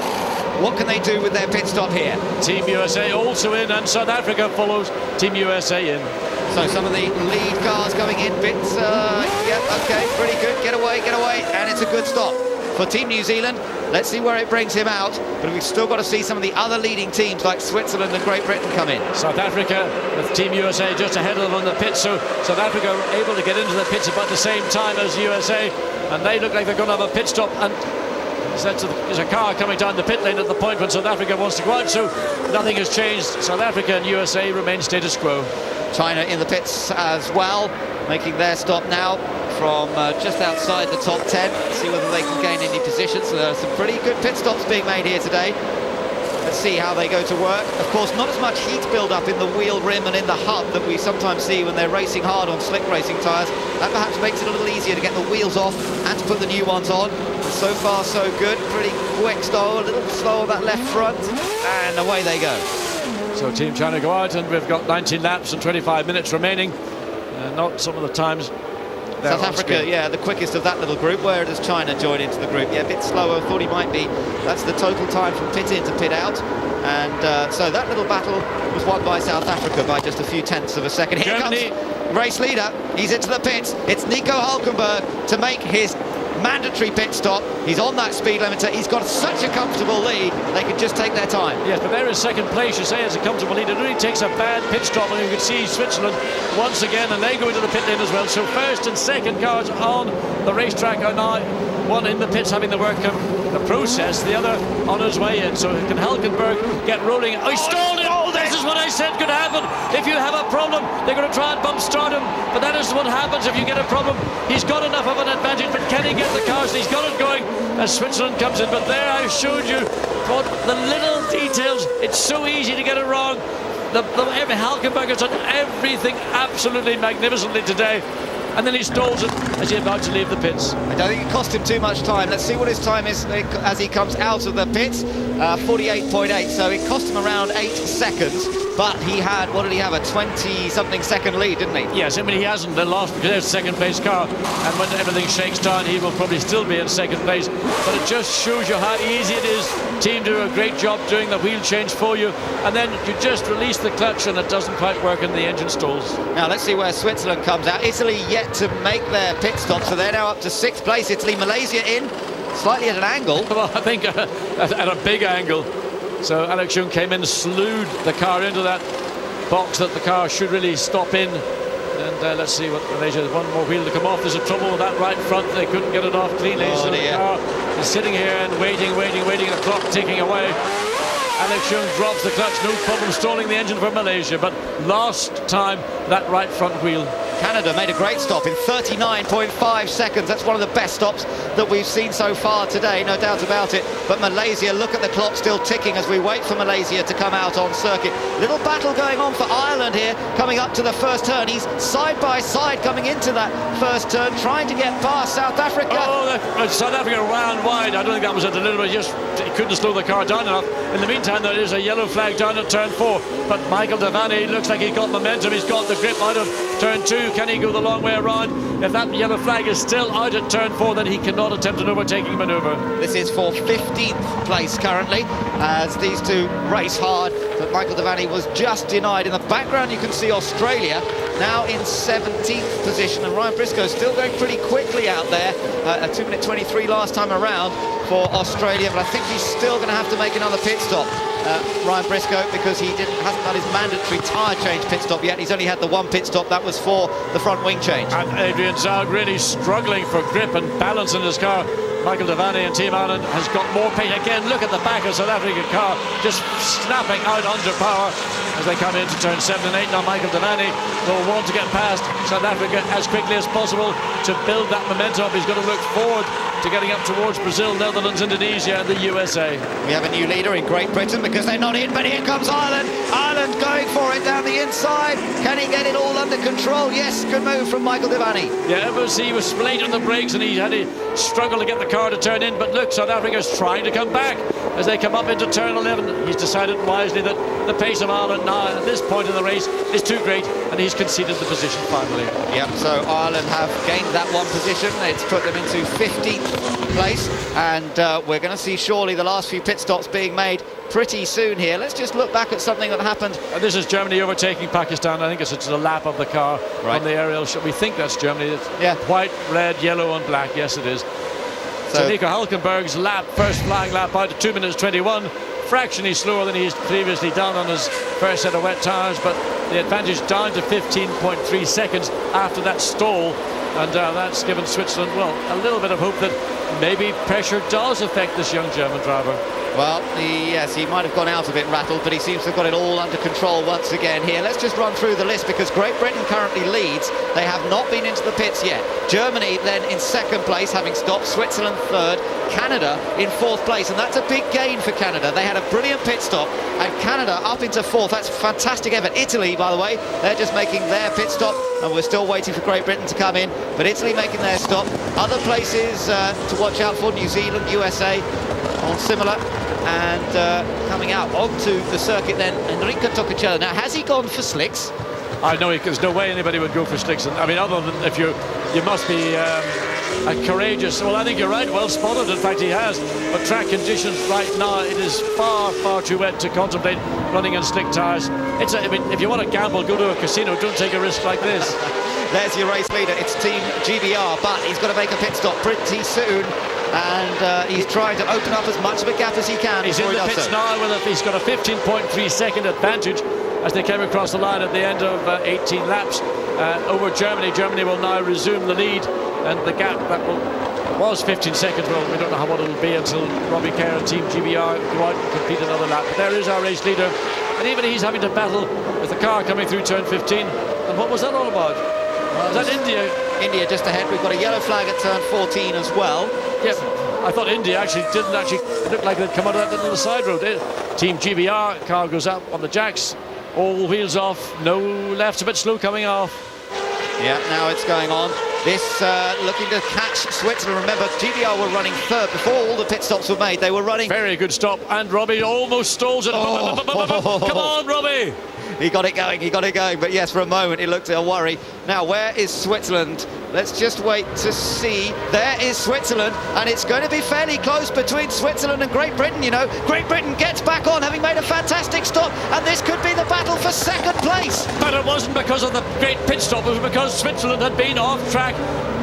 What can they do with their pit stop here? Team USA also in, and South Africa follows Team USA in. So some of the lead cars coming in, bits, yeah, okay, pretty good, get away, and it's a good stop for Team New Zealand. Let's see where it brings him out, but we've still got to see some of the other leading teams like Switzerland and Great Britain come in. South Africa with Team USA just ahead of them on the pits, so South Africa are able to get into the pits about the same time as USA, and they look like they're going to have a pit stop, and there's a car coming down the pit lane at the point when South Africa wants to go out, so nothing has changed. South Africa and USA remain status quo. China in the pits as well, making their stop now from just outside the top 10. See whether they can gain any positions. So there are some pretty good pit stops being made here today. Let's see how they go to work. Of course, not as much heat build-up in the wheel rim and in the hub that we sometimes see when they're racing hard on slick racing tyres. That perhaps makes it a little easier to get the wheels off and to put the new ones on. So far, so good. Pretty quick stall, a little slow on that left front, and away they go. So Team China go out, and we've got 19 laps and 25 minutes remaining. Not some of the times. South Africa, yeah, the quickest of that little group. Where does China join into the group? Yeah, a bit slower, thought he might be. That's the total time from pit in to pit out. And so that little battle was won by South Africa by just a few tenths of a second. Here Germany comes race leader. He's into the pits. It's Nico Hülkenberg to make his mandatory pit stop. He's on that speed limiter. He's got such a comfortable lead, they can just take their time. Yes, but there is second place. You say it's a comfortable lead. It really takes a bad pit stop, and you can see Switzerland once again, and they go into the pit lane as well. So first and second cars on the racetrack are now, one in the pits having the work of the process, the other on his way in. So can Hülkenberg get rolling? Oh, he stalled it! Oh, this is what I said could happen. If you have a problem, they're going to try and bump start him, but that is what happens if you get a problem. He's got enough of an advantage, but can he get the cars? He's got it going as Switzerland comes in. But there I showed you what the little details. It's so easy to get it wrong. Hülkenberg has done everything absolutely magnificently today, and then he stalls it as he's about to leave the pits. I don't think it cost him too much time. Let's see what his time is as he comes out of the pits. 48.8, so it cost him around 8 seconds. But he had, what did he have, a 20-something second lead, didn't he? Yes, I mean, he hasn't lost because there's a second-place car. And when everything shakes down, he will probably still be in second place. But it just shows you how easy it is. Team do a great job doing the wheel change for you. And then you just release the clutch and it doesn't quite work and the engine stalls. Now, let's see where Switzerland comes out. Italy yet to make their pit stop, so they're now up to 6th place. Italy, Malaysia in, slightly at an angle. Well, I think at a big angle. So Alex Young came in, slewed the car into that box that the car should really stop in. And let's see what Malaysia, one more wheel to come off. There's a trouble with that right front. They couldn't get it off cleanly. Oh, so the car is sitting here and waiting, the clock ticking away. Alex Young drops the clutch, no problem stalling the engine for Malaysia, but last time that right front wheel. Canada made a great stop in 39.5 seconds. That's one of the best stops that we've seen so far today, no doubt about it. But Malaysia, look at the clock still ticking as we wait for Malaysia to come out on circuit. Little battle going on for Ireland here, coming up to the first turn. He's side by side coming into that first turn, trying to get past South Africa. Oh, South Africa ran wide. I don't think that was a deliberate, just he couldn't slow the car down enough. In the meantime, there is a yellow flag down at turn 4. But Michael Devaney looks like he's got momentum. He's got the grip out of turn 2. Can he go the long way around? If that yellow flag is still out at turn 4, then he cannot attempt an overtaking manoeuvre. This is for 15th place currently, as these two race hard, but Michael Devaney was just denied. In the background you can see Australia now in 17th position, and Ryan Briscoe still going pretty quickly out there. A 2:23 last time around for Australia, but I think he's still going to have to make another pit stop. Ryan Briscoe, because he hasn't done his mandatory tyre change pit stop yet. He's only had the one pit stop, that was for the front wing change. And Adrian Zaug really struggling for grip and balance in his car. Michael Devaney and Team Ireland has got more pace. Again, look at the back of South African car, just snapping out under power as they come into turn 7 and 8. Now Michael Devaney will want to get past South Africa as quickly as possible to build that momentum. He's got to look forward to getting up towards Brazil, Netherlands, Indonesia and the USA. We have a new leader in Great Britain because they're not in, but here comes Ireland. Ireland going for it down the inside. Can he get it all under control? Yes, good move from Michael Devaney. Yeah, he was late on the brakes and he had to struggle to get the car to turn in, but look, South Africa's trying to come back as they come up into turn 11. He's decided wisely that the pace of Ireland now at this point in the race is too great, and he's conceded the position finally. Yep, so Ireland have gained that one position. It's put them into 15th place, and we're going to see surely the last few pit stops being made pretty soon here. Let's just look back at something that happened. This is Germany overtaking Pakistan. I think it's a lap of the car from the aerial shot. We think that's Germany. It's white, red, yellow and black. Yes, it is. So Nico Hülkenberg's lap, first flying lap out to 2 minutes 21. Fractionally slower than he's previously done on his first set of wet tyres, but the advantage down to 15.3 seconds after that stall, and that's given Switzerland, well, a little bit of hope that maybe pressure does affect this young German driver. Well, yes, he might have gone out a bit rattled, but he seems to have got it all under control once again here. Let's just run through the list, because Great Britain currently leads. They have not been into the pits yet. Germany then in second place, having stopped. Switzerland third. Canada in fourth place, and that's a big gain for Canada. They had a brilliant pit stop, and Canada up into fourth. That's a fantastic effort. Italy, by the way, they're just making their pit stop, and we're still waiting for Great Britain to come in, but Italy making their stop. Other places to watch out for: New Zealand, USA on similar. And coming out onto the circuit then, Enrico Toccacello. Now, has he gone for slicks? I know there's no way anybody would go for slicks. I mean, other than if you must be a courageous. Well, I think you're right. Well spotted. In fact, he has. But track conditions right now, it is far, far too wet to contemplate running in slick tyres. I mean, if you want to gamble, go to a casino. Don't take a risk like this. There's your race leader. It's Team GBR, but he's got to make a pit stop pretty soon. And he's trying to open up as much of a gap as he can. He's in the pits now. He's got a 15.3 second advantage as they came across the line at the end of 18 laps over Germany. Germany will now resume the lead, and the gap that was 15 seconds. Well, we don't know what it'll be until Robbie Kerr and Team GBR go out and complete another lap. But there is our race leader, and even he's having to battle with the car coming through turn 15. And what was that all about? Was that India? India just ahead. We've got a yellow flag at turn 14 as well. Yep. I thought India didn't look like they'd come out of that little side road. Team GBR car goes up on the jacks, all wheels off, no left, a bit slow coming off. Yeah, now it's going on. This looking to catch Switzerland. Remember, GBR were running third before all the pit stops were made. They were running. Very good stop, and Robbie almost stalls it. Come on, Robbie. He got it going, but yes, for a moment it looked a worry. Now, where is Switzerland? Let's just wait to see. There is Switzerland, and it's going to be fairly close between Switzerland and Great Britain, you know. Great Britain gets back on, having made a fantastic stop, and this could be the battle for second place. But it wasn't because of the great pit stop, it was because Switzerland had been off track.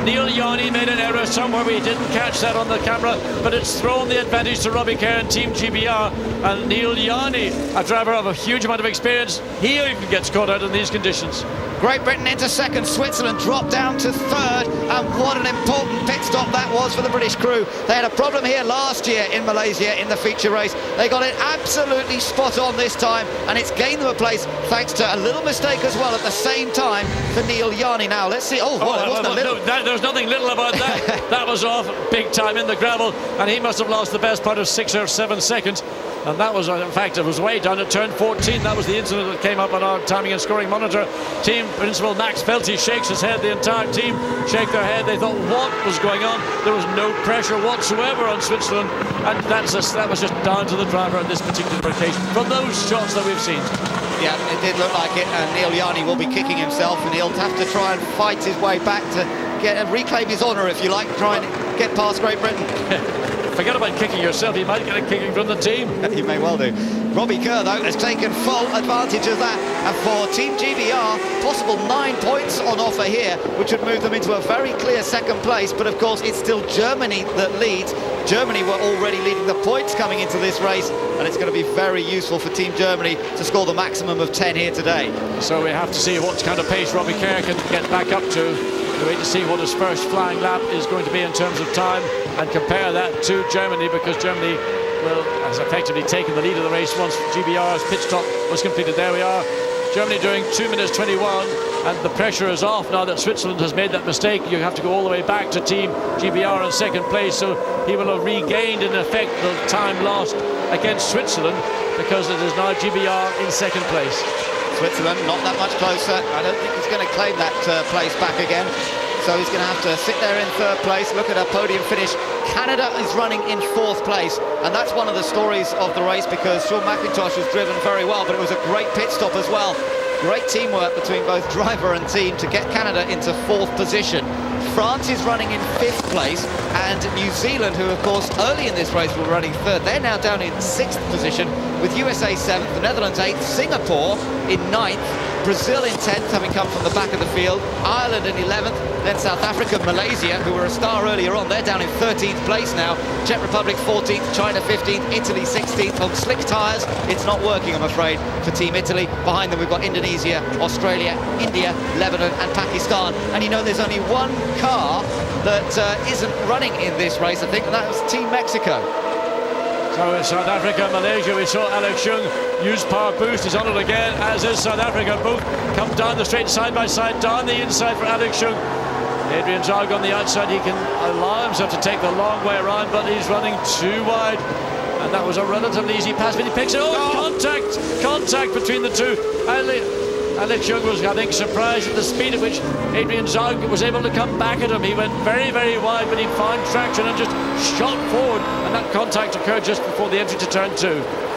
Neil Yanni made an error somewhere. We didn't catch that on the camera, but it's thrown the advantage to Robbie Kerr and Team GBR. And Neil Yanni, a driver of a huge amount of experience, he even gets caught out in these conditions. Great Britain into second, Switzerland dropped down to third, and what an important pit stop that was for the British crew. They had a problem here last year in Malaysia in the feature race. They got it absolutely spot on this time, and it's gained them a place thanks to a little mistake as well at the same time for Neil Yanni. Now, let's see. There wasn't a little. There's nothing little about that. That was off big time in the gravel, and he must have lost the best part of 6 or 7 seconds. And that was, in fact, it was way down at turn 14. That was the incident that came up on our timing and scoring monitor. Team principal Max Felty shakes his head. The entire team shake their head. They thought, what was going on? There was no pressure whatsoever on Switzerland, and that was just down to the driver on this particular occasion from those shots that we've seen. Yeah, it did look like it, and Neil Yanni will be kicking himself, and he'll have to try and fight his way back to reclaim his honour, if you like, try and get past Great Britain. Forget about kicking yourself, you might get a kicking from the team. You may well do. Robbie Kerr, though, has taken full advantage of that. And for Team GBR, possible 9 points on offer here, which would move them into a very clear second place. But, of course, it's still Germany that leads. Germany were already leading the points coming into this race, and it's going to be very useful for Team Germany to score the maximum of 10 here today. So we have to see what kind of pace Robbie Kerr can get back up to. We wait to see what his first flying lap is going to be in terms of time, and compare that to Germany, because Germany has effectively taken the lead of the race once GBR's pit stop was completed. There we are, Germany doing 2 minutes 21, and the pressure is off now that Switzerland has made that mistake. You have to go all the way back to Team GBR in second place, so he will have regained in effect the time lost against Switzerland, because it is now GBR in second place. Switzerland not that much closer. I don't think he's going to claim that place back again. so he's going to have to sit there in third place. Look at a podium finish. Canada is running in fourth place, and that's one of the stories of the race, because Sean McIntosh was driven very well, but it was a great pit stop as well. Great teamwork between both driver and team to get Canada into fourth position. France is running in fifth place, and New Zealand, who of course early in this race were running third, they're now down in sixth position, with USA seventh, the Netherlands eighth, Singapore in ninth, Brazil in 10th, having come from the back of the field, Ireland in 11th, then South Africa, Malaysia, who were a star earlier on, they're down in 13th place now, Czech Republic 14th, China 15th, Italy 16th. On slick tyres, it's not working, I'm afraid, for Team Italy. Behind them we've got Indonesia, Australia, India, Lebanon and Pakistan. And you know, there's only one car that isn't running in this race, I think, and that was Team Mexico. So in South Africa, Malaysia, we saw Alex Young use power boost. He's on it again, as is South Africa. Both come down the straight side by side, down the inside for Alex Young. Adrian Zog on the outside. He can allow himself to take the long way around, but he's running too wide. And that was a relatively easy pass, but he picks it. Contact between the two. Alex Young was, I think, surprised at the speed at which Adrian Zog was able to come back at him. He went very, very wide, but he found traction and just shot forward, and that contact occurred just before the entry to turn 2.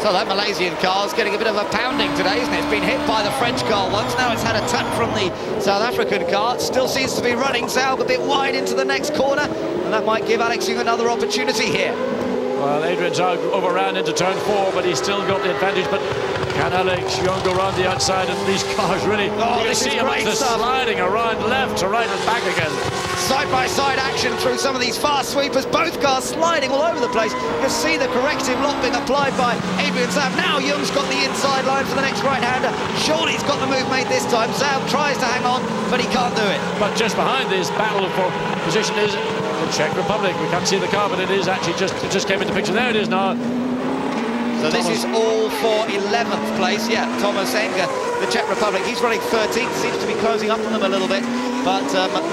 So that Malaysian car's getting a bit of a pounding today, isn't it? It's been hit by the French car once, now it's had a tap from the South African car. It still seems to be running Zog a bit wide into the next corner, and that might give Alex Young another opportunity here. Well, Adrian Zog overran into turn 4, but he's still got the advantage. But can Alex Young go around the outside? And these cars really, you can see him sliding around left to right and back again. Side-by-side action through some of these fast sweepers, both cars sliding all over the place. You can see the corrective lock being applied by Adrian Zog. Now Young's got the inside line for the next right-hander. Surely he's got the move made this time. Zog tries to hang on, but he can't do it. But just behind this battle for position is the Czech Republic. We can't see the car, but it is actually it just came into picture. There it is now. So this is all for 11th place. Yeah, Thomas Enger, the Czech Republic. He's running 13th, seems to be closing up on them a little bit. But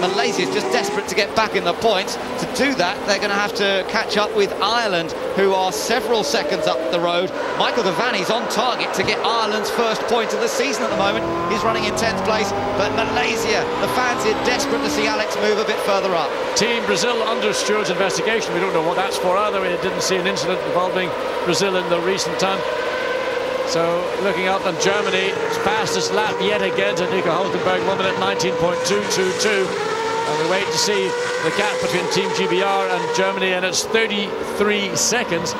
Malaysia is just desperate to get back in the points. To do that, they're going to have to catch up with Ireland, who are several seconds up the road. Michael Devaney's on target to get Ireland's first point of the season at the moment. He's running in 10th place, but Malaysia, the fans here desperate to see Alex move a bit further up. Team Brazil under Stewart's investigation. We don't know what that's for either. We didn't see an incident involving Brazil in the recent time. So looking up, and Germany, fastest lap yet again to Nico Hülkenberg, 1 minute 19.222. And we wait to see the gap between Team GBR and Germany, and it's 33 seconds.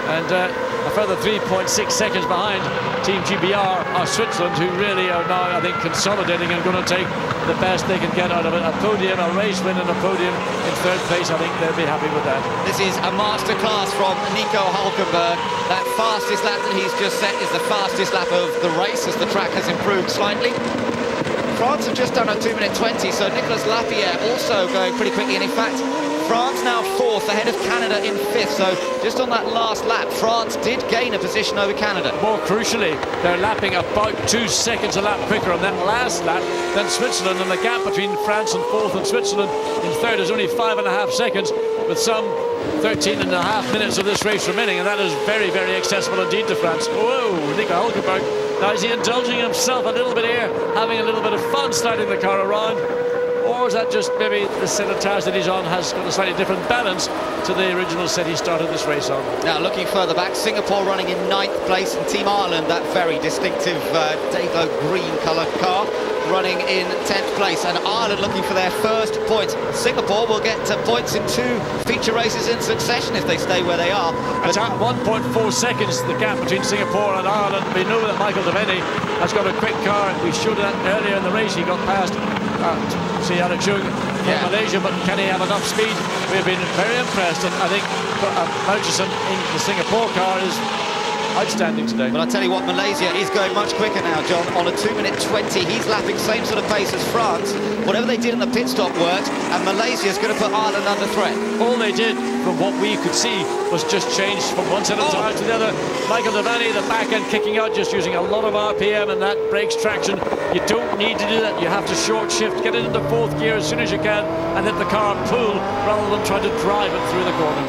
And a further 3.6 seconds behind Team GBR are Switzerland, who really are now, I think, consolidating and going to take the best they can get out of it. A podium, a race win and a podium in third place. I think they'll be happy with that. This is a masterclass from Nico Hülkenberg. That fastest lap that he's just set is the fastest lap of the race, as the track has improved slightly. France have just done a 2 minute 20, so Nicolas Lapierre also going pretty quickly, and in fact France now 4th, ahead of Canada in 5th. So just on that last lap, France did gain a position over Canada. More crucially, they're lapping about 2 seconds a lap quicker on that last lap than Switzerland, and the gap between France in 4th and Switzerland in 3rd is only 5.5 seconds, with some 13.5 minutes of this race remaining, and that is very, very accessible indeed to France. Whoa, Nico Hülkenberg. Now is he indulging himself a little bit here, having a little bit of fun sliding the car around? Or is that just maybe the set of tyres that he's on has got a slightly different balance to the original set he started this race on? Now looking further back, Singapore running in 9th place, and Team Ireland, that very distinctive Dago green coloured car, running in 10th place, and Ireland looking for their first points. Singapore will get points in 2 feature races in succession if they stay where they are. It's at 1.4 seconds, the gap between Singapore and Ireland. We know that Michael Devaney has got a quick car. We showed that earlier in the race. He got past see Alex Young from Malaysia, but can he have enough speed? We've been very impressed, and I think Murchison in the Singapore car is outstanding today. But I tell you what, Malaysia is going much quicker now, John, on a 2 minute 20. He's lapping same sort of pace as France. Whatever they did in the pit stop worked, and Malaysia's going to put Ireland under threat. All they did from what we could see, was just changed from one set of tires to the other. Michael Devaney, the back end kicking out, just using a lot of RPM, and that breaks traction. You don't need to do that. You have to short shift, get it into fourth gear as soon as you can, and let the car pull rather than trying to drive it through the corner.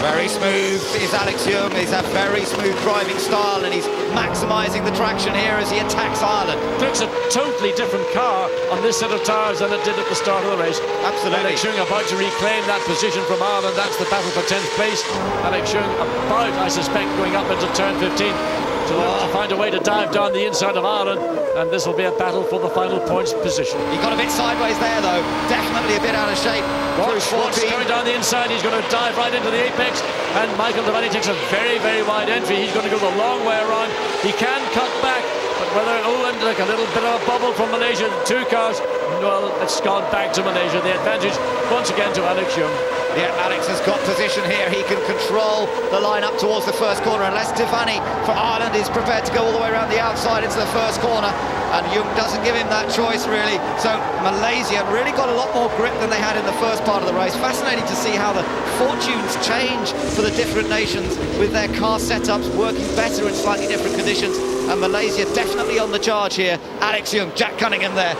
Very smooth is Alex Young. He's a very smooth driving style, and he's maximising the traction here as he attacks Ireland. Looks a totally different car on this set of tyres than it did at the start of the race. Absolutely. Alex Young about to reclaim that position from Ireland. That's the battle for 10th place. Alex Young about, I suspect, going up into turn 15 to look to find a way to dive down the inside of Ireland, and this will be a battle for the final points position. He got a bit sideways there, though. Definitely a bit out of shape. Watch going down the inside. He's going to dive right into the apex, and Michael Devaney takes a very, very wide entry. He's going to go the long way around. He can cut back, but whether and like a little bit of a bubble from Malaysia, two cars, well, it's gone back to Malaysia. The advantage once again to Alex Young. Yeah, Alex has got position here. He can control the line up towards the first corner, unless Devaney for Ireland is prepared to go all the way around the outside into the first corner, and Young doesn't give him that choice, really. So Malaysia really got a lot more grip than they had in the first part of the race. Fascinating to see how the fortunes change for the different nations with their car setups working better in slightly different conditions, and Malaysia definitely on the charge here. Alex Young, Jack Cunningham there,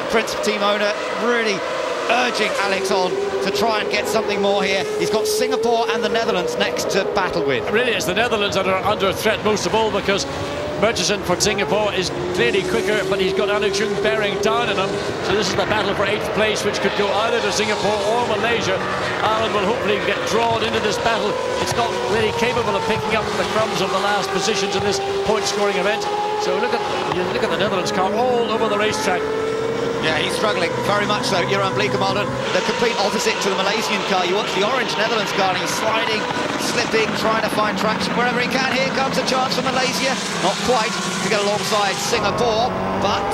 principal team owner, really urging Alex on to try and get something more here. He's got Singapore and the Netherlands next to battle with. Really, it's the Netherlands that are under threat most of all, because Murchison for Singapore is clearly quicker, but he's got Alex Young bearing down on him. So this is the battle for 8th place, which could go either to Singapore or Malaysia. Ireland will hopefully get drawn into this battle. It's not really capable of picking up the crumbs of the last positions in this point-scoring event. So look at the Netherlands car all over the racetrack. Yeah, he's struggling very much so. Jeroen Bleekemolen, the complete opposite to the Malaysian car. You watch the orange Netherlands car and he's sliding, slipping, trying to find traction wherever he can. Here comes a chance for Malaysia. Not quite to get alongside Singapore, but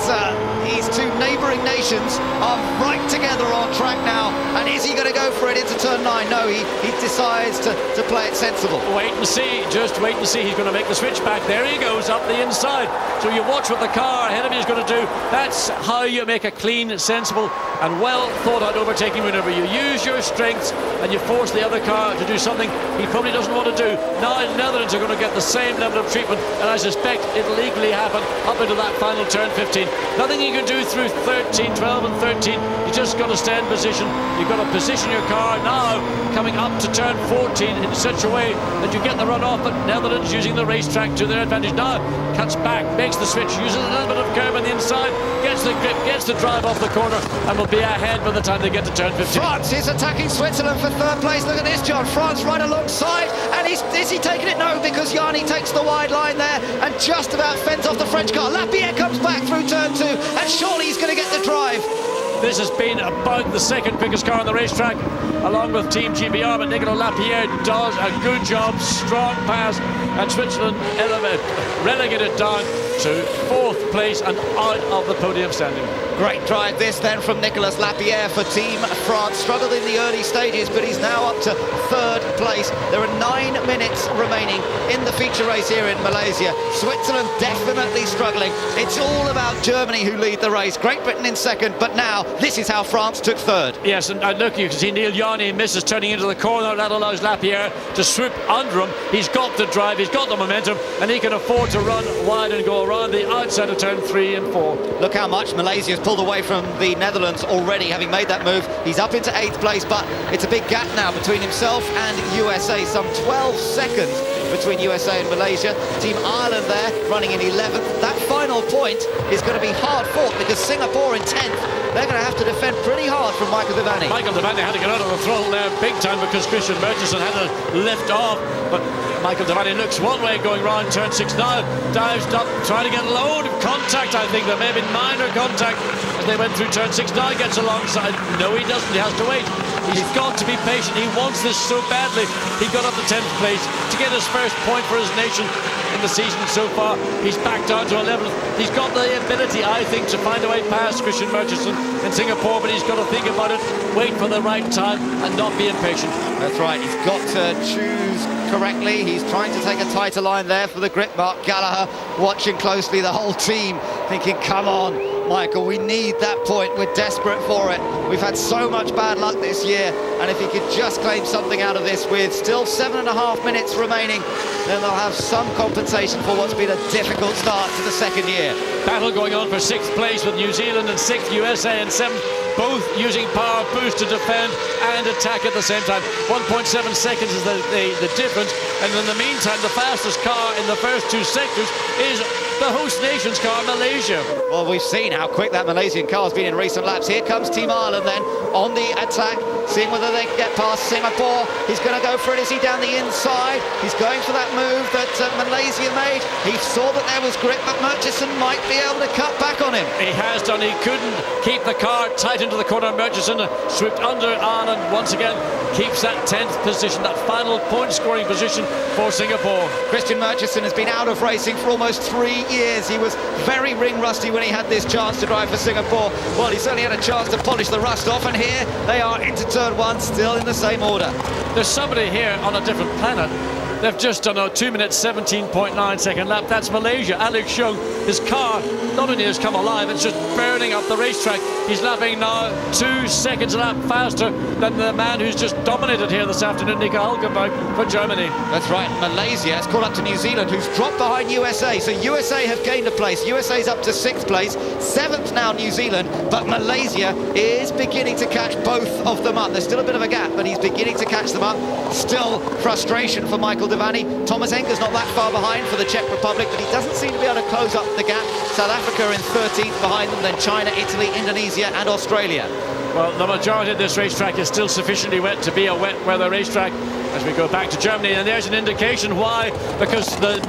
these two neighbouring nations are right together on track now. And is he going to go for it into turn 9? No, he decides to play it sensible. Wait and see, just wait and see. He's going to make the switch back. There he goes up the inside. So you watch what the car ahead of you is going to do. That's how you make a clean, sensible and well thought out overtaking maneuver. You use your strengths and you force the other car to do something he probably doesn't want to do. Now the Netherlands are going to get the same level of treatment, and I suspect it'll equally happen up into that final turn 15. Nothing you can do through 13, 12 and 13. You just got to stay in position. You've got to position your car now coming up to turn 14 in such a way that you get the run off, but Netherlands using the racetrack to their advantage. Now cuts back, makes the switch, uses a little bit of curve on the inside, gets the grip, gets the drive off the corner, and will be ahead by the time they get to turn 15. France is attacking Switzerland for third place. Look at this, John. France right alongside, and is he taking it? No, because Yanni takes the wide line there and just about fends off the French car. Lapierre comes back through turn 2, and surely he's going to get the drive. This has been about the second quickest car on the racetrack, along with Team GBR, but Nicolas Lapierre does a good job, strong pass, and Switzerland relegated down to 4th place and out of the podium standing. Great drive this then from Nicolas Lapierre for Team France. Struggled in the early stages, but he's now up to 3rd place. There are 9 minutes remaining in the feature race here in Malaysia. Switzerland definitely struggling. It's all about Germany who lead the race. Great Britain in 2nd, but now this is how France took 3rd. Yes, and look, you can see Neil Yanni misses turning into the corner. That allows Lapierre to swoop under him. He's got the drive, he's got the momentum, and he can afford to run wide and go around the outside of turn 3 and 4. Look how much Malaysia's pulled away from the Netherlands already, having made that move. He's up into 8th place, but it's a big gap now between himself and USA. Some 12 seconds between USA and Malaysia. Team Ireland there running in 11th. That final point is going to be hard fought because Singapore in 10th. They're going to have to defend pretty hard from Michael Devaney. Michael Devaney had to get out of the throttle there big time because Christian Murchison had to lift off, but Michael Devaney looks one way going round turn 6 now, dives up, trying to get a load of contact. I think there may have been minor contact as they went through turn 6. Now he gets alongside. No, he doesn't. He has to wait. He's got to be patient. He wants this so badly. He got up to 10th place to get his first point for his nation in the season so far. He's back down to 11th. He's got the ability, I think, to find a way past Christian Murchison in Singapore, but he's got to think about it, wait for the right time and not be impatient. That's right, he's got to choose correctly. He's trying to take a tighter line there for the grip. Mark Gallagher watching closely, the whole team thinking, come on, Michael, we need that point. We're desperate for it. We've had so much bad luck this year, and if he could just claim something out of this with still 7.5 minutes remaining, then they'll have some compensation for what's been a difficult start to the second year. Battle going on for 6th place with New Zealand in 6th, USA in 7th, both using power boost to defend and attack at the same time. 1.7 seconds is the difference, and in the meantime, the fastest car in the first 2 sectors is the host nation's car, Malaysia. Well, we've seen how quick that Malaysian car has been in recent laps. Here comes Team Ireland then on the attack, seeing whether they can get past Singapore. He's going to go for it. Is he down the inside? He's going for that move that Malaysia made. He saw that there was grip, but Murchison might be able to cut back on him. He has done. He couldn't keep the car tight into the corner. Murchison swooped under Ireland once again. Keeps that 10th position, that final point-scoring position for Singapore. Christian Murchison has been out of racing for almost 3 years. He was very ring-rusty when he had this chance to drive for Singapore. Well, he certainly had a chance to polish the rust off, and here they are into turn 1, still in the same order. There's somebody here on a different planet. They've just done a 2 minute 17.9 second lap. That's Malaysia. Alex Young, his car not only has come alive, it's just burning up the racetrack. He's lapping now 2 seconds a lap faster than the man who's just dominated here this afternoon, Nico Hülkenberg for Germany. That's right. Malaysia has caught up to New Zealand, who's dropped behind USA. So USA have gained a place. USA's up to 6th place, 7th now New Zealand, but Malaysia is beginning to catch both of them up. There's still a bit of a gap, but he's beginning to catch them up. Still frustration for Michael Devaney. Thomas Enger's not that far behind for the Czech Republic, but he doesn't seem to be able to close up the gap. South Africa in 13th behind them, then China, Italy, Indonesia and Australia. Well, the majority of this racetrack is still sufficiently wet to be a wet weather racetrack. As we go back to Germany, and there's an indication why, because the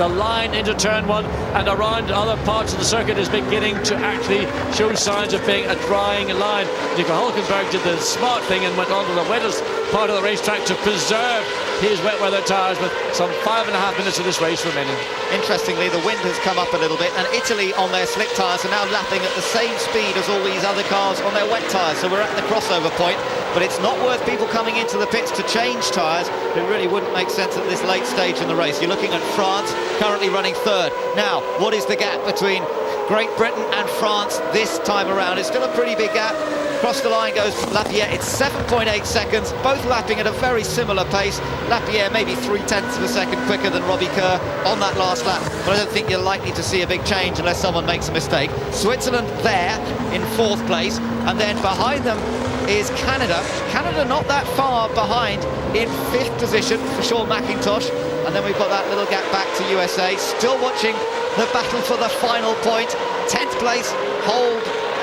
line into turn 1 and around other parts of the circuit is beginning to actually show signs of being a drying line. Nico Hülkenberg did the smart thing and went on to the wettest part of the racetrack to preserve his wet weather tyres with some 5.5 minutes of this race remaining. Interestingly, the wind has come up a little bit, and Italy on their slick tyres are now lapping at the same speed as all these other cars on their wet tyres, so we're at the crossover point. But it's not worth people coming into the pits to change tyres. It really wouldn't make sense at this late stage in the race. You're looking at France currently running 3rd. Now, what is the gap between Great Britain and France this time around? It's still a pretty big gap. Across the line goes Lapierre. It's 7.8 seconds, both lapping at a very similar pace. Lapierre maybe 0.3 of a second quicker than Robbie Kerr on that last lap, but I don't think you're likely to see a big change unless someone makes a mistake. Switzerland there in 4th place, and then behind them is Canada. Canada not that far behind in 5th position for Sean McIntosh, and then we've got that little gap back to USA. Still watching the battle for the final point. 10th place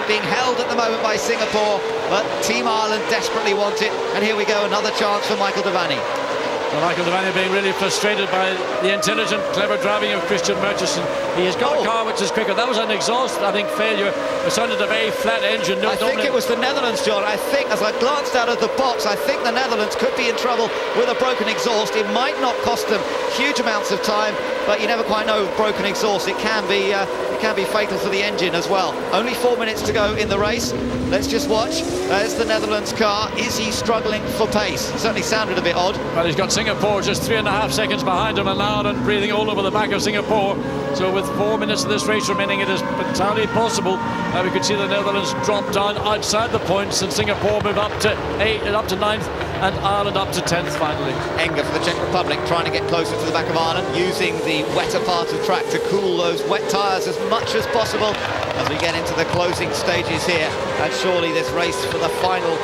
being held at the moment by Singapore, but Team Ireland desperately want it, and here we go, another chance for Michael Devaney. Well, Michael Devaney being really frustrated by the intelligent, clever driving of Christian Murchison. He has got a car which is quicker. That was an exhaust, I think, failure. It sounded a very flat engine. I think it was the Netherlands, John. I think, as I glanced out of the box, I think the Netherlands could be in trouble with a broken exhaust. It might not cost them huge amounts of time, but you never quite know with broken exhaust. It can be fatal for the engine as well. Only 4 minutes to go in the race. Let's just watch. There's the Netherlands car. Is he struggling for pace? Certainly sounded a bit odd. Well, he's got Singapore just 3.5 seconds behind him, and Ireland breathing all over the back of Singapore. So with 4 minutes of this race remaining, it is entirely possible we could see the Netherlands drop down outside the points, and Singapore move up to 8th and up to 9th, and Ireland up to 10th finally. Enger for the Czech Republic trying to get closer to the back of Ireland, using the wetter part of track to cool those wet tyres as much as possible as we get into the closing stages here. And surely this race for the final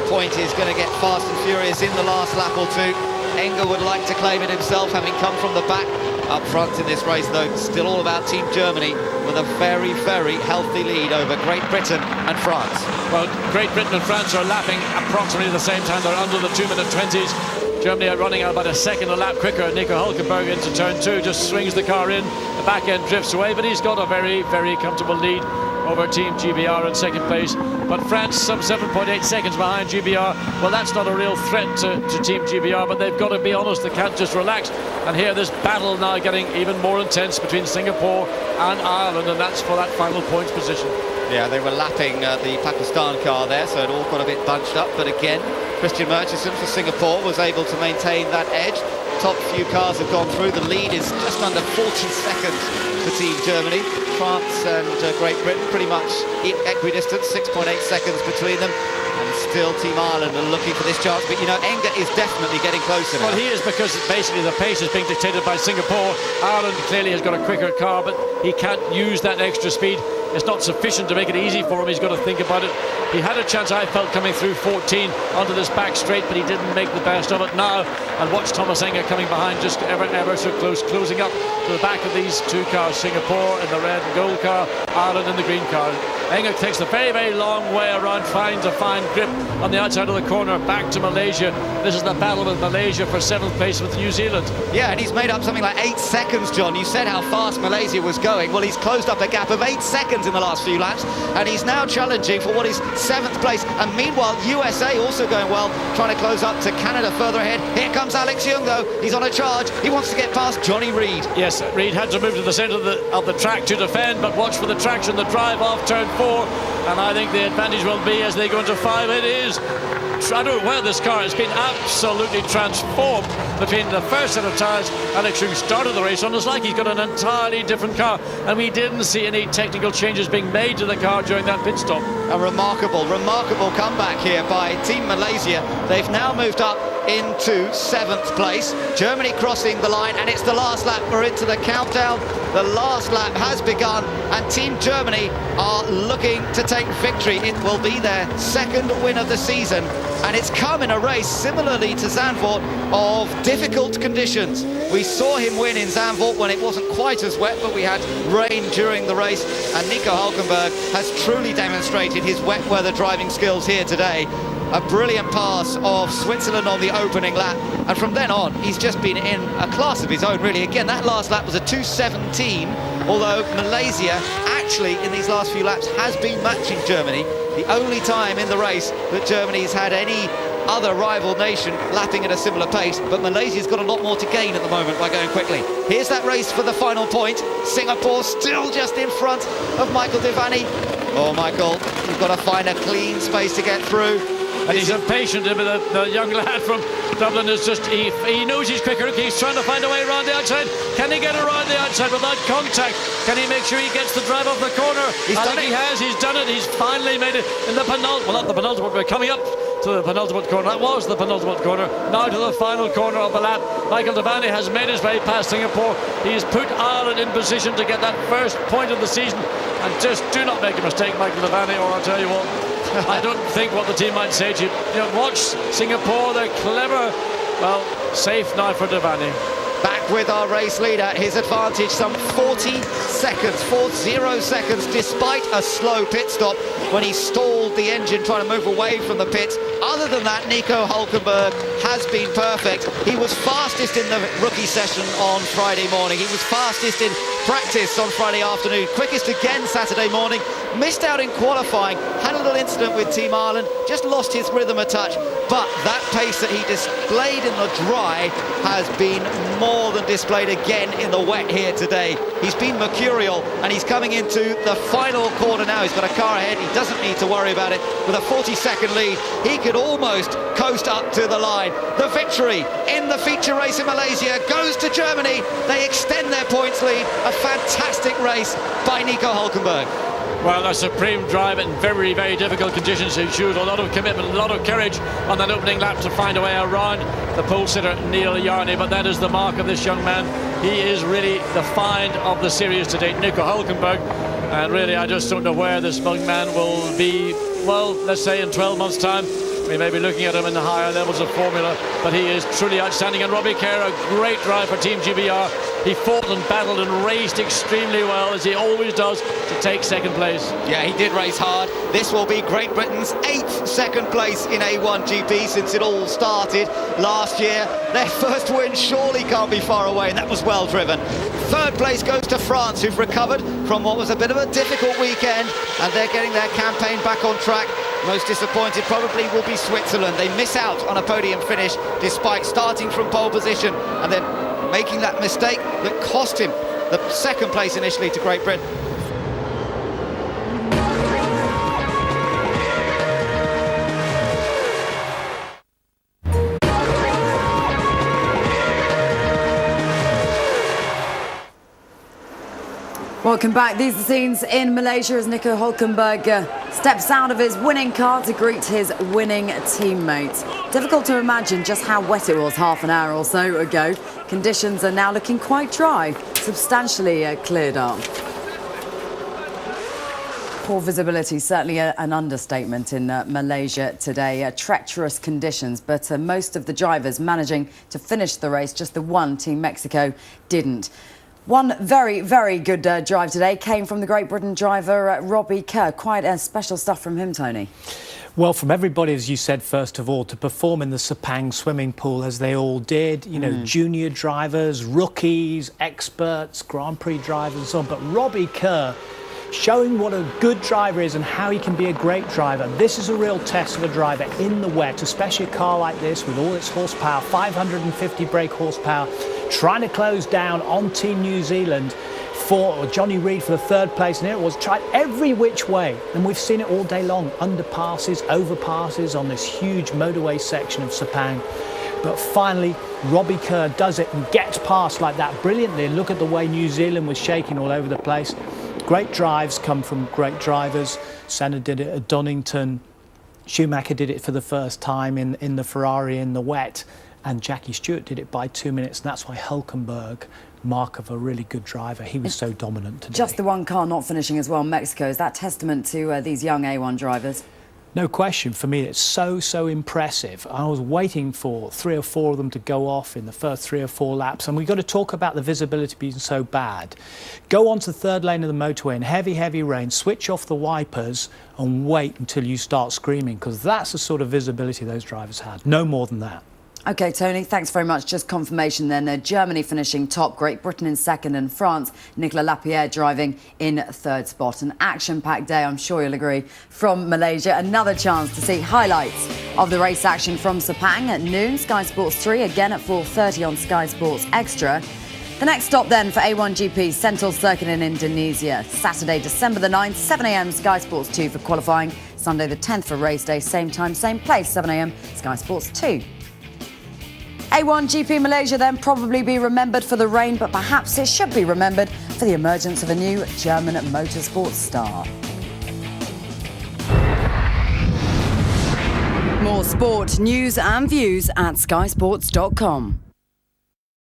point is going to get fast and furious in the last lap or two. Enger would like to claim it himself, having come from the back. Up front in this race, though, still all about Team Germany, with a very, very healthy lead over Great Britain and France. Well, Great Britain and France are lapping approximately the same time. They're under the 2 minute 20s. Germany are running out about a second a lap quicker. Nico Hülkenberg into turn 2 just swings the car in. The back end drifts away, but he's got a very, very comfortable lead over Team GBR in 2nd place. But France some 7.8 seconds behind GBR. Well, that's not a real threat to Team GBR, but they've got to be honest. They can't just relax. And here, this battle now getting even more intense between Singapore and Ireland, and that's for that final points position. Yeah, they were lapping the Pakistan car there, so it all got a bit bunched up. But again, Christian Murchison for Singapore was able to maintain that edge. top few cars have gone through. The lead is just under 40 seconds for Team Germany. France and Great Britain pretty much equidistant, 6.8 seconds between them. And still Team Ireland are looking for this chance. But, you know, Enger is definitely getting closer now. Well, he is, because basically the pace is being dictated by Singapore. Ireland clearly has got a quicker car, but he can't use that extra speed. It's not sufficient to make it easy for him. He's got to think about it. He had a chance, I felt, coming through 14 onto this back straight, but he didn't make the best of it now. And watch Thomas Enger coming behind, just ever so close, closing up to the back of these two cars. Singapore in the red and gold car, Ireland in the green car. Enger takes the very, very long way around, finds a fine grip on the outside of the corner, back to Malaysia. This is the battle with Malaysia for 7th place with New Zealand. Yeah, and he's made up something like 8 seconds, John. You said how fast Malaysia was going. Well, he's closed up a gap of 8 seconds in the last few laps, and he's now challenging for what is 7th place. And meanwhile, USA also going well, trying to close up to Canada further ahead. Here comes Alex Young, though. He's on a charge. He wants to get past Johnny Reid. Yes, Reid had to move to the centre of the track to defend, but watch for the traction, the drive off turn 4. And I think the advantage will be as they go into 5. It is. I don't know where this car has been absolutely transformed between the first set of tyres Alex Young started the race on. It's like he's got an entirely different car, and we didn't see any technical changes being made to the car during that pit stop. A remarkable comeback here by Team Malaysia. They've now moved up into 7th place. Germany crossing the line, and it's the last lap. We're into the countdown. The last lap has begun, and Team Germany are looking to take victory. It will be their 2nd win of the season, and it's come in a race similarly to Zandvoort of difficult conditions. We saw him win in Zandvoort when it wasn't quite as wet, but we had rain during the race, and Nico Hülkenberg has truly demonstrated his wet weather driving skills here today. A brilliant pass of Switzerland on the opening lap, and from then on he's just been in a class of his own, really. Again, that last lap was a 2:17, although Malaysia actually in these last few laps has been matching Germany. The only time in the race that Germany's had any other rival nation lapping at a similar pace, but Malaysia's got a lot more to gain at the moment by going quickly. Here's that race for the final point. Singapore still just in front of Michael Devaney. Oh, Michael, you've got to find a clean space to get through. And he's impatient. The young lad from Dublin is just, he knows he's quicker. He's trying to find a way around the outside. Can he get around the outside without contact? Can he make sure he gets the drive off the corner? He's done it. He's finally made it in the penultimate. Well, not the penultimate, we're coming up to the penultimate corner. That was the penultimate corner. Now to the final corner of the lap. Michael Devaney has made his way past Singapore. He's put Ireland in position to get that first point of the season. And just do not make a mistake, Michael Devaney, or I'll tell you what, I don't think what the team might say to you. You know, watch Singapore, they're clever. Well, safe now for Devaney. Back with our race leader, his advantage some 40 seconds, despite a slow pit stop when he stalled the engine trying to move away from the pits. Other than that, Nico Hülkenberg has been perfect. He was fastest in the rookie session on Friday morning. He was fastest in practice on Friday afternoon. Quickest again Saturday morning. Missed out in qualifying. Had a little incident with Team Ireland. Just lost his rhythm a touch. But that pace that he displayed in the dry has been more than displayed again in the wet here today. He's been mercurial, and he's coming into the final corner now. He's got a car ahead. He doesn't need to worry about it. With a 40-second lead, he could almost coast up to the line. The victory in the feature race in Malaysia goes to Germany. They extend their points lead. A fantastic race by Nico Hülkenberg. Well, a supreme drive in very, very difficult conditions. He showed a lot of commitment, a lot of courage on that opening lap to find a way around the pole sitter Neil Yarney, but that is the mark of this young man. He is really the find of the series to date, Nico Hülkenberg, and really I just don't know where this young man will be, well, let's say in 12 months' time. We may be looking at him in the higher levels of Formula, but he is truly outstanding. And Robbie Kerr, a great drive for Team GBR. He fought and battled and raced extremely well, as he always does, to take 2nd place. Yeah, he did race hard. This will be Great Britain's 8th second place in A1GP since it all started last year. Their first win surely can't be far away, and that was well driven. 3rd place goes to France, who've recovered from what was a bit of a difficult weekend, and they're getting their campaign back on track. Most disappointed probably will be Switzerland. They miss out on a podium finish despite starting from pole position and then making that mistake that cost him the 2nd place initially to Great Britain. Welcome back. These are the scenes in Malaysia as Nico Hülkenberg steps out of his winning car to greet his winning teammates. Difficult to imagine just how wet it was half an hour or so ago. Conditions are now looking quite dry, substantially cleared up. Poor visibility, certainly an understatement in Malaysia today. Treacherous conditions, but most of the drivers managing to finish the race. Just the one, Team Mexico, didn't. One very, very good drive today came from the Great Britain driver Robbie Kerr. Quite special stuff from him, Tony. Well, from everybody, as you said, first of all, to perform in the Sepang swimming pool as they all did, you know, junior drivers, rookies, experts, Grand Prix drivers and so on. But Robbie Kerr showing what a good driver is and how he can be a great driver. This is a real test of a driver in the wet, especially a car like this with all its horsepower, 550 brake horsepower, trying to close down on Team New Zealand for Johnny Reid for the third place, and here it was, tried every which way, and we've seen it all day long, underpasses, overpasses on this huge motorway section of Sepang. But finally, Robbie Kerr does it and gets past like that brilliantly, and look at the way New Zealand was shaking all over the place. Great drives come from great drivers. Senna did it at Donington, Schumacher did it for the first time in the Ferrari in the wet, and Jackie Stewart did it by 2 minutes, and that's why Hülkenberg, mark of a really good driver, he was so dominant today. Just the one car not finishing as well, Mexico. Is that testament to these young A1 drivers? No question. For me, it's so impressive. I was waiting for 3 or 4 of them to go off in the first 3 or 4 laps, and we've got to talk about the visibility being so bad. Go onto the third lane of the motorway in heavy rain, switch off the wipers and wait until you start screaming, because that's the sort of visibility those drivers had. No more than that. OK, Tony, thanks very much. Just confirmation then. Germany finishing top, Great Britain in second, and France, Nicolas Lapierre driving in third spot. An action-packed day, I'm sure you'll agree, from Malaysia. Another chance to see highlights of the race action from Sepang at noon. Sky Sports 3, again at 4:30 on Sky Sports Extra. The next stop then for A1GP, Sentul Circuit in Indonesia. Saturday, December the 9th, 7 a.m, Sky Sports 2 for qualifying. Sunday the 10th for race day, same time, same place, 7 a.m, Sky Sports 2. A1GP Malaysia then probably be remembered for the rain, but perhaps it should be remembered for the emergence of a new German motorsport star. More sport, news and views at skysports.com.